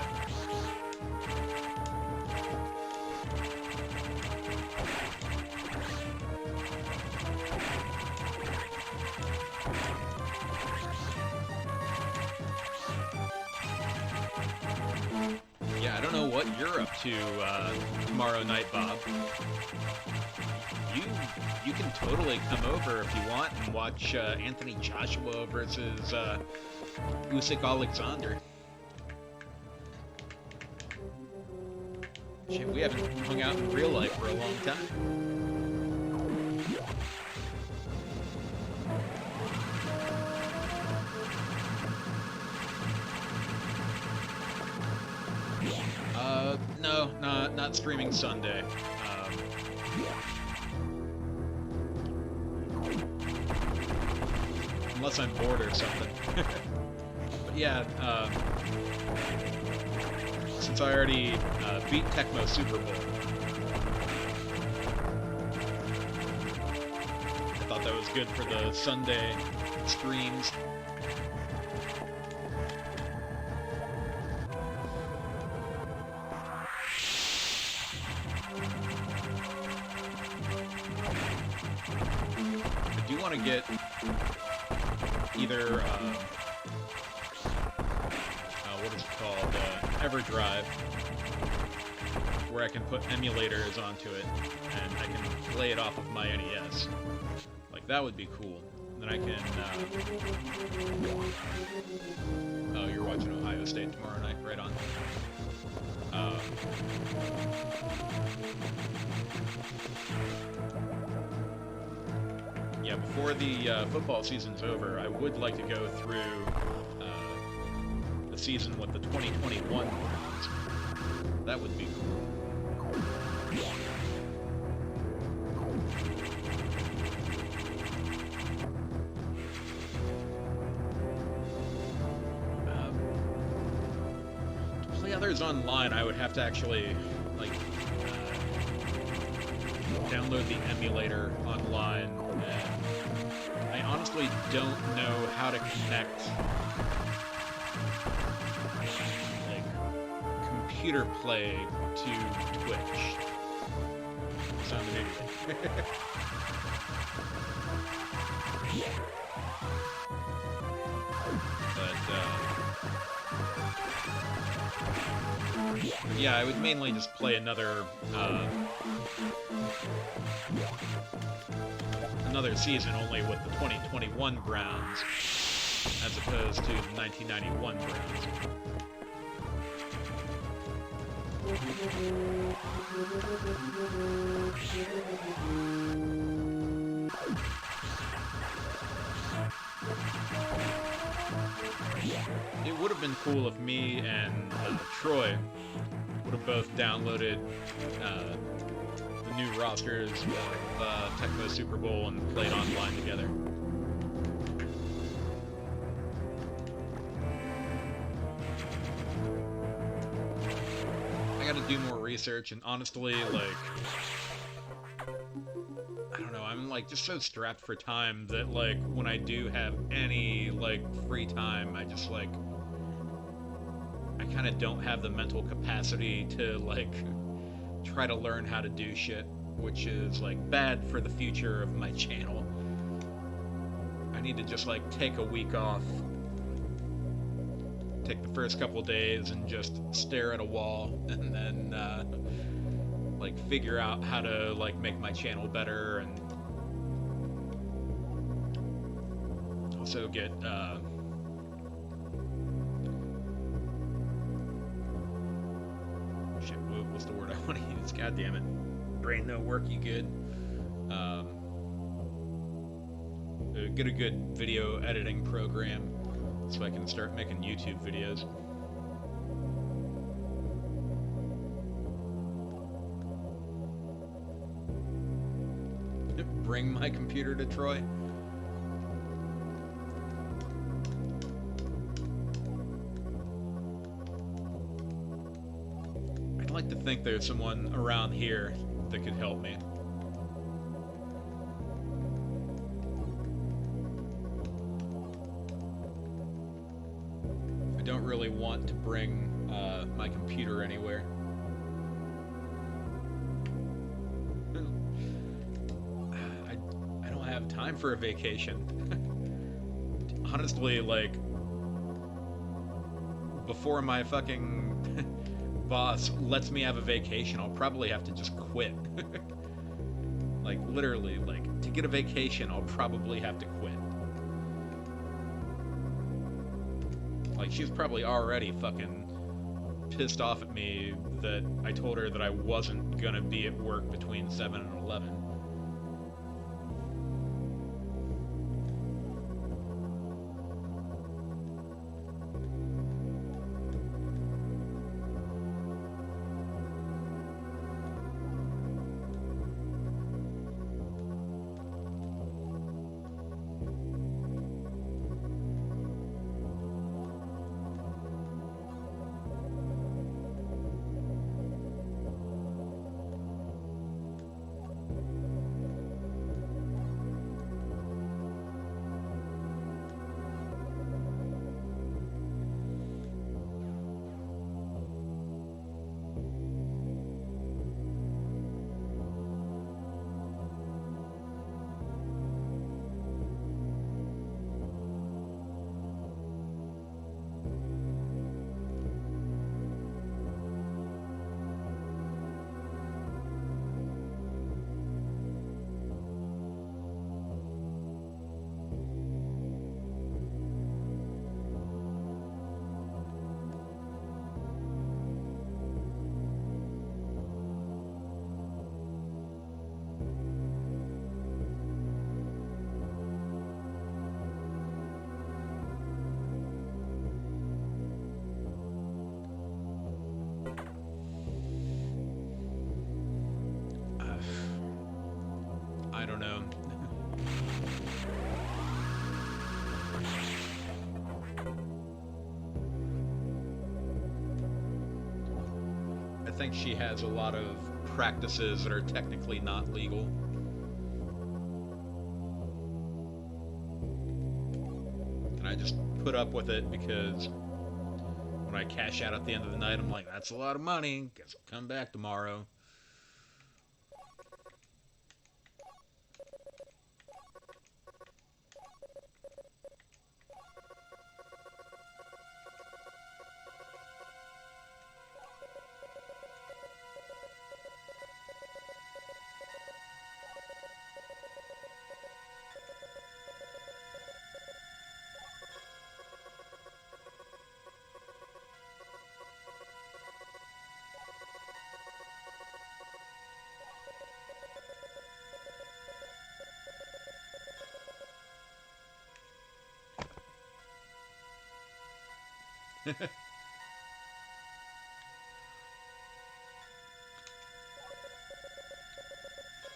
Yeah, I don't know what you're up to tomorrow night, Bob. You can totally come over if you want and watch Anthony Joshua versus Usyk Alexander. Shit, we haven't hung out in real life for a long time. No, not streaming Sunday. Unless I'm bored or something. But yeah, since I already beat Tecmo Super Bowl, I thought that was good for the Sunday streams. I do want to get either, what is it called, EverDrive, where I can put emulators onto it, and I can play it off of my NES. Like, that would be cool. And then I can, oh, you're watching Ohio State tomorrow night, right on. Yeah, before the football season's over, I would like to go through the season with the 2021 Browns. That would be cool. To play others online, I would have to actually, like, download the emulator online, and I honestly don't know how to connect, like, computer play to Twitch. Sound amazing. But, yeah, I would mainly just play another season, only with the 2021 Browns, as opposed to the 1991 Browns. It would have been cool if me and Troy would have both downloaded the new rosters of Tecmo Super Bowl and played online together. I gotta do more research, and honestly, like, I don't know, I'm like just so strapped for time that, like, when I do have any, like, free time, I just, like, I kind of don't have the mental capacity to, like, try to learn how to do shit, which is, like, bad for the future of my channel. I need to just, like, take a week off, take the first couple days and just stare at a wall, and then, like, figure out how to, like, make my channel better, and also get, shit, what's the word I want to use? God damn it. Brain no work, you good? Get a good video editing program so I can start making YouTube videos. Bring my computer to Troy. I'd like to think there's someone around here that could help me. I don't really want to bring my computer anywhere. I don't have time for a vacation. Honestly, like, before my fucking boss lets me have a vacation, I'll probably have to just quit. Like, literally, like, to get a vacation, I'll probably have to quit. Like, she's probably already fucking pissed off at me that I told her that I wasn't gonna be at work between 7 and 11. think she has a lot of practices that are technically not legal. And I just put up with it because when I cash out at the end of the night, I'm like, that's a lot of money. Guess I'll come back tomorrow.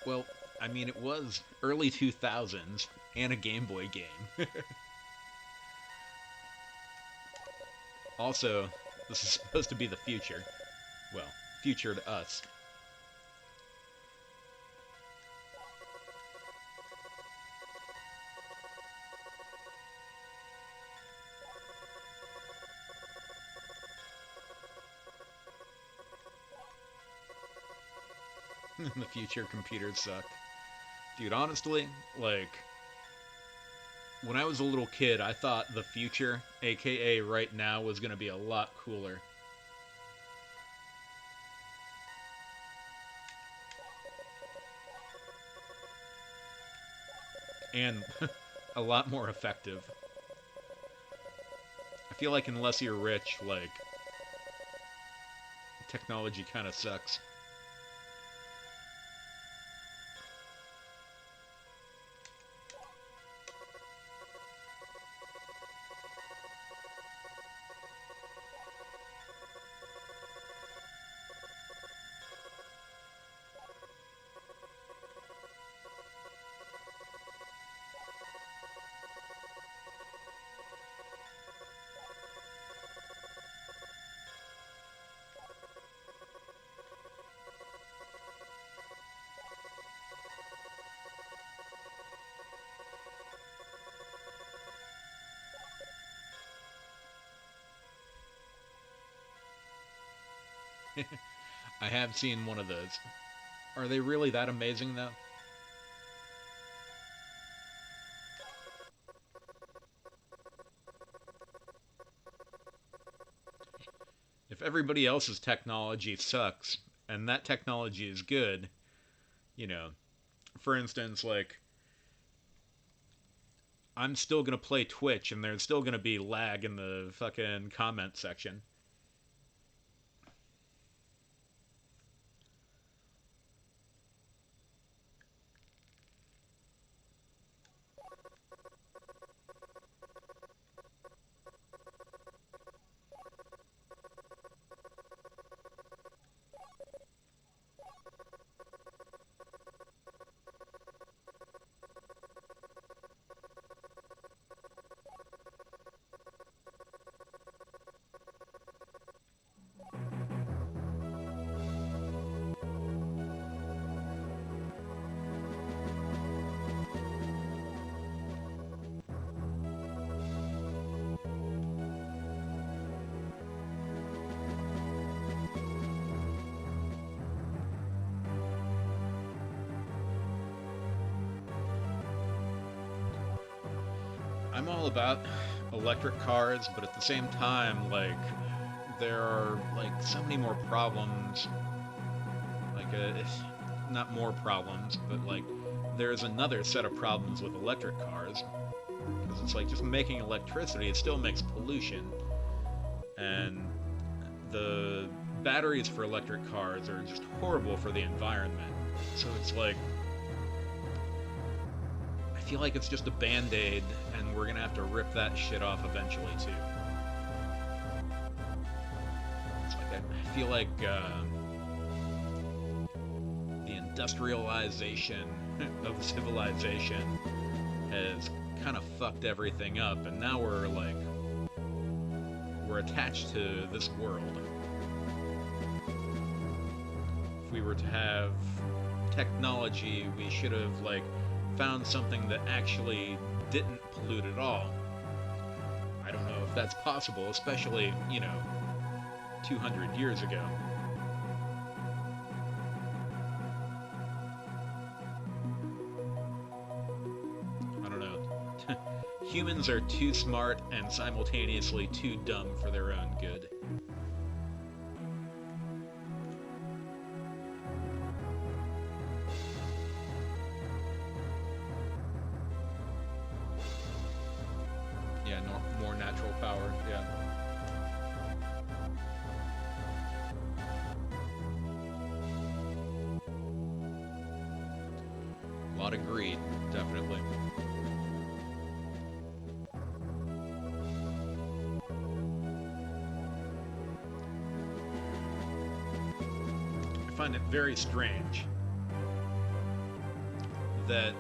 Well, I mean, it was early 2000s and a Game Boy game. Also, this is supposed to be the future. Well, future to us. The future computers suck. Dude, honestly, like, when I was a little kid, I thought the future, aka right now, was gonna be a lot cooler. And a lot more effective. I feel like unless you're rich, like, technology kind of sucks. I have seen one of those. Are they really that amazing, though? If everybody else's technology sucks, and that technology is good, you know, for instance, like, I'm still gonna play Twitch, and there's still gonna be lag in the fucking comment section. I'm all about electric cars, but at the same time, like, there are, like, so many more problems. Like, not more problems, but, like, there's another set of problems with electric cars. Because it's like, just making electricity, it still makes pollution. And the batteries for electric cars are just horrible for the environment. So it's like, I feel like it's just a band-aid, and we're gonna have to rip that shit off eventually, too. It's like, I feel like, the industrialization of civilization has kind of fucked everything up, and now we're, like, we're attached to this world. if we were to have technology, we should have, like, found something that actually didn't pollute at all. I don't know if that's possible, especially, 200 years ago. I don't know. Humans are too smart and simultaneously too dumb for their own good. Yeah, more natural power, yeah. A lot of greed, definitely. I find it very strange that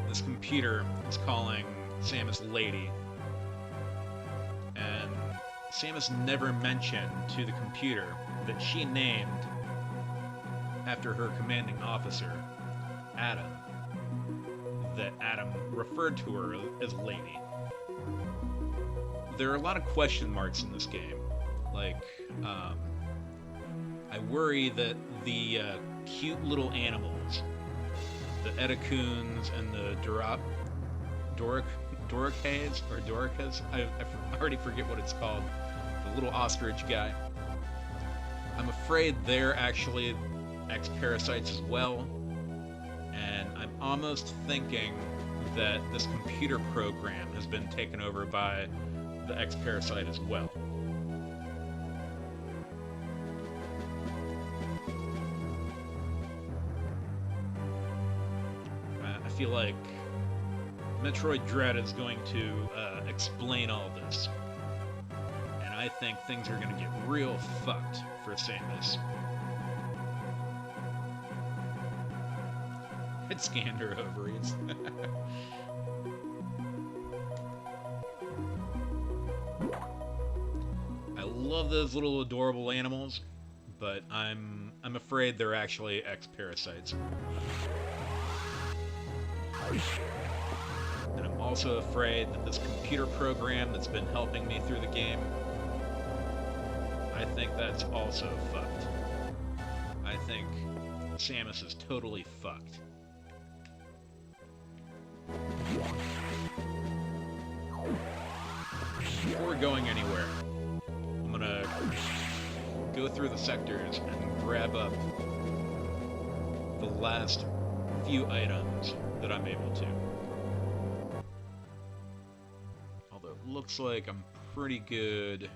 this computer is calling Samus Lady, and Samus never mentioned to the computer that she named after her commanding officer, Adam, that Adam referred to her as Lady. There are a lot of question marks in this game. Like, I worry that the cute little animals, the Edacoons and the Doricas, I already forget what it's called, the little ostrich guy. I'm afraid they're actually X-parasites as well, and I'm almost thinking that this computer program has been taken over by the X-parasite as well. I feel like Metroid Dread is going to explain all this, and I think things are going to get real fucked for Samus. It scanned her ovaries. I love those little adorable animals, but I'm afraid they're actually X-parasites. And I'm also afraid that this computer program that's been helping me through the game, I think that's also fucked. I think Samus is totally fucked. Before going anywhere, I'm gonna go through the sectors and grab up the last few items that I'm able to. Although it looks like I'm pretty good in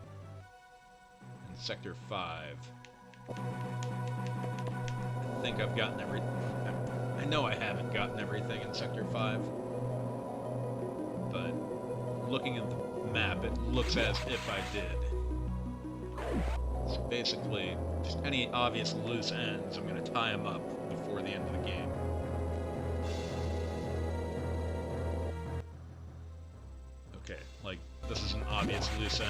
Sector 5. I think I've gotten I know I haven't gotten everything in Sector 5, but looking at the map, it looks as if I did. So basically, just any obvious loose ends, I'm going to tie them up before the end of the game. Okay, like, this is an obvious loose end.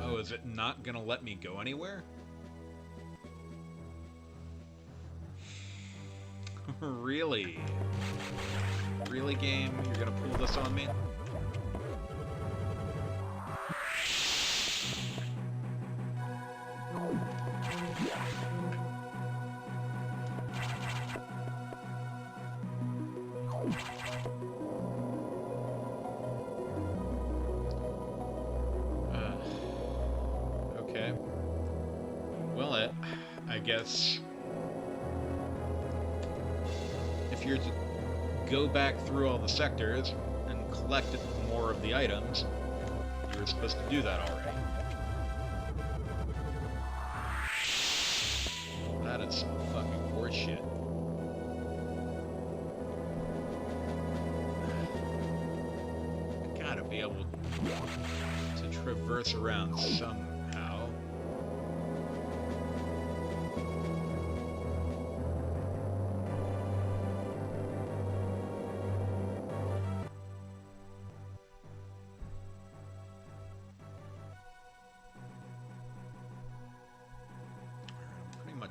Oh, is it not gonna let me go anywhere? Really? Really, game? You're gonna pull this on me? Okay. Well, I guess if you're to go back through all the sectors and collect more of the items, you were supposed to do that already. That is some fucking horseshit. I gotta be able to traverse around somehow.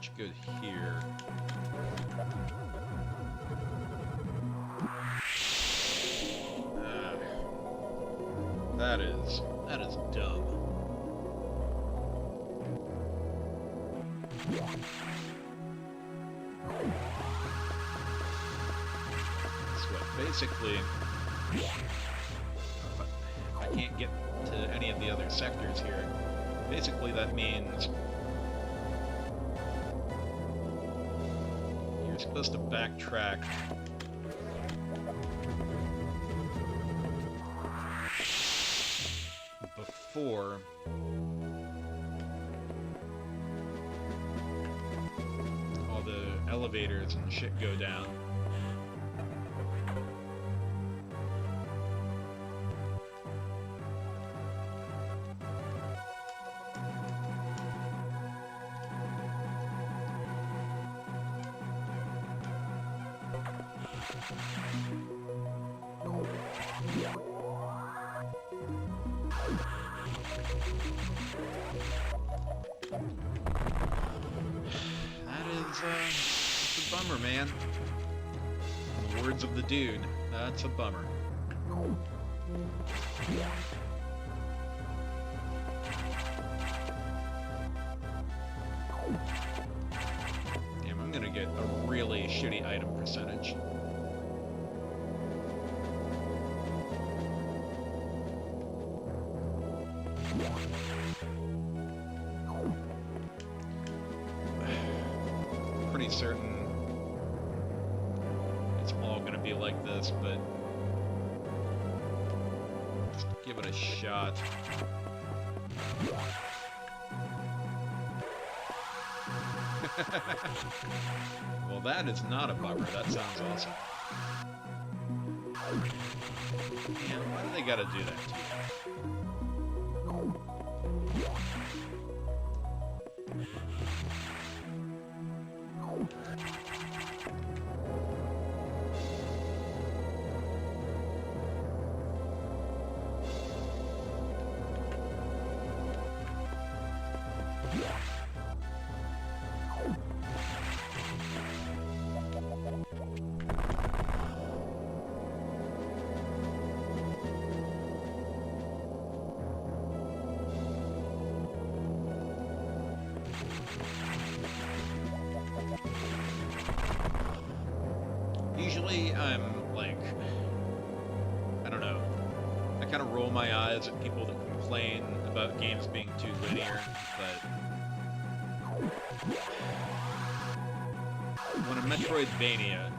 much good here. That is dumb. So basically, if I can't get to any of the other sectors here, basically that means you're supposed to backtrack before all the elevators and shit go down. It's a bummer, man. In the words of the dude, that's a bummer. Damn, I'm gonna get a really shitty item percentage. Pretty certain it's all gonna be like this, but just give it a shot. Well, that is not a bummer. That sounds awesome. Man, why do they gotta do that to you? Usually I'm like, I don't know, I kind of roll my eyes at people that complain about games being too linear, but when a Metroidvania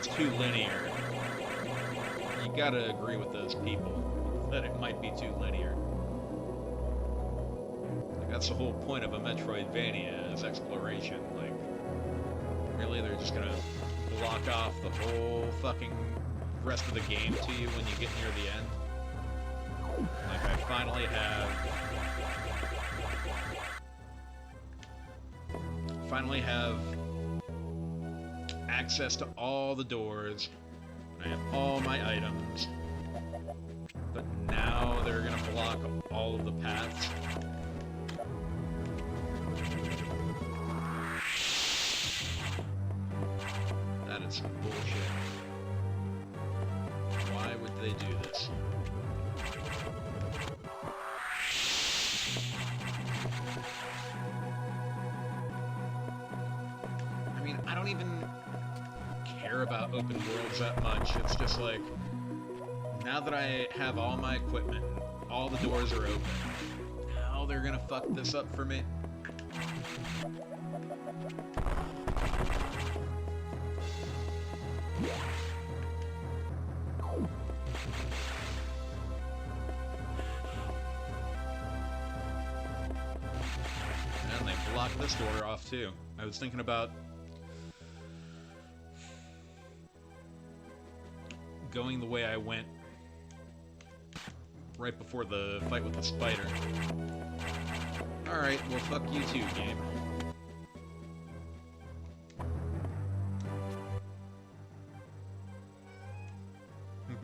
is too linear, you gotta agree with those people that it might be too linear. Like, that's the whole point of a Metroidvania, is exploration. Like, really, they're just gonna block off the whole fucking rest of the game to you when you get near the end? Like, I finally have access to all the doors, and I have all my items, but now they're gonna block all of the paths. That is some bullshit. Why would they do this? I mean, I don't even care about open worlds that much. It's just like, now that I have all my equipment, all the doors are open, now they're gonna fuck this up for me. And they blocked this door off too. I was thinking about going the way I went right before the fight with the spider. Alright, well fuck you too, game.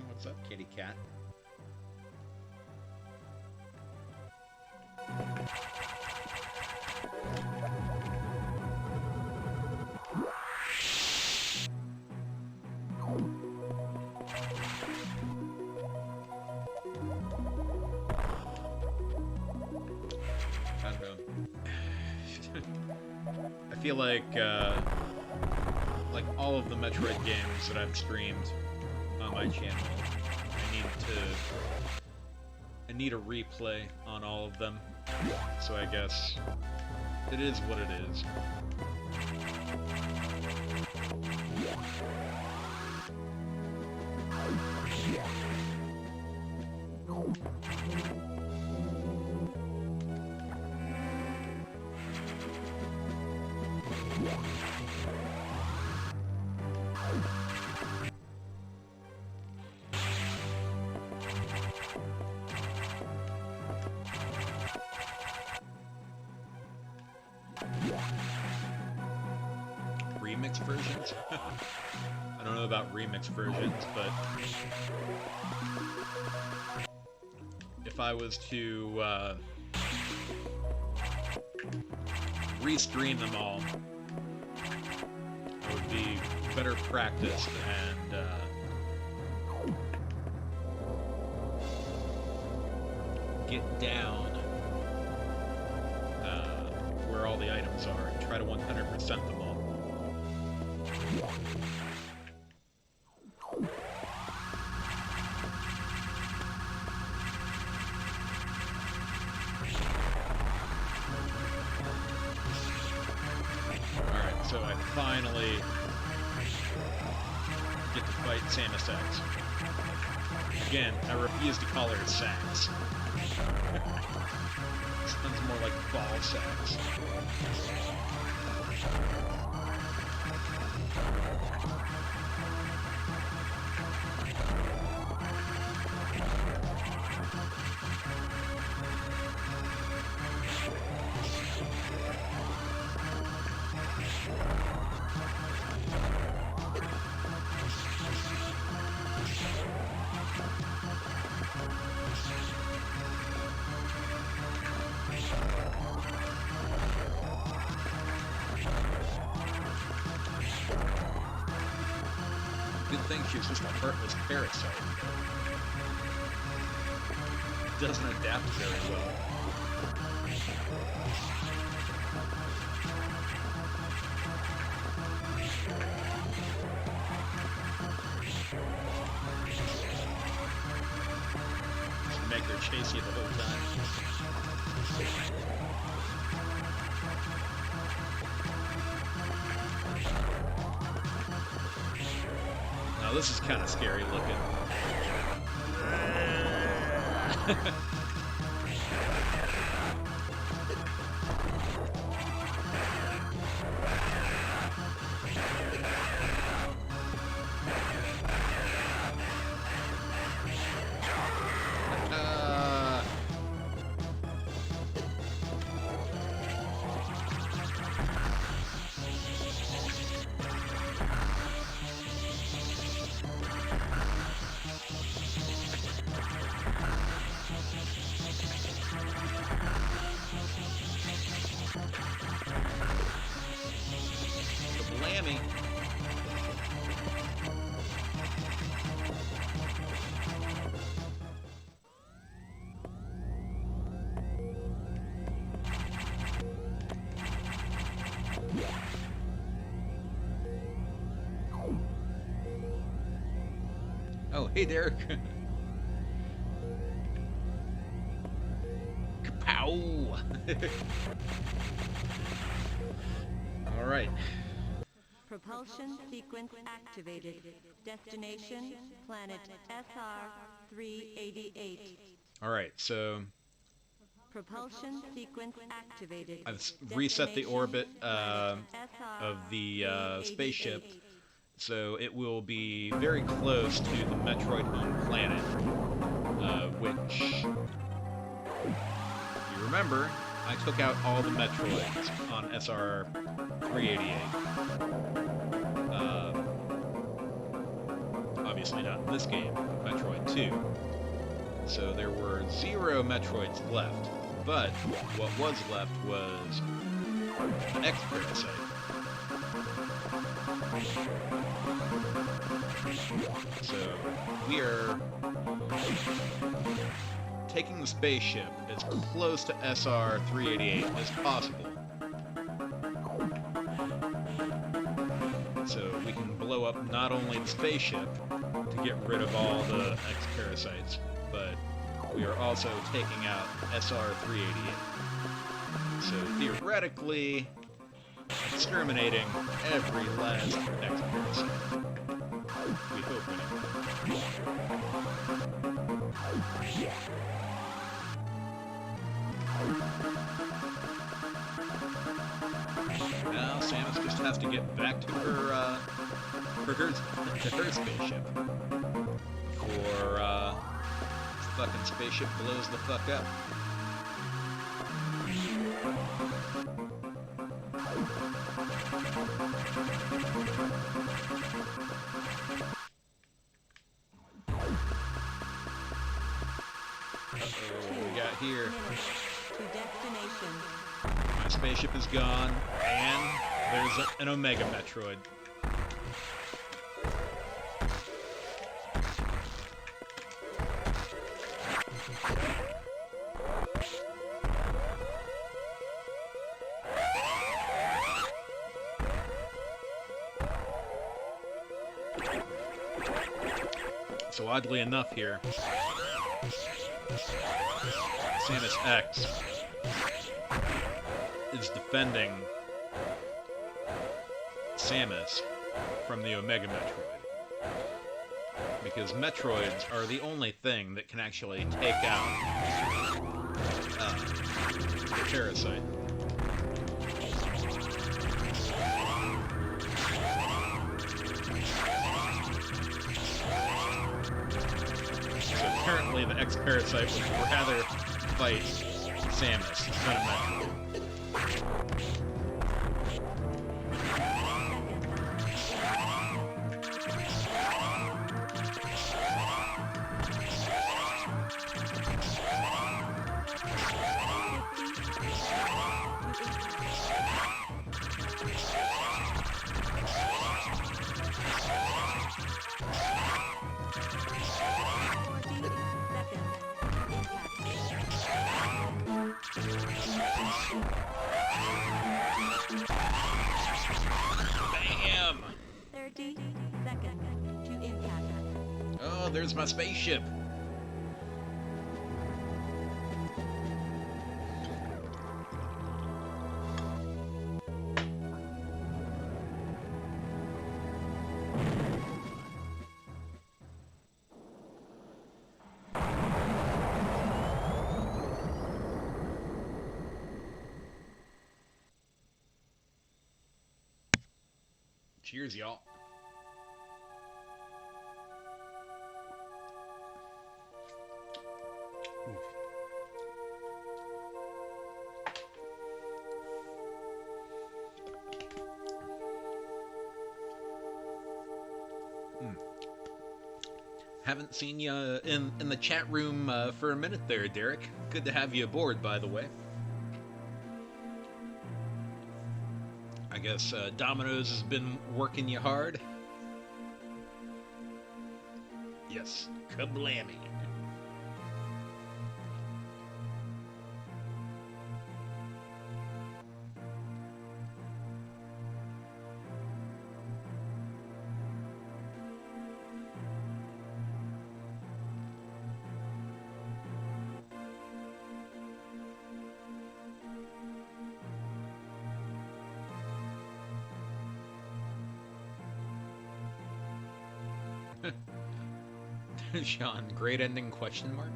What's up, kitty cat? I feel like all of the Metroid games that I've streamed on my channel, I need a replay on all of them. So I guess it is what it is. Remix versions? I don't know about remix versions, but if I was to restream them all, it would be better practiced and get down where all the items are and try to 100% them all. Alright, so I finally get to fight Samus X. Again, I refuse to call her Sax. Sounds more like ball sacks. Good thing she's just a heartless parasite. Doesn't adapt very well. Just make her chase you the whole time. Now this is kind of scary looking. Blammy. Oh, hey, Derek. Kapow! All right. Propulsion sequence activated. Destination, planet SR-388. All right, so Propulsion sequence activated. I've reset the orbit of the spaceship, so it will be very close to the Metroid home planet, which, if you remember, I took out all the Metroids on SR-388. Obviously not in this game, Metroid 2. So there were 0 Metroids left, but what was left was an X-Parasite. So we are taking the spaceship as close to SR-388 as possible. blow up not only the spaceship to get rid of all the X-parasites, but we are also taking out SR-388. So theoretically, exterminating every last X-parasite. We hope anyway. Now Samus just has to get back to her spaceship before this fucking spaceship blows the fuck up. What we got here? To destination. My spaceship is gone, and there's an Omega Metroid. So oddly enough here, Samus X is defending Samus from the Omega Metroid. Because Metroids are the only thing that can actually take out the parasite. So apparently the X-Parasite would rather fight Samus than a Metroid. Bam! 30 seconds to impact. Oh, there's my spaceship. Cheers, y'all. Haven't seen you in the chat room for a minute there, Derek. Good to have you aboard, by the way. I guess Domino's has been working you hard. Yes, kablammy. Sean, great ending question mark?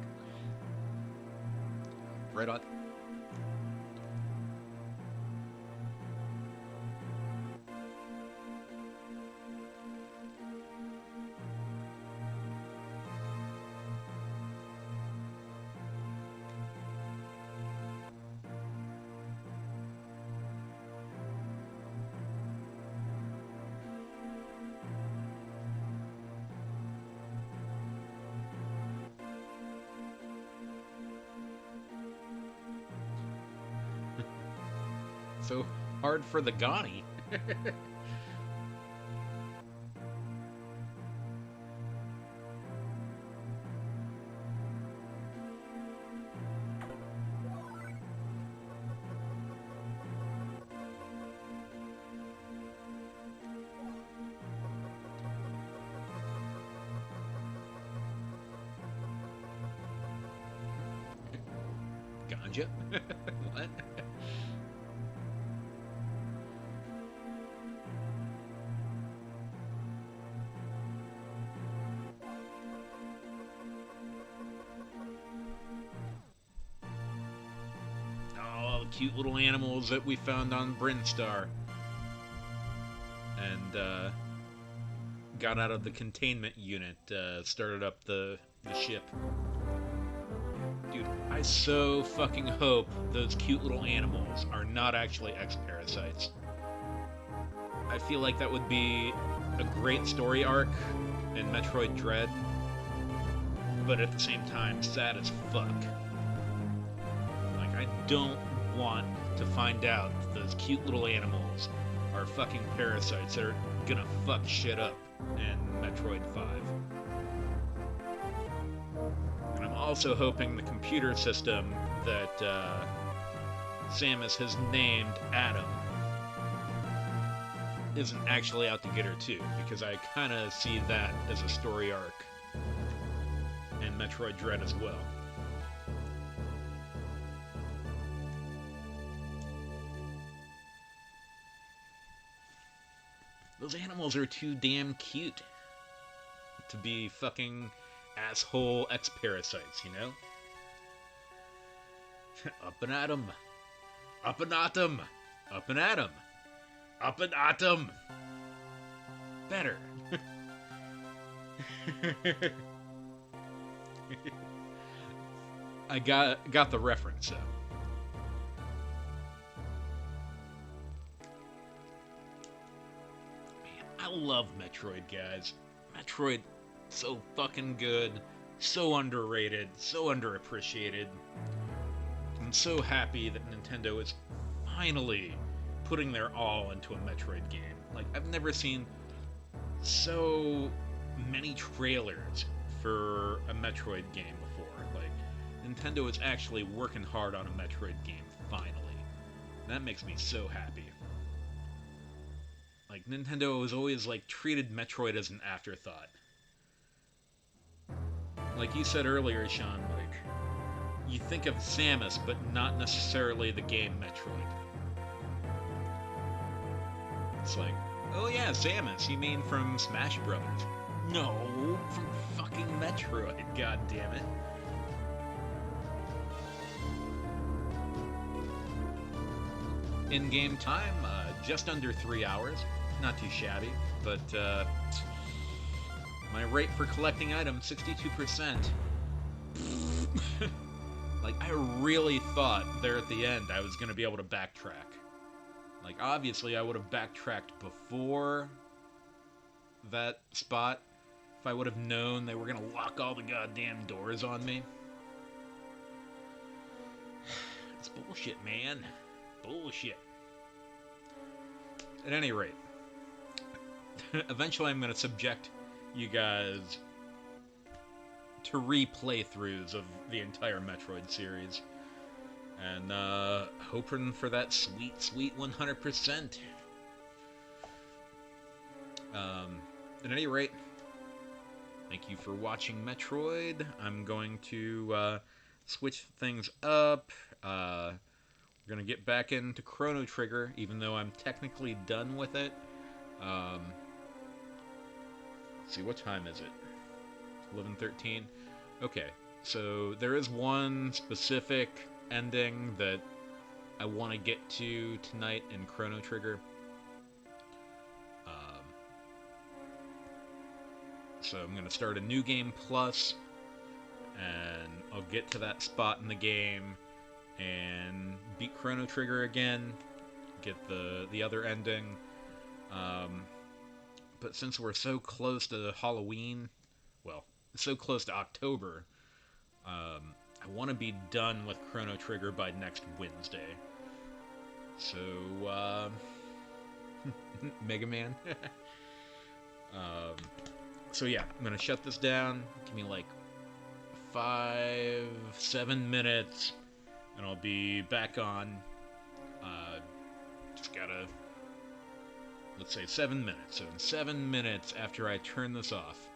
Right on. So hard for the Ghani. ya? What? Oh, the cute little animals that we found on Brinstar. And, got out of the containment unit, started up the ship. Dude, I so fucking hope those cute little animals are not actually X-parasites. I feel like that would be a great story arc in Metroid Dread, but at the same time, sad as fuck. Like, I don't want to find out that those cute little animals are fucking parasites that are gonna fuck shit up in Metroid 5. And I'm also hoping the computer system that Samus has named Adam isn't actually out to get her too, because I kind of see that as a story arc in Metroid Dread as well. Those animals are too damn cute to be fucking asshole X-parasites, you know? Up and at 'em. Up and at 'em. Up and at 'em. Up and at 'em. Better. I got the reference, though. I love Metroid, guys. Metroid, so fucking good, so underrated, so underappreciated. I'm so happy that Nintendo is finally putting their all into a Metroid game. Like, I've never seen so many trailers for a Metroid game before. Like, Nintendo is actually working hard on a Metroid game, finally. That makes me so happy. Like, Nintendo has always, like, treated Metroid as an afterthought. Like you said earlier, Sean, like, you think of Samus, but not necessarily the game Metroid. It's like, oh yeah, Samus, you mean from Smash Brothers? No, from fucking Metroid, goddammit. In-game time, just under 3 hours. Not too shabby, but my rate for collecting items, 62%. Like, I really thought there at the end I was going to be able to backtrack. Like, obviously I would have backtracked before that spot if I would have known they were going to lock all the goddamn doors on me. It's bullshit, man. Bullshit. At any rate, eventually I'm going to subject you guys to replaythroughs of the entire Metroid series. And, hoping for that sweet, sweet 100%. At any rate, thank you for watching Metroid. I'm going to, switch things up. We're gonna get back into Chrono Trigger, even though I'm technically done with it. Let's see, what time is it? 11:13. Okay, so there is one specific ending that I want to get to tonight in Chrono Trigger. So I'm gonna start a new game plus, and I'll get to that spot in the game and beat Chrono Trigger again, get the other ending. But since we're so close to Halloween, well, so close to October, I want to be done with Chrono Trigger by next Wednesday. So, Mega Man. So yeah, I'm gonna shut this down. Give me like 5-7 minutes, and I'll be back on. Just gotta, let's say 7 minutes. So in 7 minutes after I turn this off,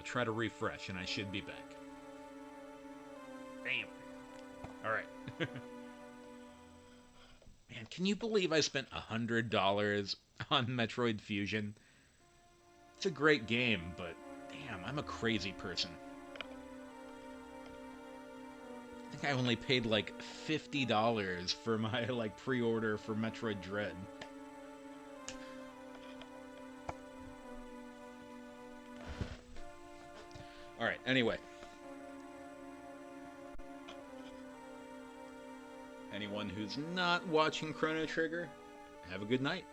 try to refresh, and I should be back. Damn. Alright. Man, can you believe I spent $100 on Metroid Fusion? It's a great game, but damn, I'm a crazy person. I think I only paid like $50 for my like pre-order for Metroid Dread. Alright, anyway. Anyone who's not watching Chrono Trigger, have a good night.